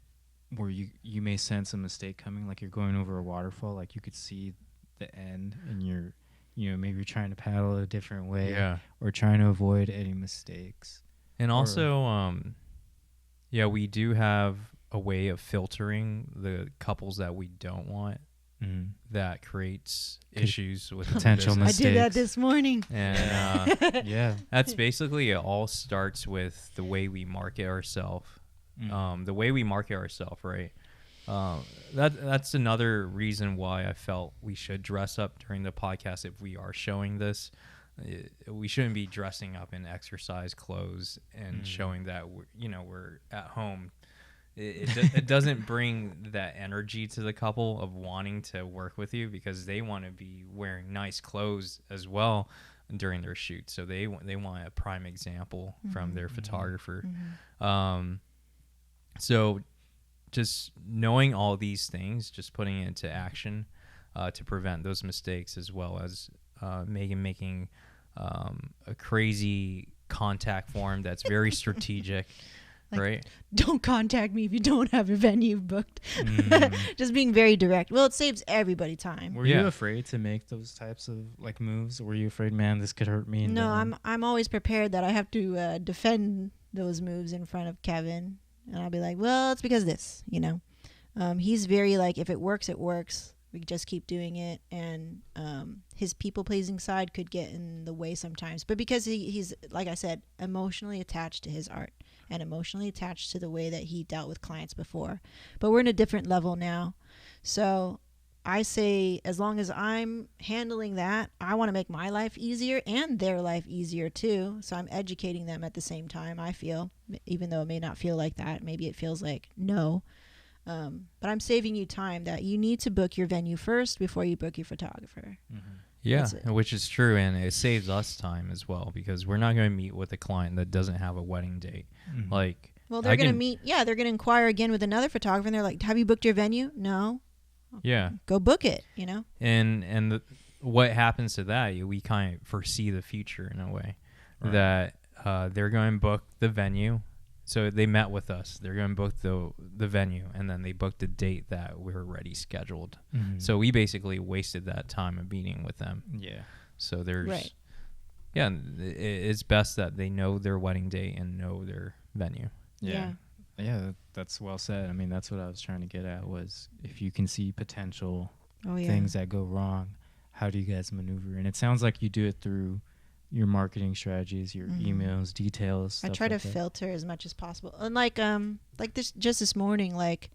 where you may sense a mistake coming, like you're going over a waterfall, like you could see the end, and you're maybe you're trying to paddle a different way, or trying to avoid any mistakes. And also, we do have a way of filtering the couples that we don't want. That creates issues with potential the business. I did that this morning. And Yeah, that's basically, it all starts with the way we market ourselves. The way we market ourselves, right? That's another reason why I felt we should dress up during the podcast. If we are showing this, we shouldn't be dressing up in exercise clothes and showing that we're at home. It doesn't bring that energy to the couple of wanting to work with you, because they want to be wearing nice clothes as well during their shoot. So they want a prime example from their photographer. So just knowing all these things, just putting it into action to prevent those mistakes, as well as making a crazy contact form that's very strategic. Like, right? Don't contact me if you don't have a venue booked. Just being very direct. Well, it saves everybody time. Were you afraid to make those types of like moves? Or were you afraid, man, this could hurt me? No, I'm always prepared that I have to defend those moves in front of Kevin, and I'll be like, well, it's because of this, He's very like, if it works, it works. We just keep doing it, and his people-pleasing side could get in the way sometimes. But because he's, like I said, emotionally attached to his art and emotionally attached to the way that he dealt with clients before. But we're in a different level now. So I say, as long as I'm handling that, I want to make my life easier and their life easier too. So I'm educating them at the same time, I feel, even though it may not feel like that. Maybe it feels like no. But I'm saving you time that you need to book your venue first before you book your photographer. Yeah, That's it. which is true, and it saves us time as well because we're not going to meet with a client that doesn't have a wedding date. Like, Well, they're going to meet. Yeah, they're going to inquire again with another photographer, and they're like, "Have you booked your venue?" No. Yeah. Go book it. You know. And what happens to that? We kind of foresee the future in a way that they're going to book the venue. So they met with us. They're going to book the venue, and then they booked a date that we were already scheduled. So we basically wasted that time of meeting with them. Yeah. So there's, Right. yeah, it's best that they know their wedding date and know their venue. Yeah. Yeah, that's well said. I mean, that's what I was trying to get at was if you can see potential things that go wrong, how do you guys maneuver? And it sounds like you do it through your marketing strategies, your emails, details. I stuff try like to that. filter as much as possible. And like this just this morning, like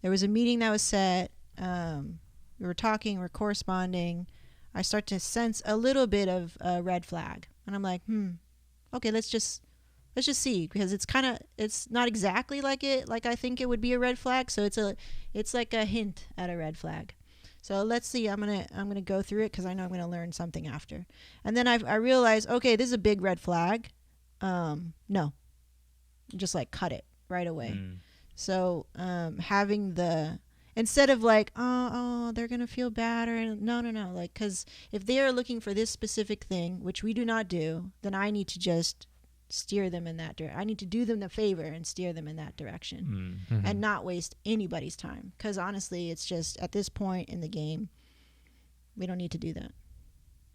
there was a meeting that was set. We were talking, we're corresponding. I start to sense a little bit of a red flag, and I'm like, okay, let's just see, because it's not exactly like I think it would be a red flag. So it's like a hint at a red flag. So let's see. I'm gonna go through it because I know I'm gonna learn something after. And then I realize, okay, this is a big red flag. No, just like cut it right away. So having instead of like, oh, they're gonna feel bad, or no, like, because if they are looking for this specific thing, which we do not do, then I need to just steer them in that direction. I need to do them the favor and steer them in that direction, and not waste anybody's time. Because honestly, it's just at this point in the game, we don't need to do that.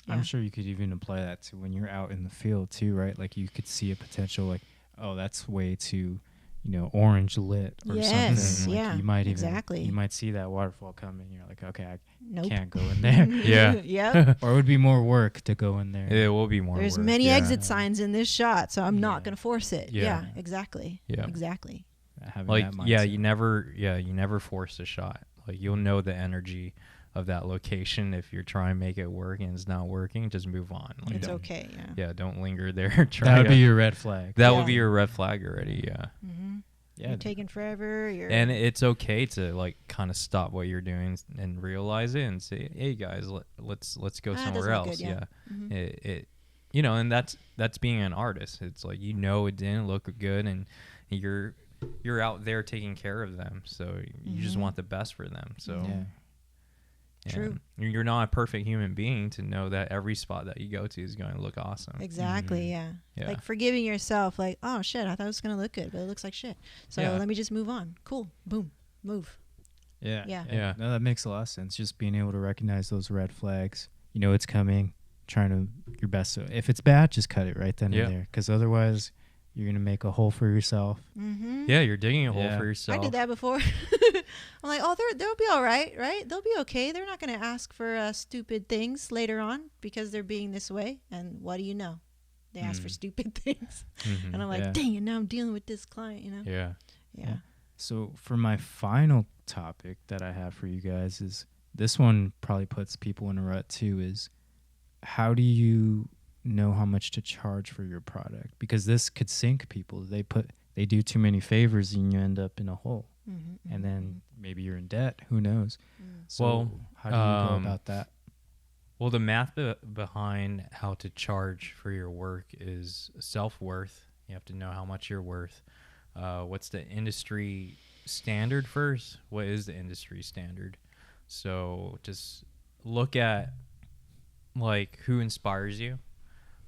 I'm sure you could even apply that to when you're out in the field too, right? Like you could see a potential, like, oh, that's way too, orange lit or something. Like you might exactly. You might see that waterfall coming. You're like, okay, I Nope. can't go in there. Yep. Or it would be more work to go in there. It will be more There's work. many exit signs in this shot, so I'm not going to force it. Yeah. Exactly. Yeah. Exactly. Having Like, that mindset. you never force a shot. Like, you'll know the energy of that location. If you're trying to make it work and it's not working, just move on. Like, It's don't- okay. Yeah, don't linger there. That would be your red flag. That Yeah. would be your red flag already. Yeah. Yeah. You're taking forever. And it's okay to like kind of stop what you're doing and realize it and say, "Hey guys, let's go That somewhere doesn't look else." good, yeah. It and that's being an artist. It's like it didn't look good, and you're out there taking care of them, so you just want the best for them. So Yeah. True. You're not a perfect human being to know that every spot that you go to is going to look awesome. Exactly. Yeah. Like forgiving yourself. Like, oh shit, I thought it was gonna look good, but it looks like shit. So let me just move on. Cool. Boom. Move. Yeah. Yeah. No, that makes a lot of sense. Just being able to recognize those red flags. You know it's coming. Trying to your best. So if it's bad, just cut it right then and there. Because otherwise, you're gonna make a hole for yourself. Yeah, you're digging a hole for yourself. I did that before. I'm like, oh, they'll be all right, right? They'll be okay. They're not going to ask for stupid things later on because they're being this way. And what do you know? They ask for stupid things. And I'm like, dang it, now I'm dealing with this client, Yeah. Yeah. So for my final topic that I have for you guys is this one probably puts people in a rut too, is how do you know how much to charge for your product? Because this could sink people. They do too many favors and you end up in a hole. And then maybe you're in debt. Who knows? So how do you go about that? Well, the math behind how to charge for your work is self-worth. You have to know how much you're worth. What's the industry standard first? What is the industry standard? So just look at like who inspires you,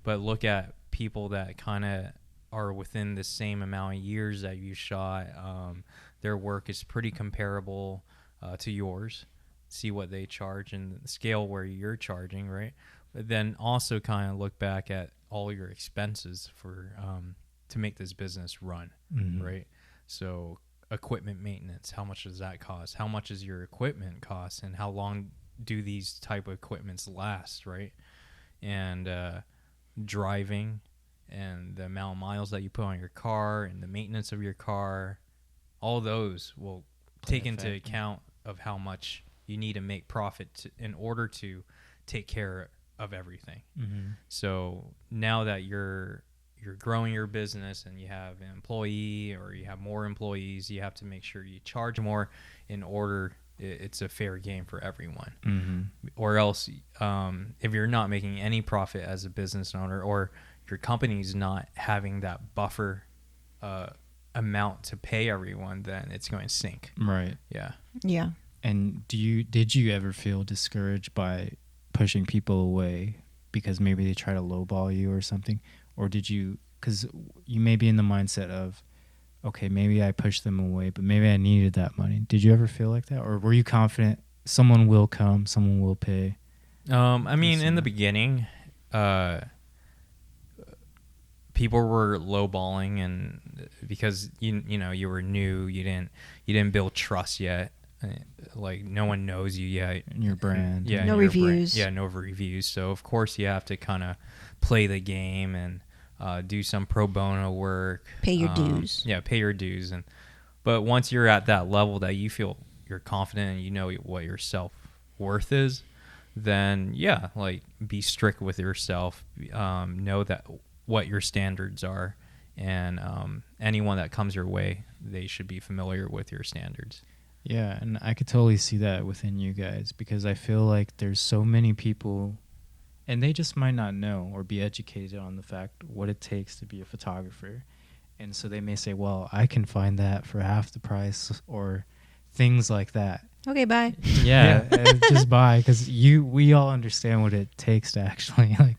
but look at people that kind of are within the same amount of years that you shot. Their work is pretty comparable to yours. See what they charge and scale where you're charging, right? But then also kind of look back at all your expenses for to make this business run, right? So equipment maintenance, how much does that cost? How much is your equipment cost, and how long do these type of equipments last, right? And driving and the amount of miles that you put on your car and the maintenance of your car, all those will take into account of how much you need to make profit in order to take care of everything. Mm-hmm. So now that you're growing your business and you have an employee or you have more employees, you have to make sure you charge more in order it's a fair game for everyone. Mm-hmm. Or else, if you're not making any profit as a business owner, or your company's not having that buffer amount to pay everyone, then it's going to sink. Right. Yeah. Yeah. And did you ever feel discouraged by pushing people away because maybe they try to lowball you or something? Or did you, because you may be in the mindset of, okay, maybe I pushed them away, but maybe I needed that money. Did you ever feel like that? Or were you confident someone will come, someone will pay? I mean, in the beginning, people were lowballing, and because you were new, you didn't build trust yet. Like no one knows you yet. In your brand. Yeah. No reviews. No reviews. So of course you have to kind of play the game and do some pro bono work. Pay your dues. Yeah, pay your dues. But once you're at that level that you feel you're confident and you know what your self-worth is, then yeah, like be strict with yourself. Know that what your standards are, and anyone that comes your way, they should be familiar with your standards. Yeah, and I could totally see that within you guys, because I feel like there's so many people, and they just might not know or be educated on the fact what it takes to be a photographer. And so they may say, well, I can find that for half the price, or things like that. Okay, bye. Yeah, just buy, because we all understand what it takes to actually like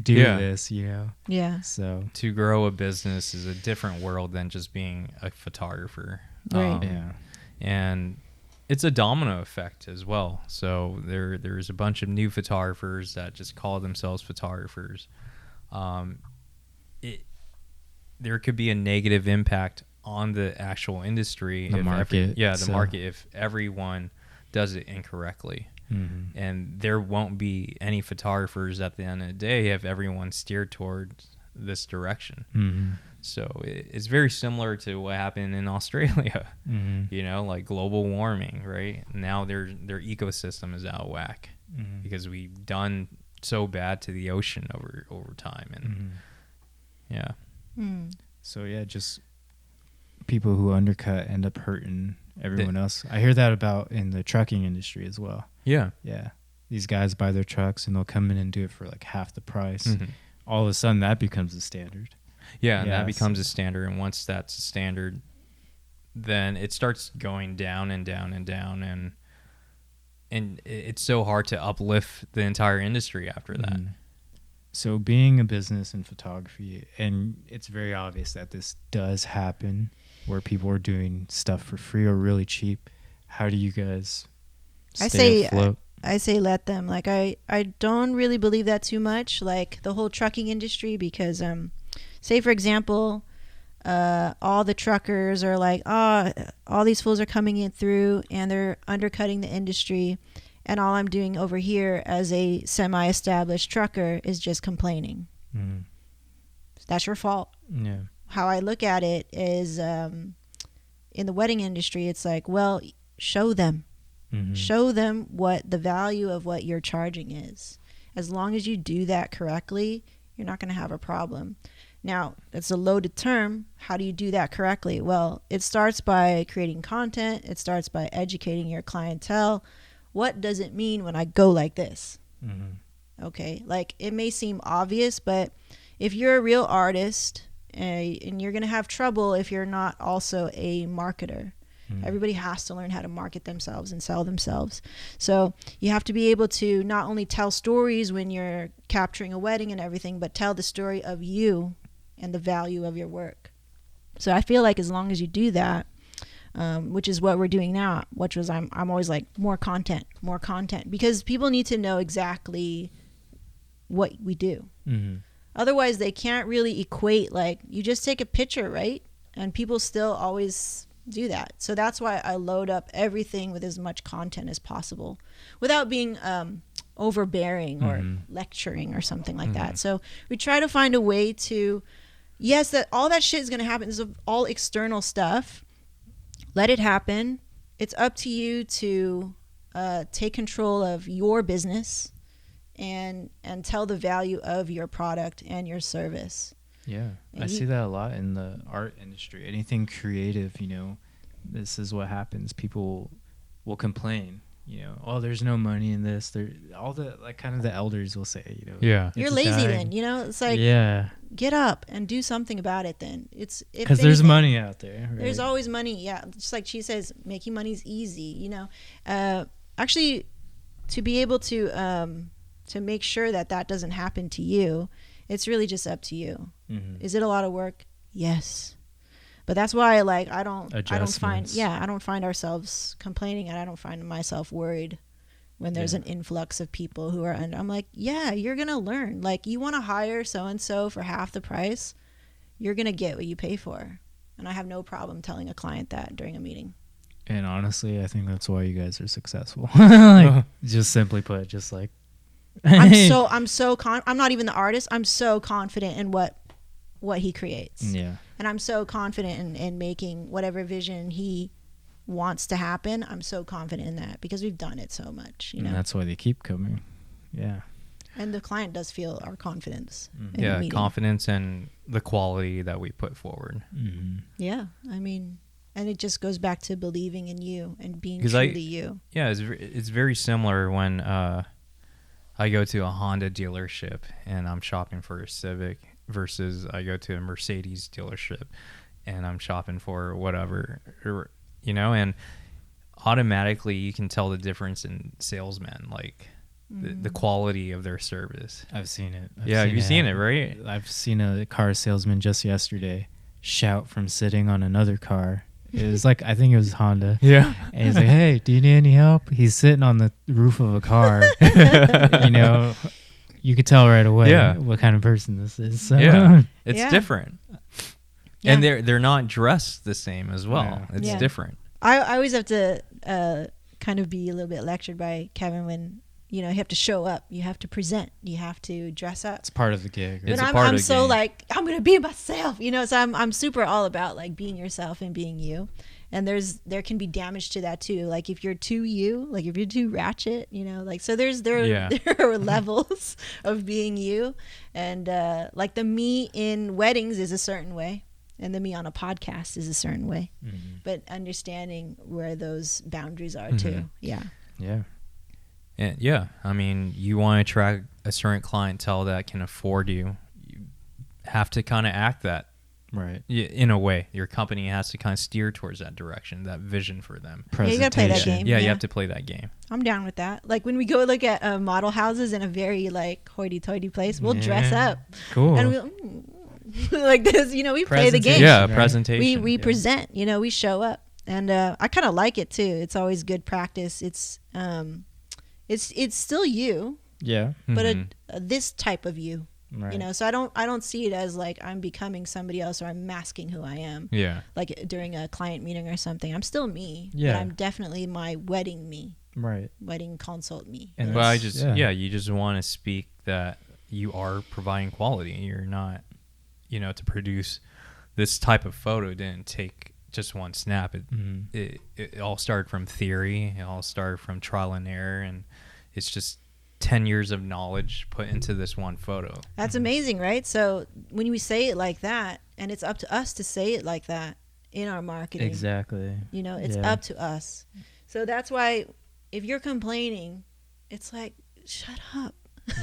do this, Yeah. So to grow a business is a different world than just being a photographer. Right. yeah. And it's a domino effect as well. So there's a bunch of new photographers that just call themselves photographers. There could be a negative impact on the actual industry, The market. The market, if everyone does it incorrectly. Mm-hmm. And there won't be any photographers at the end of the day if everyone steered towards this direction. Mm-hmm. So it's very similar to what happened in Australia, Mm-hmm. like global warming, right? Now their ecosystem is out of whack Mm-hmm. because we've done so bad to the ocean over time. And Mm-hmm. yeah. Mm. So yeah, just people who undercut end up hurting everyone else. I hear that about in the trucking industry as well. Yeah. Yeah. These guys buy their trucks and they'll come in and do it for like half the price. Mm-hmm. All of a sudden that becomes the standard. Yeah, and Yeah, that becomes a standard. And once that's a standard, then it starts going down and down and down. And it's so hard to uplift the entire industry after that. Mm. So being a business in photography, and it's very obvious that this does happen where people are doing stuff for free or really cheap. How do you guys stay afloat? I say let them. Like I don't really believe that too much, like the whole trucking industry, because say for example, all the truckers are like, all these fools are coming in through and they're undercutting the industry, and all I'm doing over here as a semi-established trucker is just complaining. Mm. That's your fault. Yeah. How I look at it is, in the wedding industry, it's like, well, show them. Mm-hmm. Show them what the value of what you're charging is. As long as you do that correctly, you're not going to have a problem. Now, it's a loaded term. How do you do that correctly? Well, it starts by creating content. It starts by educating your clientele. What does it mean when I go like this? Mm-hmm. Okay, like it may seem obvious, but if you're a real artist, and you're going to have trouble if you're not also a marketer. Mm-hmm. Everybody has to learn how to market themselves and sell themselves. So you have to be able to not only tell stories when you're capturing a wedding and everything, but tell the story of you and the value of your work. So I feel like as long as you do that, which is what we're doing now, which was I'm always like more content, because people need to know exactly what we do. Mm-hmm. Otherwise, they can't really equate, like, you just take a picture, right? And people still always do that. So that's why I load up everything with as much content as possible without being overbearing or lecturing or something like that. So we try to find a way to, yes, that all that shit is going to happen. This is all external stuff. Let it happen. It's up to you to take control of your business and tell the value of your product and your service. Yeah, And I see that a lot in the art industry. Anything creative, this is what happens. People will complain, oh, there's no money in this. All the kind of the elders will say, Yeah. You're it's lazy dying. then, it's like, Yeah, get up and do something about it then. It's because there's anything, money out there. Right? There's always money. Yeah. Just like she says, making money's easy, actually to be able to make sure that doesn't happen to you, it's really just up to you. Mm-hmm. Is it a lot of work? Yes. But that's why I don't Adjustments. I don't find ourselves complaining, and I don't find myself worried when there's an influx of people who are under. I'm like, yeah, you're going to learn. Like, you want to hire so-and-so for half the price, you're going to get what you pay for. And I have no problem telling a client that during a meeting. And honestly, I think that's why you guys are successful. Just simply put, just like I'm not even the artist. I'm so confident in what he creates. Yeah. And I'm so confident in making whatever vision he wants to happen. I'm so confident in that because we've done it so much, And that's why they keep coming. Yeah. And the client does feel our confidence. Mm-hmm. in the Yeah, meeting. confidence and the quality that we put forward. Mm-hmm. Yeah, I mean, and it just goes back to believing in you and being 'Cause truly you. Yeah, it's very similar when I go to a Honda dealership and I'm shopping for a Civic versus I go to a Mercedes dealership and I'm shopping for whatever, and automatically you can tell the difference in salesmen, like the quality of their service. I've seen it. You've seen it, right? I've seen a car salesman just yesterday shout from sitting on another car. It was like, I think it was Honda. Yeah. And he's like, hey, do you need any help? He's sitting on the roof of a car. You could tell right away what kind of person this is. So. Yeah. It's Yeah. different. Yeah. And they're not dressed the same as well. Yeah. It's Yeah. different. I always have to kind of be a little bit lectured by Kevin when, you have to show up, you have to present, you have to dress up. It's part of the gig. Right? It's But a part I'm of the so game. like, I'm going to be myself, so I'm super all about like being yourself and being you. And there can be damage to that too. Like if you're too you, like if you're too ratchet, so there are levels of being you. And like the me in weddings is a certain way. And the me on a podcast is a certain way. Mm-hmm. But understanding where those boundaries are too. Yeah. Yeah. And I mean, you want to attract a certain clientele that can afford you. You have to kind of act that. Right. In a way, your company has to kind of steer towards that direction, that vision for them. Yeah, you gotta play that game. Yeah, you have to play that game. I'm down with that. Like when we go look at model houses in a very like hoity-toity place, we'll dress up. Cool. And we'll like this, we play the game. Yeah, Right. presentation. We present, we show up. And I kind of like it too. It's always good practice. It's still you, Yeah. but Mhm. this type of you. Right. So I don't see it as like I'm becoming somebody else or I'm masking who I am. Yeah. Like during a client meeting or something, I'm still me. Yeah. But I'm definitely my wedding me, Right. wedding consult me. And Well, that's- you just want to speak that you are providing quality. You're not, to produce this type of photo didn't take just one snap. It all started from theory. It all started from trial and error, and it's just 10 years of knowledge put into this one photo. That's amazing, right? So when we say it like that, and it's up to us to say it like that in our marketing. Exactly. It's Yeah. up to us. So that's why if you're complaining, it's like, shut up.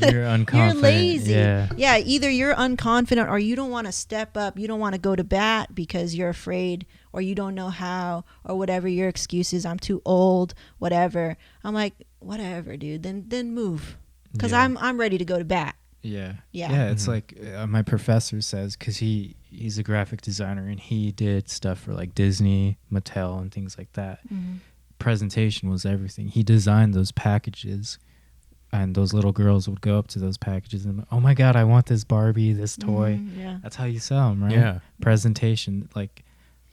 You're unconfident. You're lazy. Yeah. Either you're unconfident or you don't want to step up. You don't want to go to bat because you're afraid or you don't know how or whatever your excuse is. I'm too old, whatever. I'm like, whatever, dude. Then move. Because Yeah. I'm ready to go to bat. Yeah. Yeah. Yeah. It's Mhm. like my professor says, because he's a graphic designer and he did stuff for like Disney, Mattel, and things like that. Presentation was everything. He designed those packages, and those little girls would go up to those packages and, oh my God, I want this Barbie, this toy. Yeah. That's how you sell them, right? Yeah. Presentation, like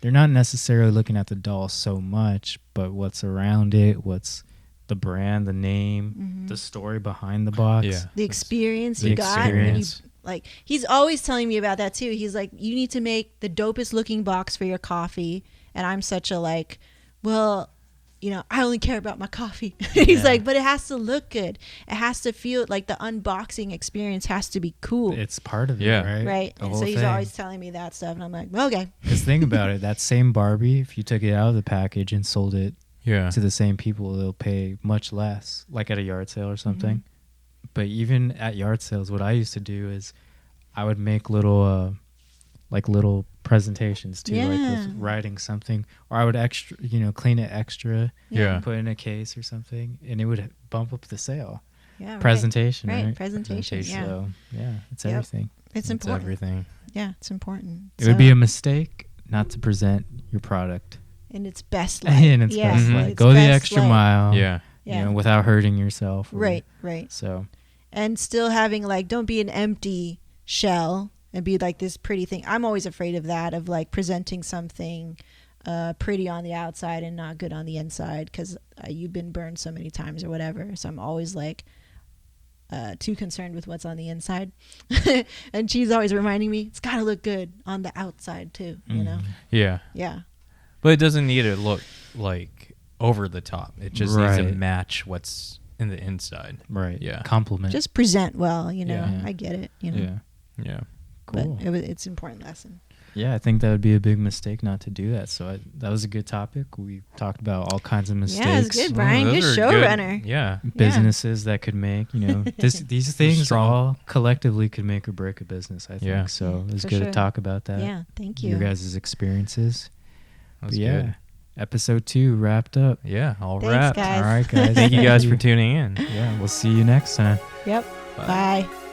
they're not necessarily looking at the doll so much, but what's around it, what's the brand, the name, the story behind the box. Yeah. The experience The you got. When you, experience. like he's always telling me about that too. He's like, you need to make the dopest looking box for your coffee. And I'm such a like, well, I only care about my coffee. He's Yeah. like, but it has to look good. It has to feel like the unboxing experience has to be cool. It's part of Yeah. it, right? Right. The And whole so he's thing. always telling me that stuff. And I'm like, okay. Because think about it, that same Barbie, if you took it out of the package and sold it Yeah. to the same people, they'll pay much less, like at a yard sale or something. Mm-hmm. But even at yard sales, what I used to do is I would make little presentations too, like Yeah. with writing something, or I would clean it extra, Yeah. put it in a case or something, and it would bump up the sale. Yeah. Right. Presentation, Right. right? Presentation. Yeah. So yeah, it's Yep. everything. It's It's important. everything. Yeah. It's important. It would be a mistake not to present your product in its best light. in its Yeah. best Mhm. light. Its Go the best extra light. mile. Yeah. Yeah. Without hurting yourself. or- Right. Right. So And still having don't be an empty shell and be like this pretty thing. I'm always afraid of that, of like presenting something pretty on the outside and not good on the inside, because you've been burned so many times or whatever. So I'm always like too concerned with what's on the inside. And she's always reminding me it's got to look good on the outside too, you know? Yeah. Yeah. But it doesn't need to look like over the top. It just needs to Right. match what's in the inside. right. Yeah. Compliment. Just present well, you know? Yeah. I get it, you know? yeah. Yeah. Cool. But it's an important lesson. Yeah, I think that would be a big mistake not to do that. So that was a good topic. We talked about all kinds of mistakes. Yeah, it's good, Brian. Those Good are showrunner. Yeah. Businesses that could make, these things strong. all collectively could make or break a business, I think. Yeah. So it was For good sure. to talk about that. Yeah, thank you. Your guys' experiences. That But was yeah, good. episode 2 wrapped up. Yeah. All Thanks, wrapped. guys. All right, guys. Thank you guys for tuning in. Yeah, we'll see you next time. Yep. Bye. Bye.